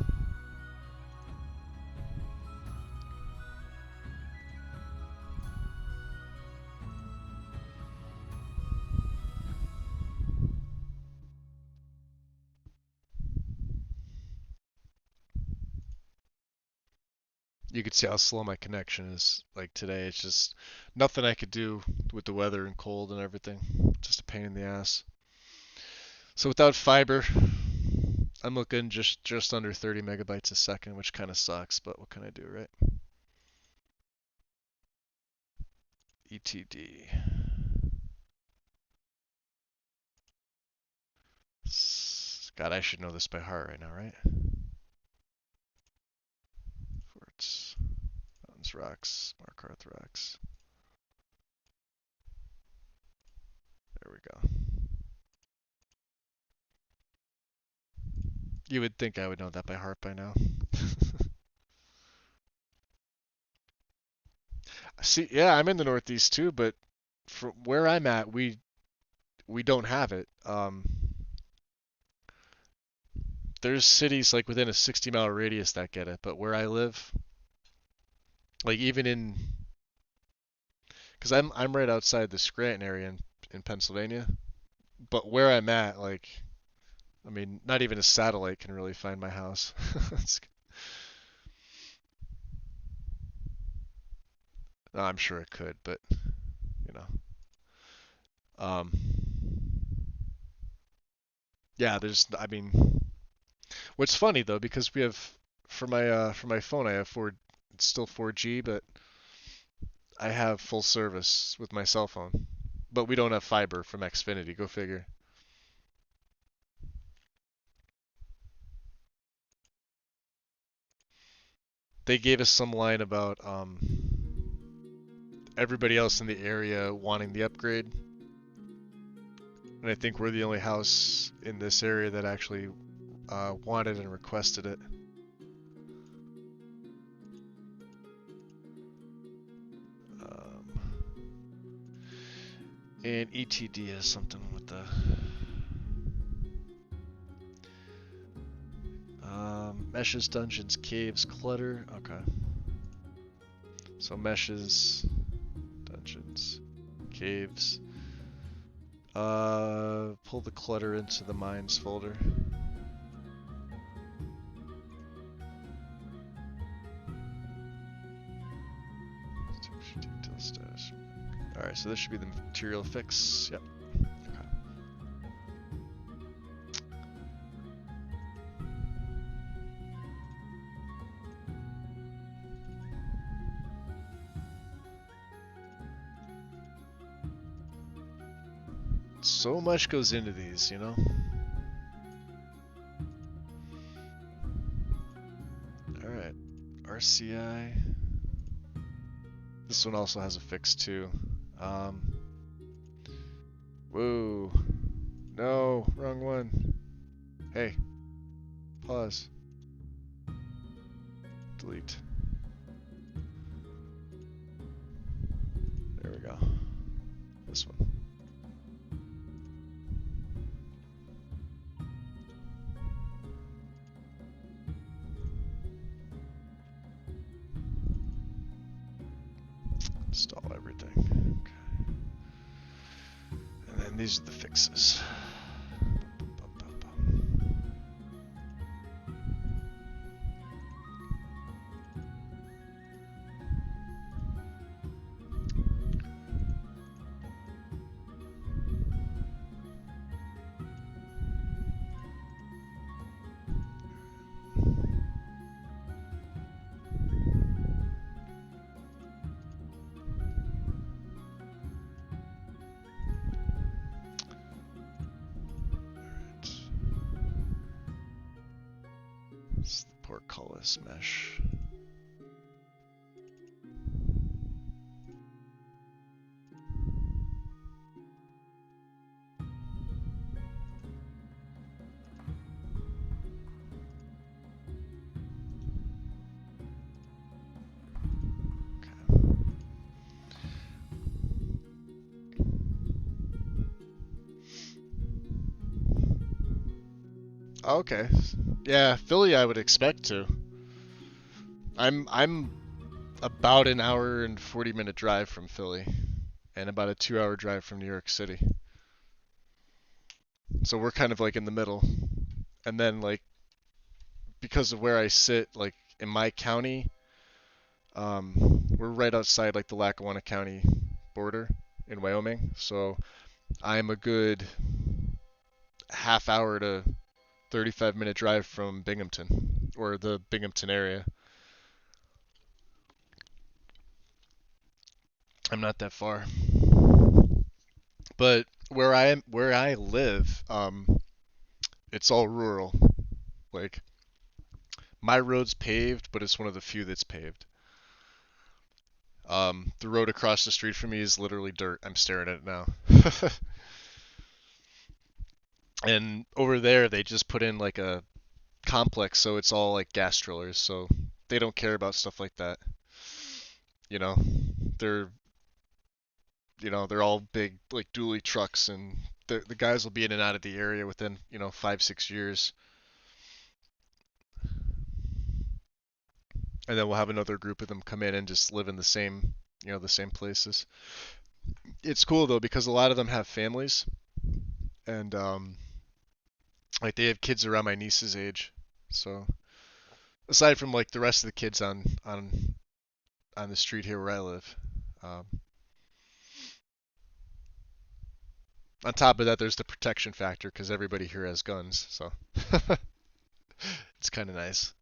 You could see how slow my connection is. Like today, it's just nothing I could do with the weather and cold and everything. Just a pain in the ass. So without fiber, I'm looking just under 30 megabytes a second, which kind of sucks, but what can I do, right? ETD. God, I should know this by heart right now, right? Forts, mountains, rocks, Markarth rocks. There we go. You would think I would know that by heart by now. See, yeah, I'm in the Northeast too, but from where I'm at, we don't have it. There's cities like within a 60-mile radius that get it, but where I live, like even in, because I'm right outside the Scranton area in Pennsylvania, but where I'm at, like, I mean, not even a satellite can really find my house. No, I'm sure it could, but you know, um, yeah, I mean, what's funny though, because we have for my phone, I have it's still 4G, but I have full service with my cell phone. But we don't have fiber from Xfinity. Go figure. They gave us some line about everybody else in the area wanting the upgrade, and I think we're the only house in this area that actually wanted and requested it. Um, and ETD has something with the meshes, dungeons, caves, clutter. Okay. So meshes, dungeons, caves. Pull the clutter into the mines folder. Detail status. Alright, so this should be the material fix. Yep. Okay. So much goes into these, you know? Alright. RCI. This one also has a fix too. Whoa. No, wrong one. Hey. Pause. Delete. There we go. This one. Install everything. Okay. And then these are the fixes. It's the portcullis mesh. Okay. Yeah, Philly I would expect to. I'm about an hour and 40-minute drive from Philly and about a 2-hour drive from New York City. So we're kind of like in the middle. And then like because of where I sit like in my county, We're right outside like the Lackawanna County border in Wyoming, so I'm a good half hour to 35-minute drive from Binghamton or the Binghamton area. I'm not that far, but where I live, it's all rural. Like my road's paved, but it's one of the few that's paved. The road across the street from me is literally dirt. I'm staring at it now. And over there, they just put in like a complex, so it's all like gas drillers. So they don't care about stuff like that. You know, they're they're all big like dually trucks, and the guys will be in and out of the area within 5 6 years, and then we'll have another group of them come in and just live in the same places. It's cool though because a lot of them have families, and like they have kids around my niece's age. So aside from like the rest of the kids on the street here where I live, um, on top of that, there's the protection factor because everybody here has guns. So it's kind of nice.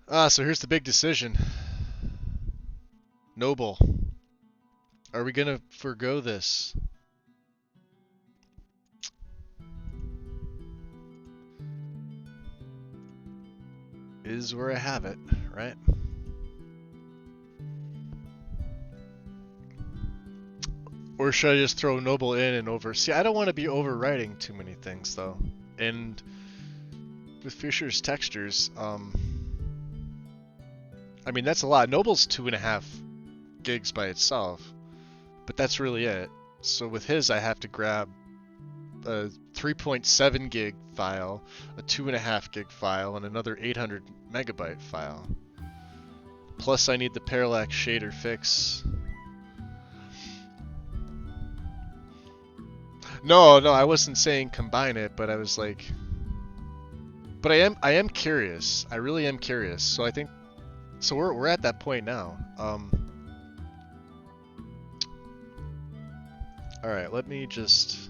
So here's the big decision. Noble, are we gonna forego this? Is where I have it, right? Or should I just throw Noble in and over? See, I don't want to be overwriting too many things though. And with Fisher's textures, I mean that's a lot. Noble's 2.5 gigs by itself, but that's really it. So with his, I have to grab a 3.7 gig file, a 2.5 gig file, and another 800 megabyte file. Plus, I need the parallax shader fix. No, I wasn't saying combine it, but I was like, but I am curious. I really am curious. So I think, so we're at that point now. All right, let me just.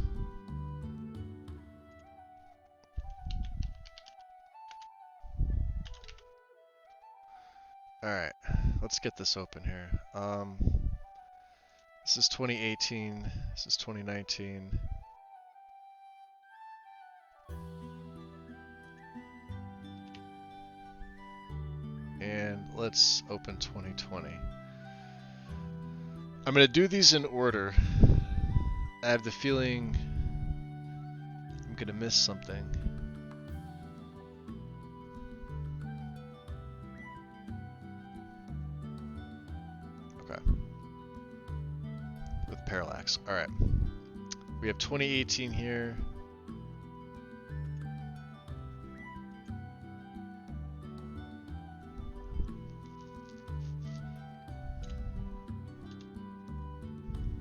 All right, let's get this open here. This is 2018. This is 2019. And let's open 2020. I'm going to do these in order. I have the feeling I'm going to miss something. Okay. With parallax. Alright. We have 2018 here.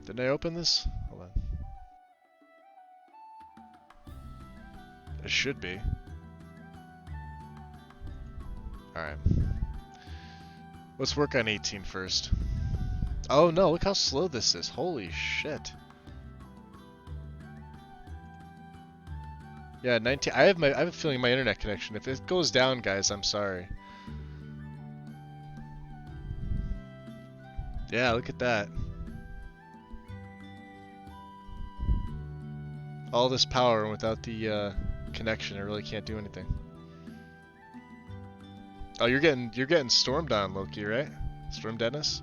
Didn't I open this? Hold on. It should be. Alright. Let's work on 18 first. Oh no, look how slow this is. Holy shit. Yeah, 19. I have a feeling my internet connection. If it goes down, guys, I'm sorry. Yeah, look at that. All this power and without the connection, I really can't do anything. Oh, you're getting stormed on, Loki, right? Storm Dennis?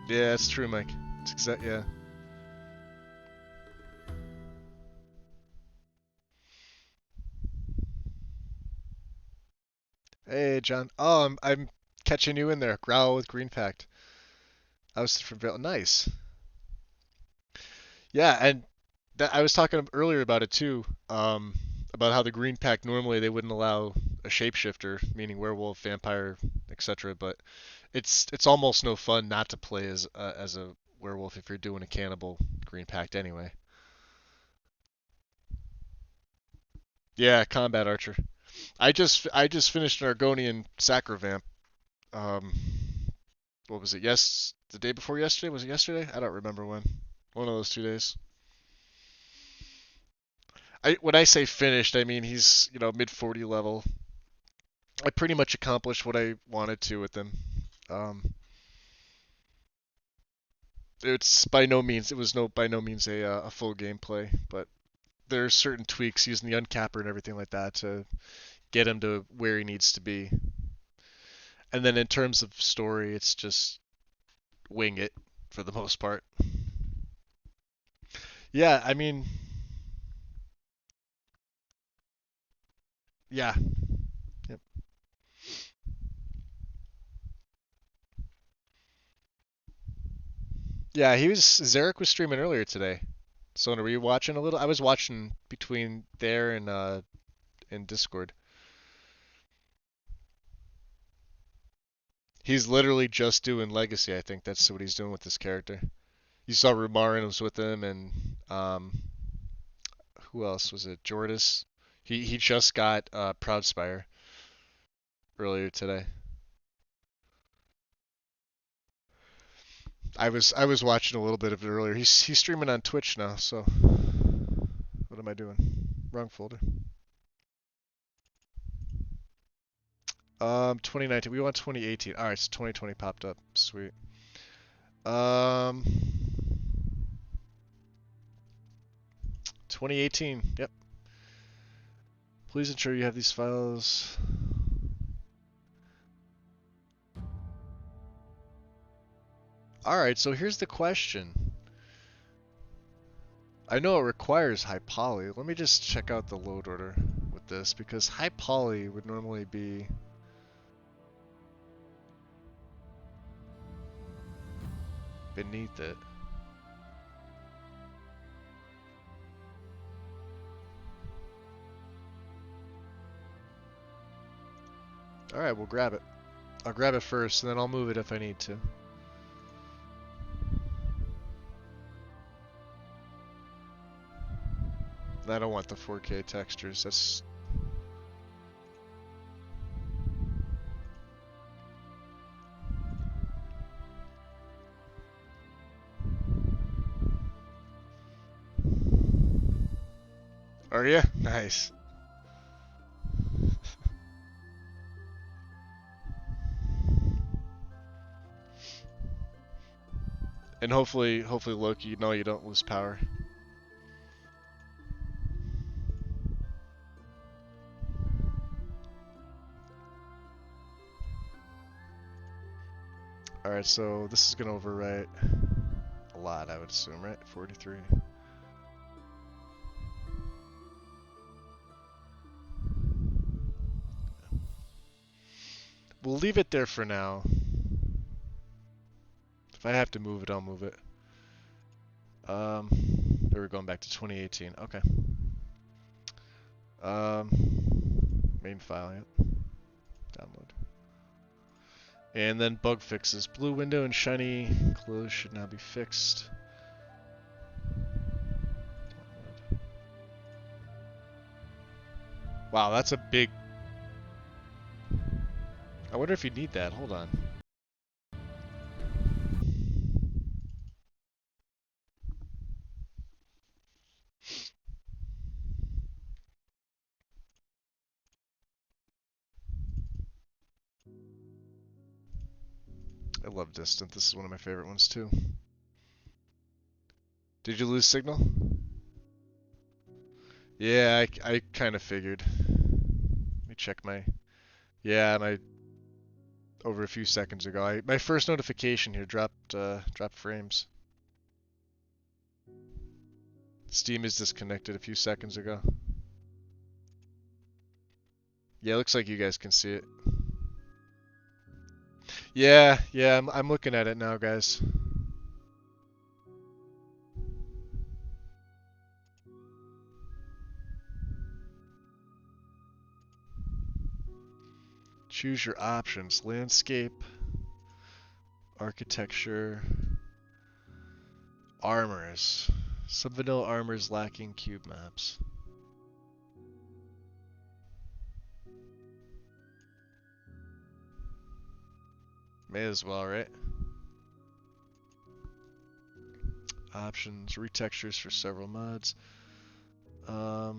Yeah, it's true, Mike. It's yeah. Hey, John. Oh, I'm catching you in there. Growl with Green Pact. I was from nice. Yeah, and that I was talking earlier about it too. About how the Green Pact normally they wouldn't allow a shapeshifter, meaning werewolf, vampire, etc. But It's almost no fun not to play as a werewolf if you're doing a cannibal green pact anyway. Yeah, combat archer. I just finished an Argonian Sacrovamp. Um, what was it? Yes, the day before yesterday. Was it yesterday? I don't remember when. One of those 2 days. When I say finished, I mean he's mid 40 level. I pretty much accomplished what I wanted to with him. Um, it's by no means it was no by no means a full gameplay, but there are certain tweaks using the uncapper and everything like that to get him to where he needs to be. And then in terms of story, it's just wing it for the most part. Yeah, I mean, yeah, yep. Yeah. He was Zarek was streaming earlier today. So were you watching a little? I was watching between there and in Discord. He's literally just doing Legacy. I think that's what he's doing with this character. You saw Rumarin was with him, and who else was it? Jordis. He just got Proudspire earlier today. I was watching a little bit of it earlier. He's streaming on Twitch now. So what am I doing? Wrong folder. 2019. We want 2018. All right, so 2020 popped up. Sweet. Um, 2018. Yep. Please ensure you have these files. All right, so here's the question. I know it requires high poly. Let me just check out the load order with this because high poly would normally be beneath it. All right, we'll grab it. I'll grab it first, and then I'll move it if I need to. I don't want the 4K textures. That's Are you? Nice. And hopefully, Loki, no, you don't lose power. All right, so this is gonna overwrite a lot, I would assume, right? 43. We'll leave it there for now. If I have to move it, I'll move it. We're going back to 2018. Okay. Um, main file, yep. Download. And then bug fixes. Blue window and shiny close should now be fixed. Download. Wow, that's a big... I wonder if you need that. Hold on. I love Distant. This is one of my favorite ones too. Did you lose signal? Yeah, I kind of figured. Let me check my... Yeah, my... Over a few seconds ago. My first notification here dropped frames. Steam is disconnected a few seconds ago. Yeah, looks like you guys can see it. Yeah, I'm looking at it now, guys. Choose your options. Landscape. Architecture. Armors. Some vanilla armors lacking cube maps. May as well, right? Options, retextures for several mods. I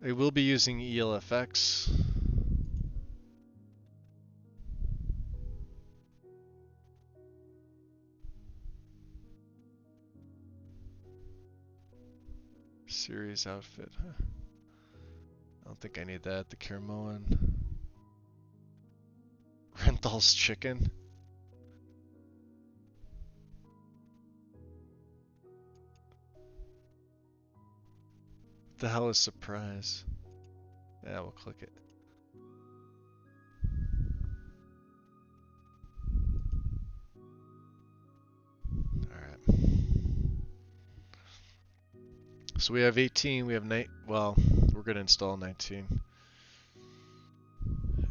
will be using ELFX. Series outfit. Huh. I don't think I need that. The Kermoan. Renthal's chicken. What the hell is surprise? Yeah, we'll click it. Alright. So we have 18, we have well, we're gonna install 19.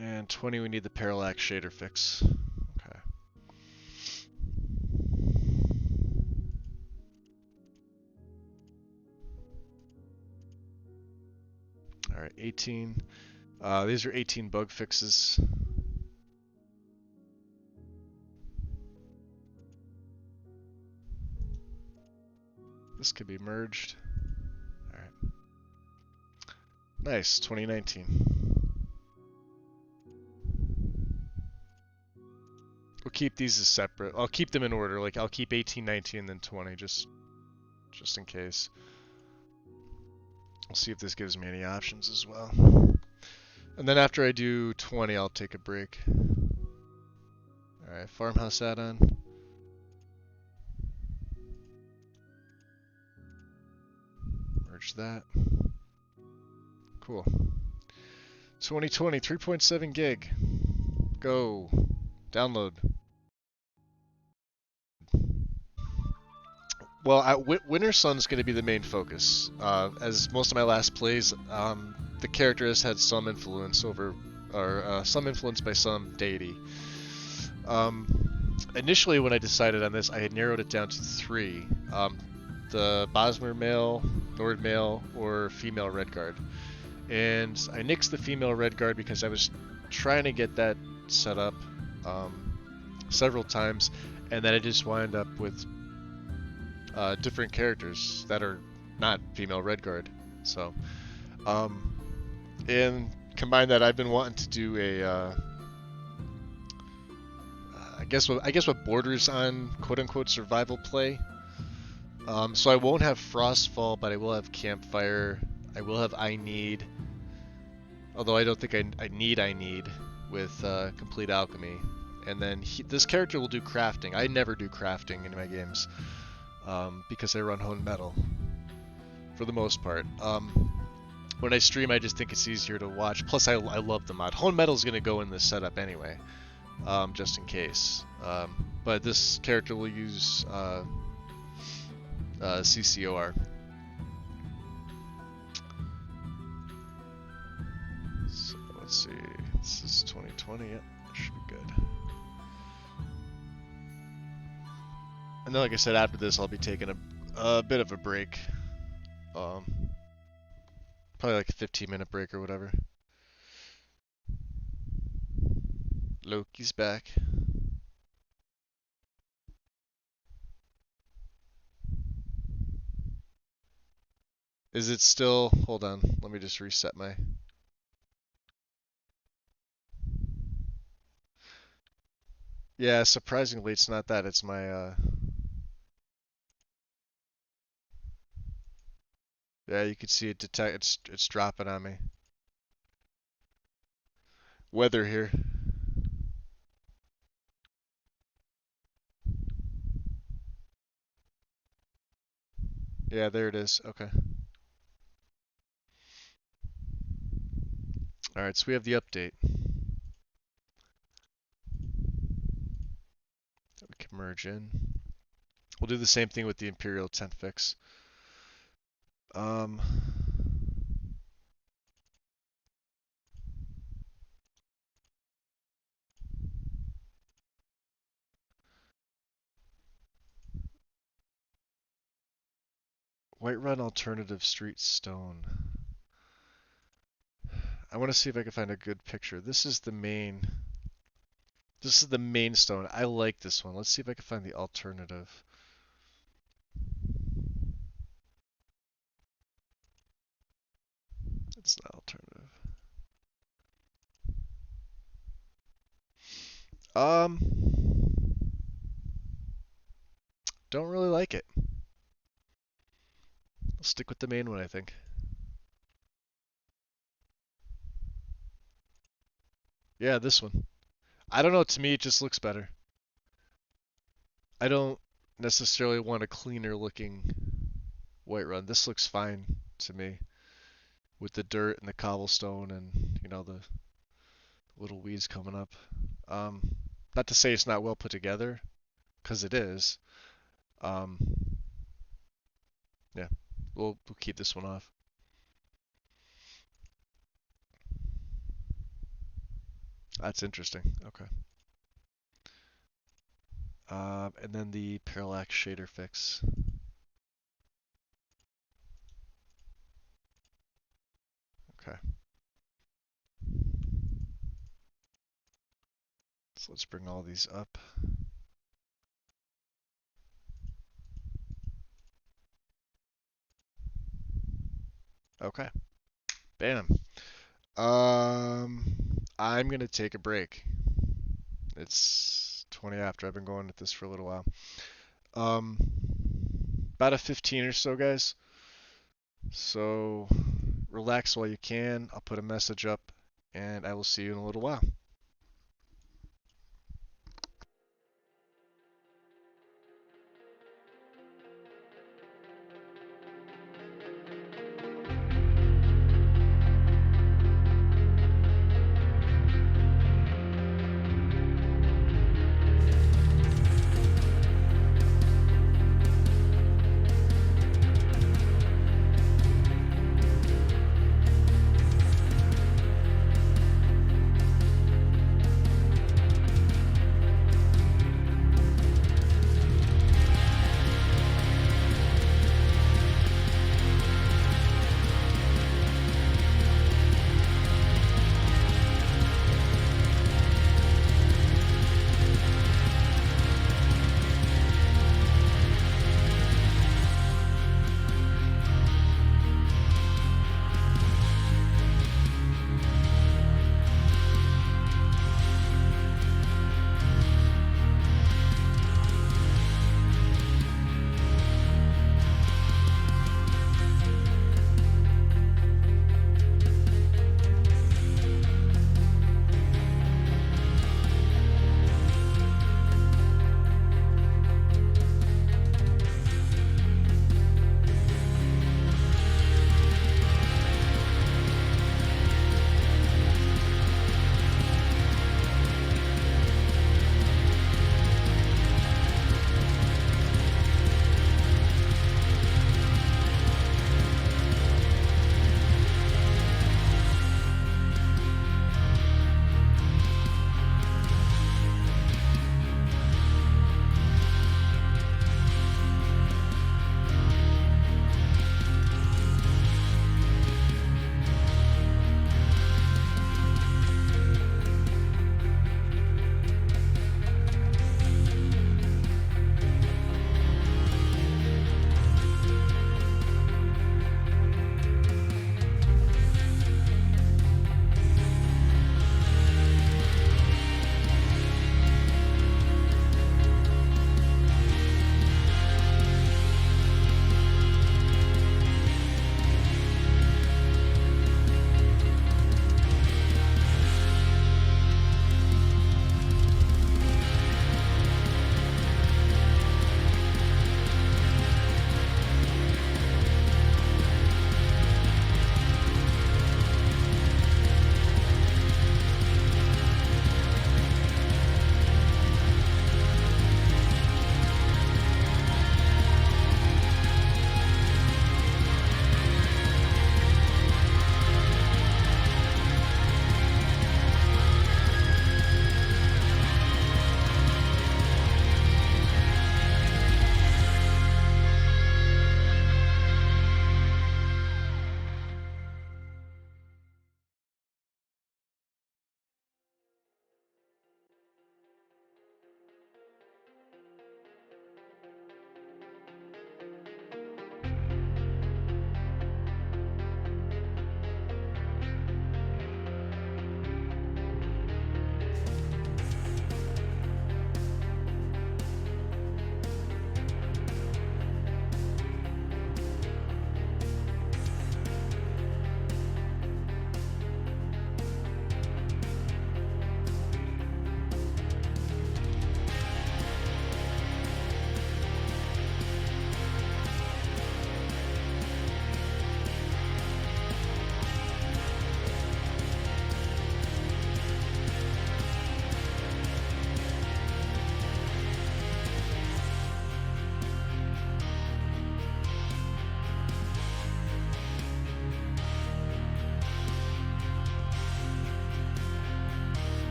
And 20 we need the parallax shader fix. Okay. Alright, 18. These are 18 bug fixes. This could be merged. Alright. Nice, 2019. We'll keep these as separate. I'll keep them in order. Like I'll keep 18, 19, then 20, just in case. We'll see if this gives me any options as well. And then after I do 20, I'll take a break. Alright, farmhouse add-on. Merge that. Cool. 2020, 3.7 gig. Go. Download. Well, Winter Sun's going to be the main focus. As most of my last plays, the character has had some influence over, or some influence by some deity. Initially, when I decided on this, I had narrowed it down to 3. The Bosmer male, Nord male, or female Redguard. And I nixed the female Redguard because I was trying to get that set up several times, and then I just wound up with different characters that are not female Redguard. So, and combine that, I've been wanting to do a, I guess what borders on quote unquote survival play. So I won't have Frostfall, but I will have Campfire. I will have I Need, although I don't think I need with Complete Alchemy. And then this character will do crafting. I never do crafting in my games because I run Honed Metal for the most part. When I stream, I just think it's easier to watch. Plus, I love the mod. Honed Metal is going to go in this setup anyway, just in case. But this character will use CCOR. So let's see. This is 2020. Yep, that should be good. And then, like I said, after this, I'll be taking a bit of a break. Probably like a 15-minute break or whatever. Loki's back. Is it still... Hold on. Let me just reset my... Yeah, surprisingly, it's not that. It's my... Yeah, you can see it detect. It's dropping on me. Weather here. Yeah, there it is. Okay. Alright, so we have the update. We can merge in. We'll do the same thing with the Imperial tent fix. Whiterun alternative street stone. I want to see if I can find a good picture. This is the main. This is the main stone. I like this one. Let's see if I can find the alternative. It's not alternative. Um, don't really like it. I'll stick with the main one, I think. Yeah, this one. I don't know, to me it just looks better. I don't necessarily want a cleaner looking Whiterun. This looks fine to me with the dirt and the cobblestone and, the little weeds coming up. Um, Not to say it's not well put together, because it is. Um, yeah, we'll keep this one off. That's interesting. Okay. And then the parallax shader fix. Okay. So let's bring all these up. Okay. Bam. I'm gonna take a break. It's 20 after. I've been going at this for a little while. Um, about a 15 or so, guys. So relax while you can. I'll put a message up, and I will see you in a little while.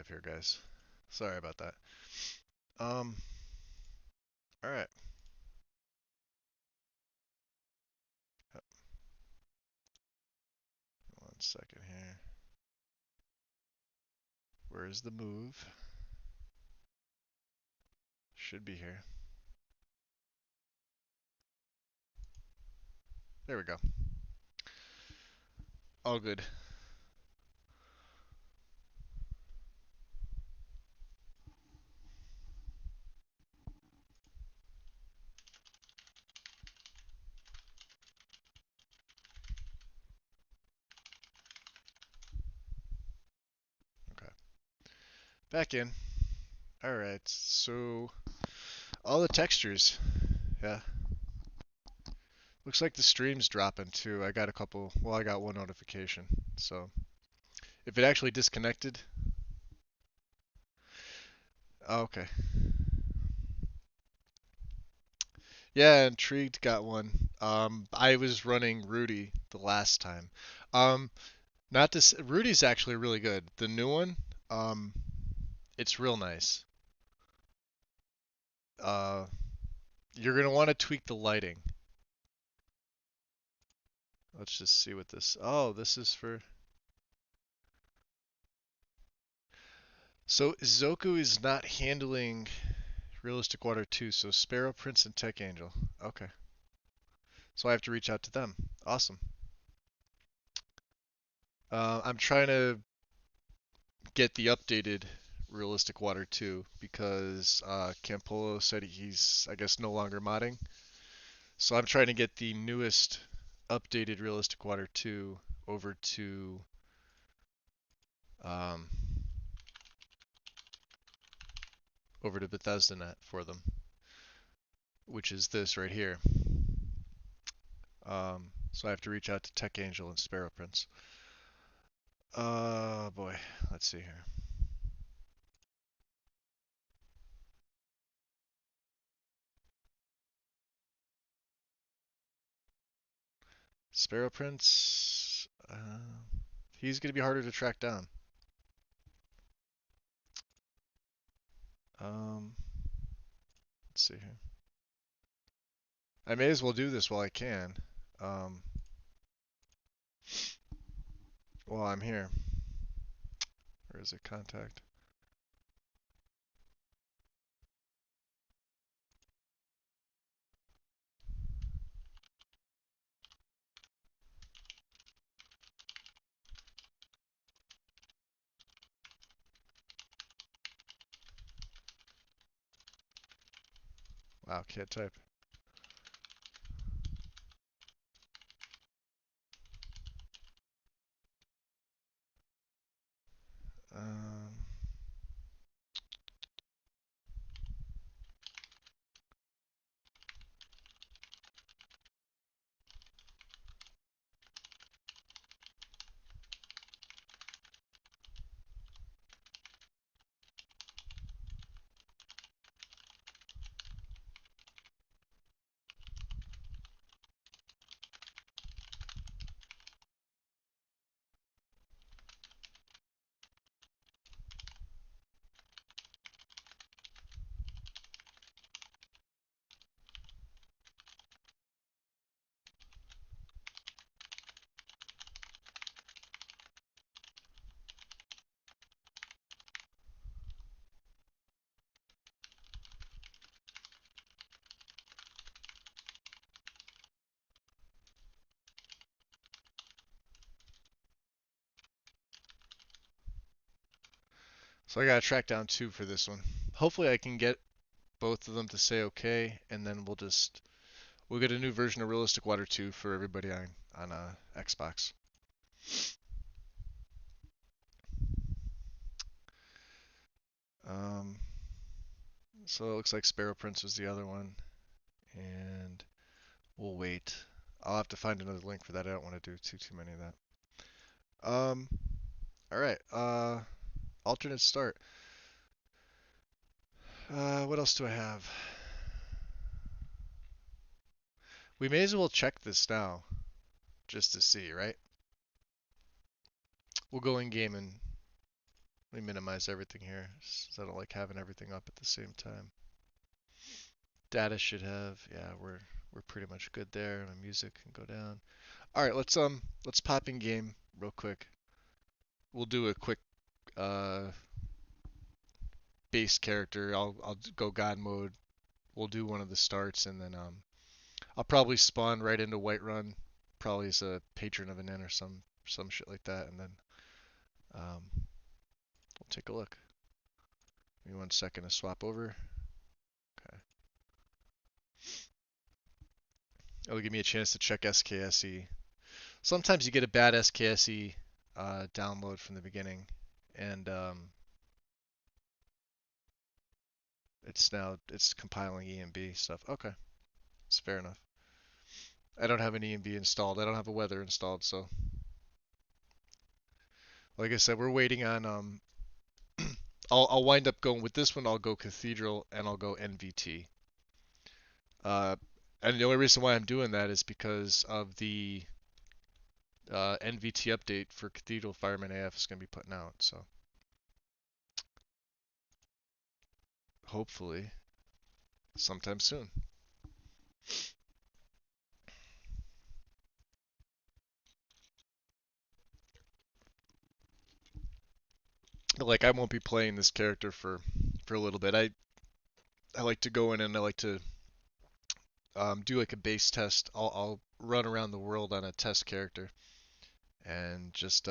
live here, guys. Sorry about that. Um, all right. One second here. Where is the move? Should be here. There we go. All good. Okay. Back in. All right. So all the textures. Yeah. Looks like the stream's dropping too. I got a couple. Well, I got one notification. So if it actually disconnected. Oh, okay. Yeah, Intrigued got one. I was running Rudy the last time. Um, not to Rudy's actually really good. The new one, um, it's real nice. Uh, you're gonna want to tweak the lighting. Let's just see what this. Oh, this is for. So Zoku is not handling Realistic Water 2, so Sparrow Prince and Tech Angel. Okay. So I have to reach out to them. Awesome. I'm trying to get the updated Realistic Water 2 because Campolo said he's, I guess, no longer modding. So I'm trying to get the newest updated Realistic Water 2 over to um, BethesdaNet for them, which is this right here. So I have to reach out to Tech Angel and Sparrow Prince. Boy, let's see here. Sparrow Prince, he's gonna be harder to track down. Um, let's see here. I may as well do this while I can. Um, while I'm here. Where is it? Contact. Wow, can't type. Um, so I gotta track down two for this one. Hopefully I can get both of them to say okay, and then we'll get a new version of Realistic Water 2 for everybody on Xbox. Um, so it looks like Sparrow Prince was the other one, and we'll wait. I'll have to find another link for that. I don't want to do too many of that. All right. Alternate start. What else do I have? We may as well check this now, just to see, right? We'll go in game and Let me minimize everything here, so I don't like having everything up at the same time. Data should have, yeah, we're pretty much good there. My music can go down. All right, let's pop in game real quick. We'll do a quick base character. I'll go God mode. We'll do one of the starts, and then I'll probably spawn right into Whiterun, probably as a patron of an inn or some shit like that, and then we'll take a look. Give me 1 second to swap over. Okay. It'll give me a chance to check SKSE. Sometimes you get a bad SKSE download from the beginning, and it's compiling EMB stuff. Okay, it's fair enough. I don't have an EMB installed. I don't have a weather installed, so like I said, we're waiting on I'll wind up going with this one. I'll go Cathedral and I'll go NVT. And the only reason why I'm doing that is because of the NVT update for Cathedral Fireman AF is going to be putting out. So hopefully sometime soon. Like I won't be playing this character for a little bit. I like to go in and I like to do like a base test. I'll run around the world on a test character and just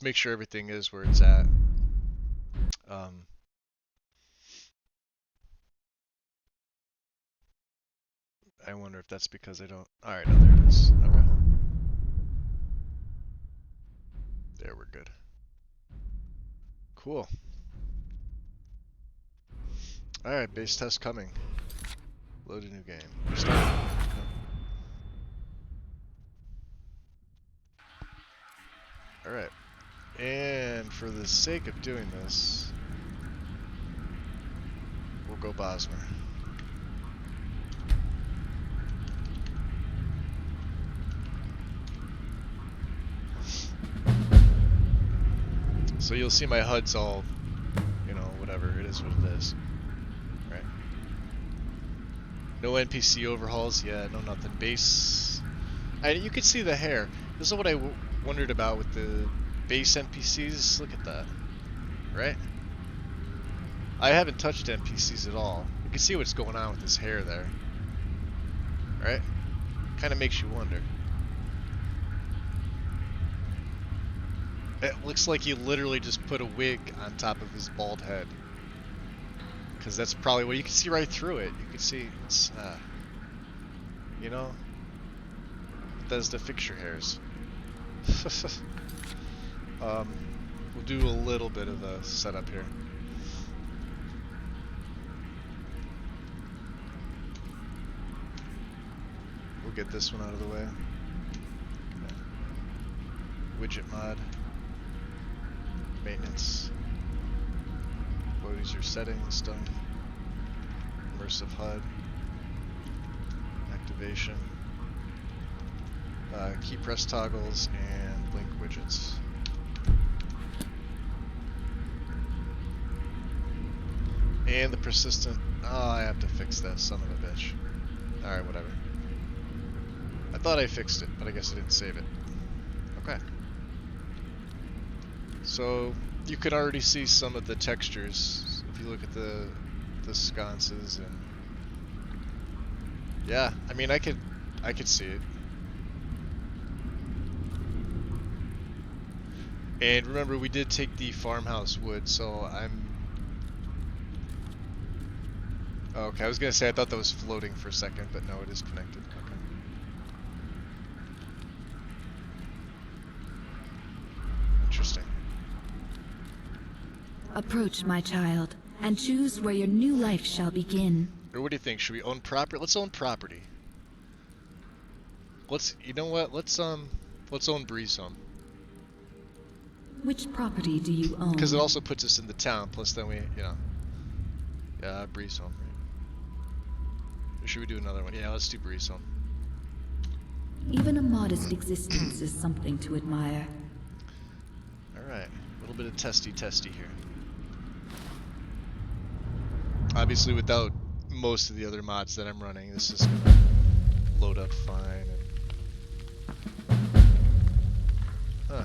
make sure everything is where it's at. I wonder if that's because I don't. All right, no, there it is. Okay, there we're good. Cool. All right, base test coming. Load a new game. Start. All right. And for the sake of doing this, we'll go Bosmer. So you'll see my HUD's all, you know, whatever, it is what it is. Right. No NPC overhauls, yeah, no nothing. Base, you can see the hair. This is what I wondered about with the base NPCs. Look at that, right? I haven't touched NPCs at all. You can see what's going on with his hair there, right? Kind of makes you wonder. It looks like he literally just put a wig on top of his bald head. Because that's probably what you can see right through it. You can see it's, you know, that's the fixture hairs. We'll do a little bit of the setup here. We'll get this one out of the way. Okay. Widget mod. Maintenance. What is your settings done? Immersive HUD. Activation. Key press toggles and blink widgets. And the persistent. Oh, I have to fix that son of a bitch. Alright, whatever. I thought I fixed it, but I guess I didn't save it. Okay. So you can already see some of the textures if you look at the sconces, and yeah, I mean I could see it. And remember, we did take the farmhouse wood, so I'm okay. I was gonna say I thought that was floating for a second, but no, it is connected. Okay. Interesting. Approach, my child, and choose where your new life shall begin. Or what do you think? Should we own property? Let's own property. You know what? Let's own Breeze Home. Which property do you own? Because it also puts us in the town. Plus, then we, you know, yeah, Breeze Home. Right? Or should we do another one? Yeah, let's do Breeze Home. Even a modest existence is something to admire. All right, a little bit of testy here. Obviously, without most of the other mods that I'm running, this is gonna load up fine. Huh.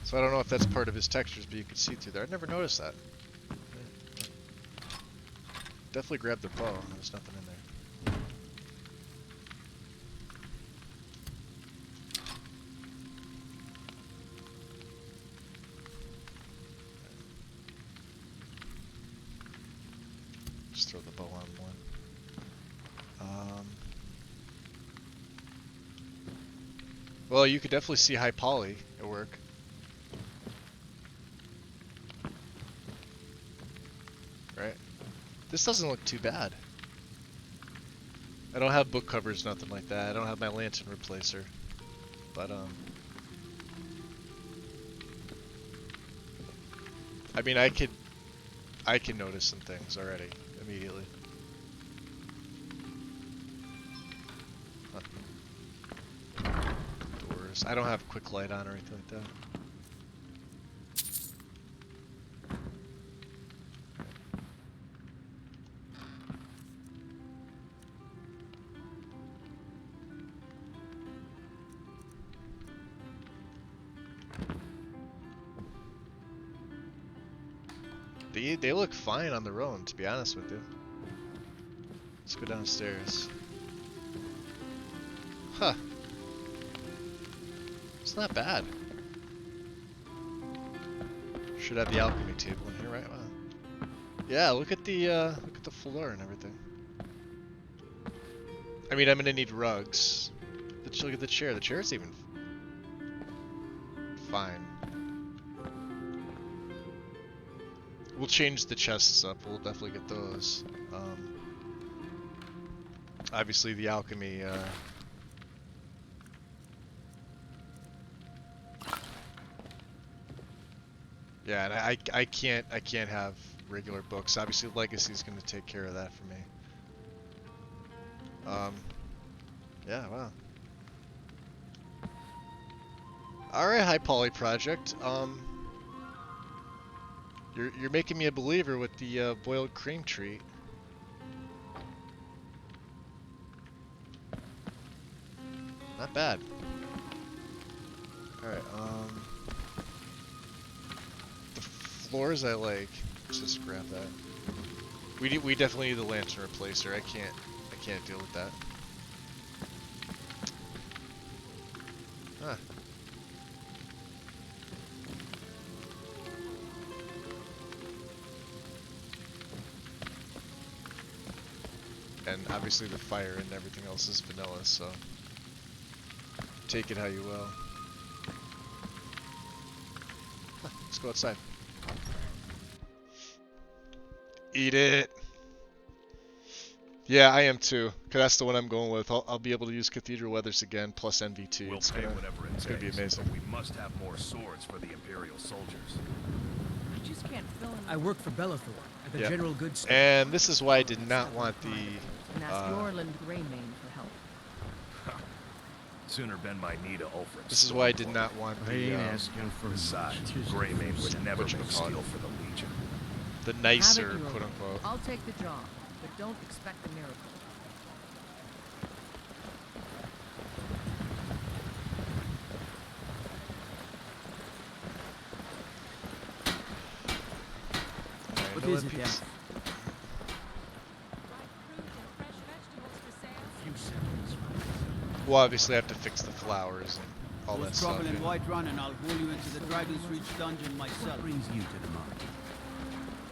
So I don't know if that's part of his textures, but you can see through there. I never noticed that. Definitely grab the bow. There's nothing in there. Just throw the bow on one. Well, you could definitely see high poly at work. Right? This doesn't look too bad. I don't have book covers, nothing like that. I don't have my lantern replacer. But, I mean, I can notice some things already, immediately. Huh. Doors. I don't have a quick light on or anything like that. They look fine on their own, to be honest with you. Let's go downstairs. Huh. It's not bad. Should have the alchemy table in here, right? Wow. Yeah, look at the floor and everything. I mean, I'm gonna need rugs. Look at the chair. The chair's even fine. We'll change the chests up. We'll definitely get those. Obviously, the alchemy. Yeah, and I can't have regular books. Obviously, Legacy's going to take care of that for me. Yeah, wow. All right, High Poly Project. You're making me a believer with the boiled cream treat. Not bad. All right. The floors I like. Let's just grab that. We definitely need the lantern replacer. I can't deal with that. Huh. And obviously the fire and everything else is vanilla, so take it how you will. Huh, let's go outside. Eat it! Yeah, I am too, because that's the one I'm going with. I'll be able to use Cathedral Weathers again, plus NVT. We'll pay whatever it it's gonna be amazing. But we must have more swords for the Imperial soldiers. I just can't fill in. I work for Bellathor at the General Goods Store. And this is why I did not want the and ask Yorland Greymane for help. Sooner bend my knee to Ulfric. This is why I did not want the besides, Greymane would never make steel for the Legion. The nicer, quote unquote. I'll take the job, but don't expect a miracle. What is it, then? Well, obviously I have to fix the flowers and all that stuff. Trouble in Whiterun, and I'll haul you into the Dragon's Reach dungeon myself. What brings you to the market?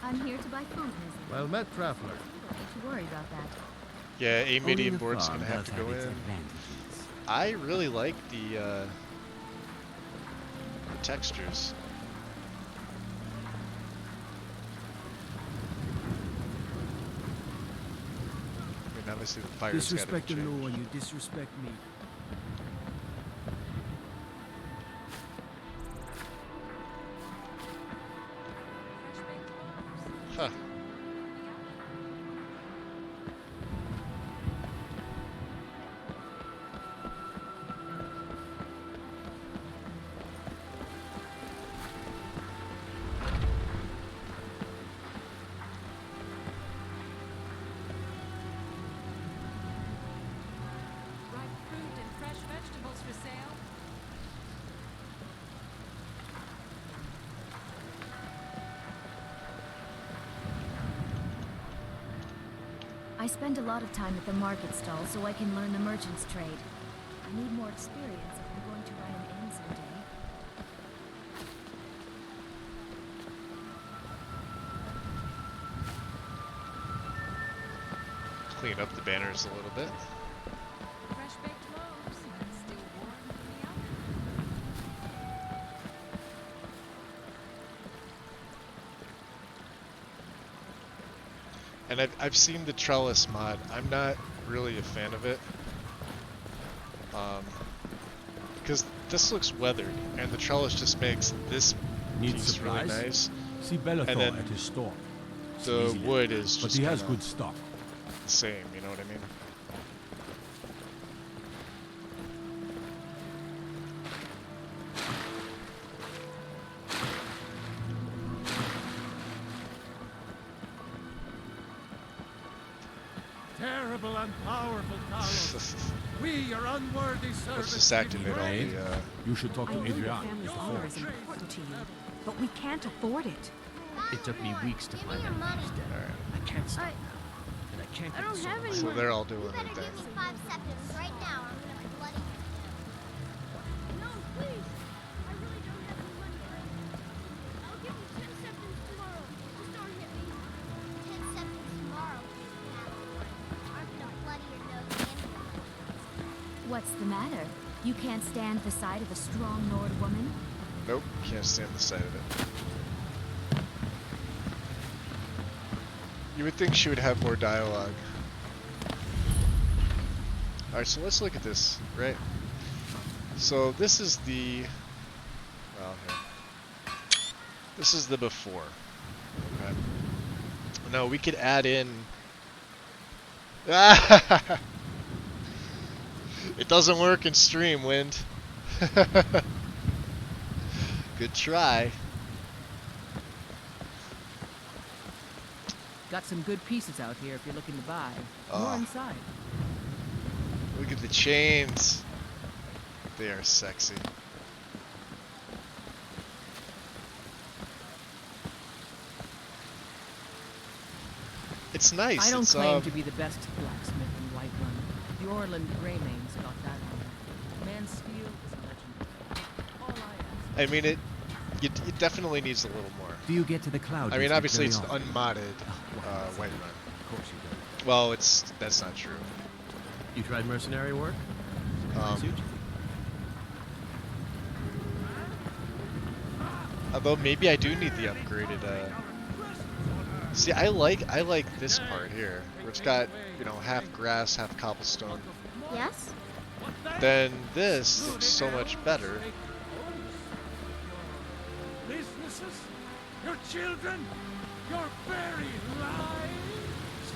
I'm here to buy food. Well met, traveler. Don't need to worry about that. Yeah, a Only medium the board's farm gonna have does to go its in. advantages. I really like the textures. I mean, obviously the fire's Disrespect the gotta be law, changed. and you disrespect me. Huh. I spend a lot of time at the market stall so I can learn the merchant's trade. I need more experience if I'm going to run an inn someday. Clean up the banners a little bit. Fresh baked loaves, still warm from the oven. And I've seen the trellis mod. I'm not really a fan of it. Because this looks weathered, and the trellis just makes this Need piece really supplies? nice. See Bellathor And then at his store. It's The easy wood there, is but just he has kinda good stock. the same, you know what I mean? Terrible and powerful Talos. We, your unworthy Let's servants, just activate all give you the, aid. You should talk I to know your Adrian. family's honor is important to you, but we can't afford it. It took me weeks to find your out money. he's dead. Alright. I can't stop now. And I can't I get don't the soul have of my any So son. they're all doing You their better thing. give me 5 septims right now, or I'm gonna bloody you. No, please. I really don't have any money right now. I'll give you 10 septims tomorrow. Just don't hit me. 10 septims tomorrow. I'm gonna bloody your nose anyway. What's the matter? You can't stand the sight of a strong Nord woman? Nope, can't stand the sight of it. You would think she would have more dialogue. Alright, so let's look at this, right? So this is the... well, here. This is the before. Okay. Now we could add in... It doesn't work in stream, Wind. Good try. Got some good pieces out here if you're looking to buy. Ah. More inside. Look at the chains. They are sexy. It's nice. I don't it's, claim to be the best blacksmith in Whiterun. The Orland Greymane's got that honor. Man's steel is a legend. All I ask. I mean, it definitely needs a little more. Do you get to the cloud? I mean, district obviously very it's often? unmodded Well, Whiterun. Of course you do. Well, that's not true. You tried mercenary work? Um, although maybe I do need the upgraded. See, I like this part here, where it's got, you know, half grass, half cobblestone. Yes? Then this looks so much better. Businesses, your children, your very lives.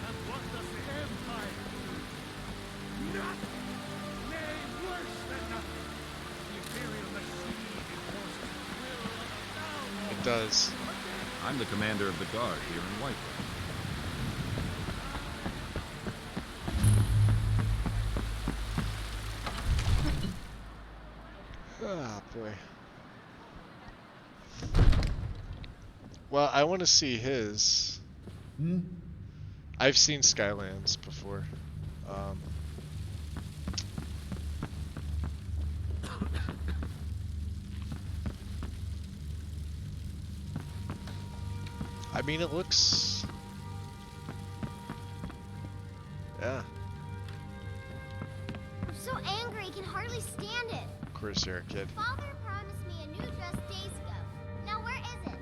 And what does the Empire do? Nothing. Nay, worse than nothing. The Imperial machine imposes its will on a It does. I'm the commander of the guard here in Whiterun. Ah, boy. Well, I want to see his. I've seen Skylands before. I mean, it looks... yeah, I'm so angry, I can hardly stand it. of course you're a kid. Father promised me a new dress days ago. Now where is it?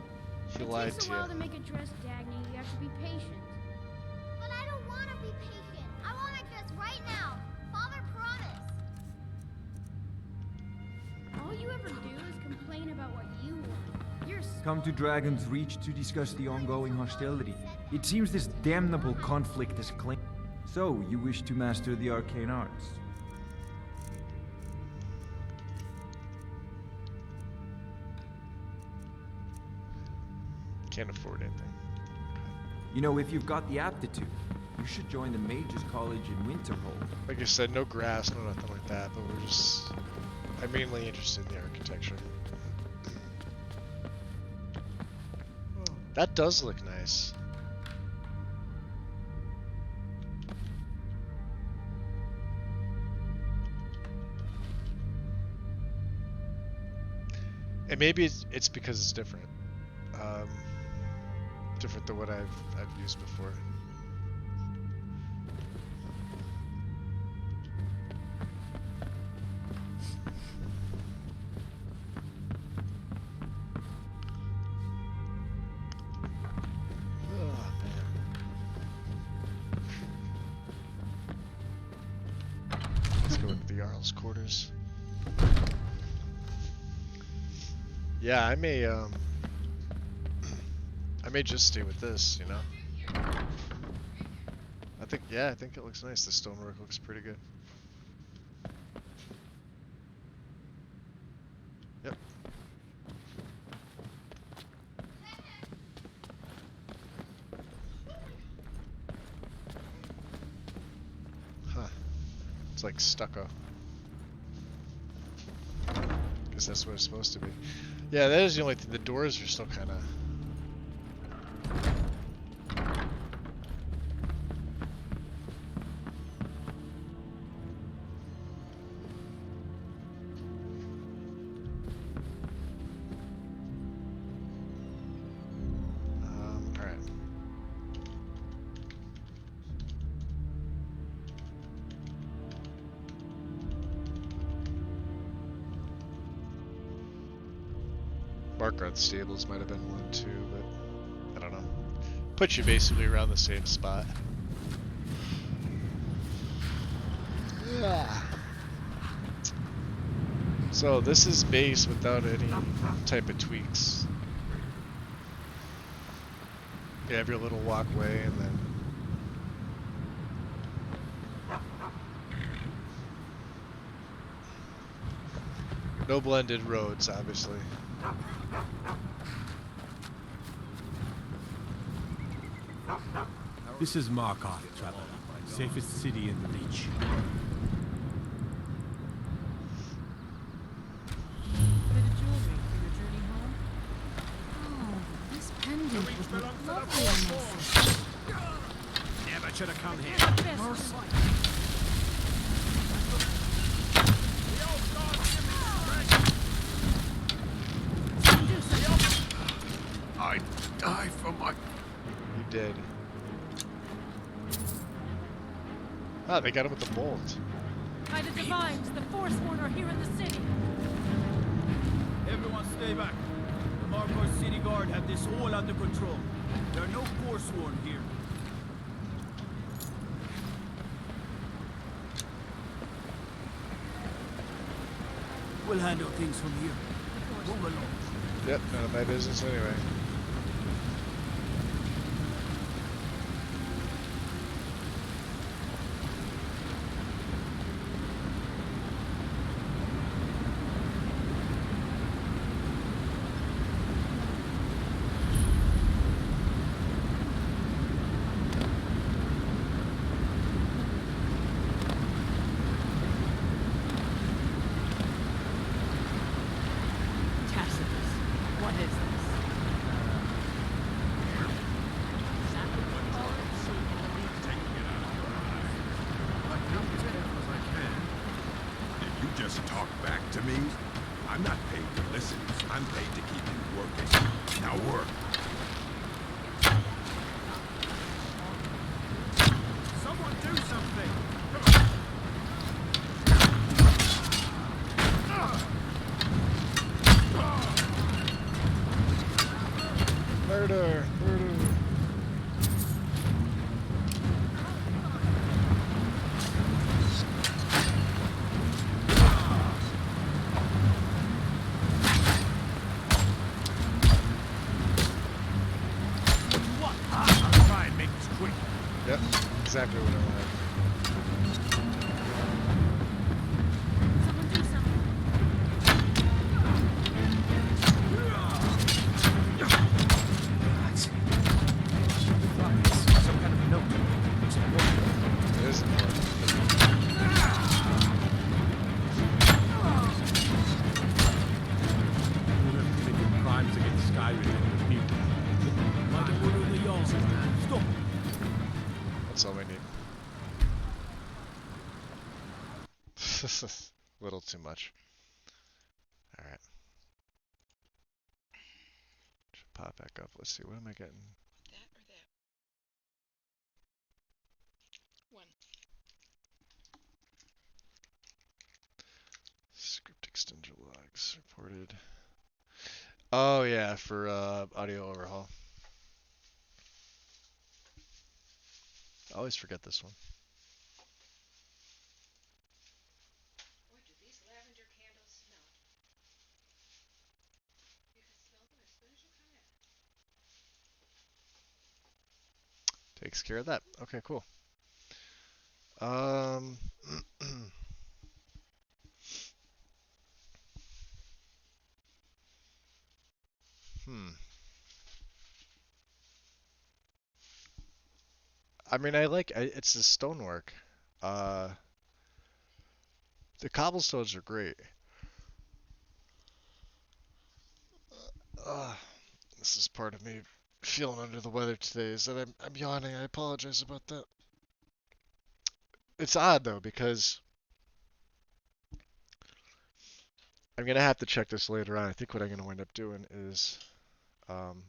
He lied to you. make a dress, Dagny. You have to be patient. But I don't want to be patient. I want a dress right now. Father promised. All you ever do is complain about what you want. You're Come to Dragon's Reach to discuss the ongoing hostility. It seems this damnable conflict is claimed. So, you wish to master the arcane arts? Can't afford anything. You know, if you've got the aptitude, you should join the Mages College in Winterhold. Like I said, no grass, no nothing like that, but we're just... I'm mainly interested in the architecture. That does look nice. And maybe it's because it's different. Um, different than what I've used before. Oh, man. Let's go into the Jarl's quarters. Yeah, I may just stay with this, you know. I think it looks nice. The stonework looks pretty good. Yep. Huh. It's like stucco. Guess that's what it's supposed to be. Yeah, that is the only thing. The doors are still kind of... alright. Barkrod Stables might have been one too, but I don't know. Put you basically around the same spot. Yeah. So this is base without any type of tweaks. You have your little walkway and then no blended roads, obviously. This is Markarth, traveler. Safest city in the Reach. Bit of jewelry for your journey home? Oh, this pendant would look lovely on my sister. Never should have come here. Mercy. I die for my... You did. Ah, they got him with the bolt. By the divines, the Forsworn are here in the city. Everyone stay back. The Markarth City Guard have this all under control. There are no Forsworn here. We'll handle things from here. Move along. Yep, none of my business anyway. Tacitus, what is this? If you just talk back to me, I'm not paid to listen. I'm paid to keep you working. Now work. Someone do something! Murder! Murder! What? I'll try and make this quick. Yep, exactly what I wanted. Someone do something. Some kind of a note. It's important. It is important. Whoever committed crimes against Skyrim and the people. By the order of the Jarl. Stop! That's all we need. Little too much. Alright. pop back up. Let's see, what am I getting? That or that? One. Script extender logs reported. Oh yeah, for audio overhaul. I always forget this one. Boy, do these lavender candles smell. You can smell them as soon as you come in. Takes care of that. Okay, cool. Um, hmm. I mean, it's the stonework. Uh, the cobblestones are great. Uh, this is part of me feeling under the weather today. Is that I'm yawning. I apologize about that. It's odd though because I'm gonna have to check this later on. I think what I'm gonna wind up doing is um,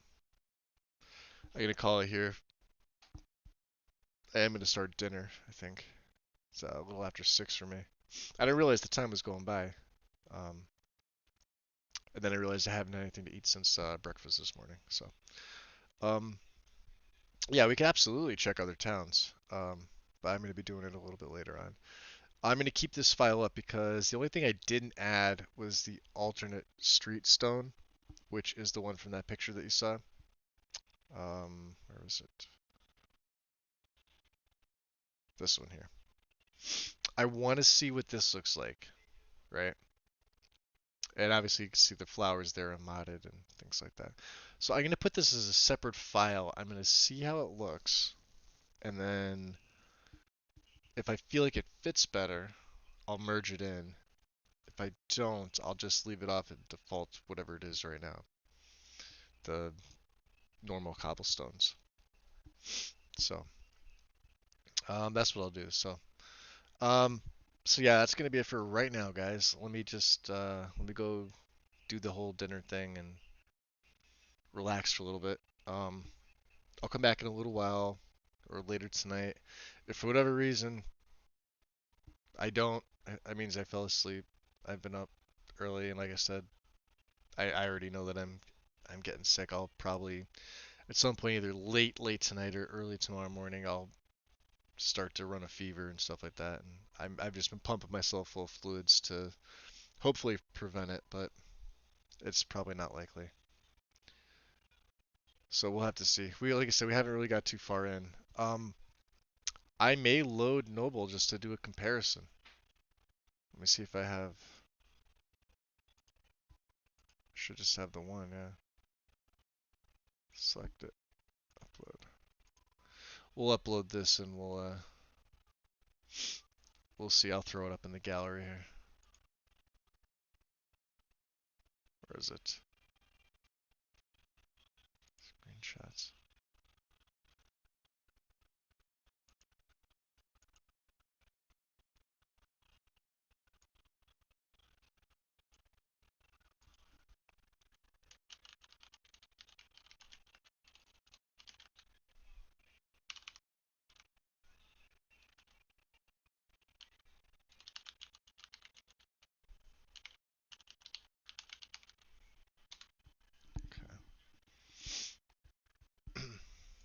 I'm gonna call it here. I am gonna start dinner. I think it's a little after 6 for me. I didn't realize the time was going by. Um, and then I realized I haven't had anything to eat since breakfast this morning. So, um, yeah, we can absolutely check other towns. But I'm going to be doing it a little bit later on. I'm going to keep this file up because the only thing I didn't add was the alternate street stone, which is the one from that picture that you saw. Where was it? This one here. I want to see what this looks like, right? And obviously you can see the flowers there are modded and things like that. So I'm going to put this as a separate file. I'm going to see how it looks. And then if I feel like it fits better, I'll merge it in. If I don't, I'll just leave it off at default, whatever it is right now. The normal cobblestones. So that's what I'll do. Um, so yeah, that's gonna be it for right now, guys. Let me go do the whole dinner thing and relax for a little bit. Um, I'll come back in a little while or later tonight. If for whatever reason I don't, that means I fell asleep. I've been up early, and like I said, I already know that I'm getting sick. I'll probably at some point either late tonight or early tomorrow morning I'll start to run a fever and stuff like that. And I've just been pumping myself full of fluids to hopefully prevent it, but it's probably not likely. So we'll have to see. Like I said, we haven't really got too far in. I may load Noble just to do a comparison. Let me see if I have. Should just have the one, yeah. Select it, upload. We'll upload this and we'll see. I'll throw it up in the gallery here. Where is it? Screenshots.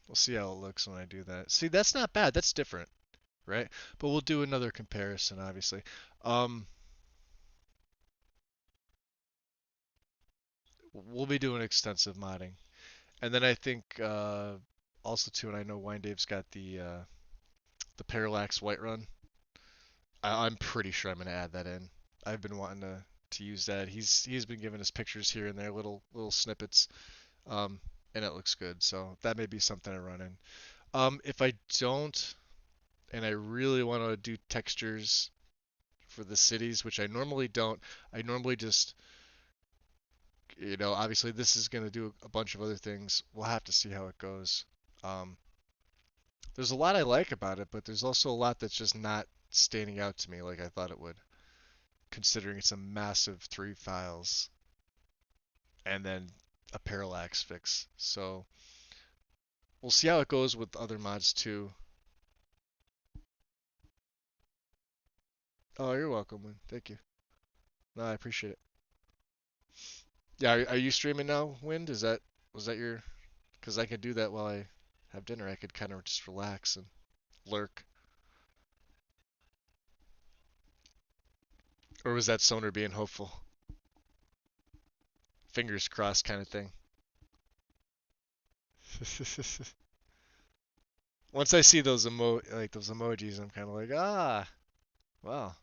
We'll see how it looks when I do that. See, that's not bad. That's different, right? But we'll do another comparison, obviously. Um, we'll be doing extensive modding, and then I think also too, and I know Wine Dave's got the Parallax Whiterun. I'm pretty sure I'm gonna add that in. I've been wanting to use that. He's been giving us pictures here and there, little snippets, um, and it looks good. So that may be something I run in. If I don't, and I really want to do textures for the cities, which I normally don't. I normally just, obviously this is going to do a bunch of other things. We'll have to see how it goes. Um, there's a lot I like about it, but there's also a lot that's just not standing out to me like I thought it would, considering it's a massive 3 files. And then a parallax fix. So we'll see how it goes with other mods too. Oh, you're welcome, Win. Thank you. No, I appreciate it. Yeah, are you streaming now, Wind? Was that your? Because I could do that while I have dinner. I could kind of just relax and lurk. Or was that Soner being hopeful? Fingers crossed kind of thing. Once I see those those emojis, I'm kind of like, ah, well,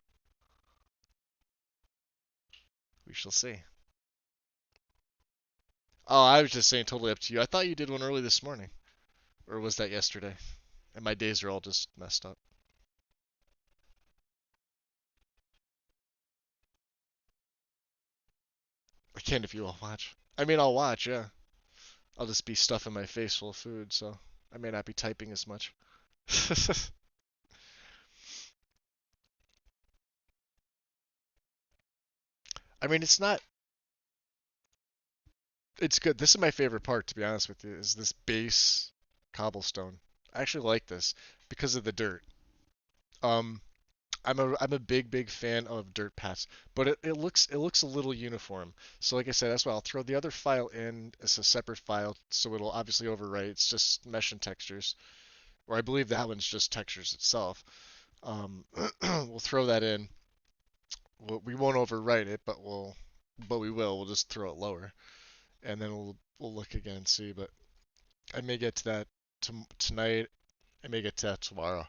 we shall see. Oh, I was just saying, totally up to you. I thought you did one early this morning, or was that yesterday? And my days are all just messed up. I can't if you all watch. I mean, I'll watch, yeah. I'll just be stuffing my face full of food, so I may not be typing as much. I mean, it's not. It's good. This is my favorite part, to be honest with you, is this base cobblestone. I actually like this because of the dirt. Um, I'm a big fan of dirt paths, but it looks a little uniform. So like I said, that's why I'll throw the other file in as a separate file, so it'll obviously overwrite. It's just mesh and textures, or I believe that one's just textures itself. We'll throw that in. We won't overwrite it, but we will. We'll just throw it lower, and then we'll look again and see. But I may get to that tonight. I may get to that tomorrow.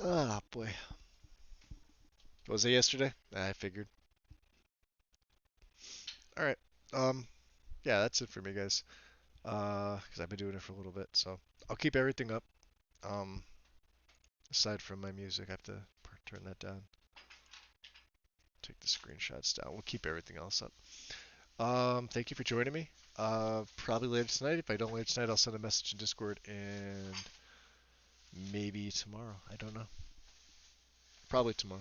Ah, boy. Was it yesterday? I figured. All right. Um, yeah, that's it for me, guys. Because I've been doing it for a little bit, so I'll keep everything up. Um, aside from my music, I have to turn that down. Take the screenshots down. We'll keep everything else up. Thank you for joining me. Probably later tonight. If I don't later tonight, I'll send a message in Discord and maybe tomorrow. I don't know. Probably tomorrow.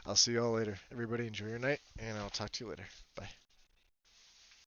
I'll see you all later. Everybody enjoy your night, and I'll talk to you later. Bye.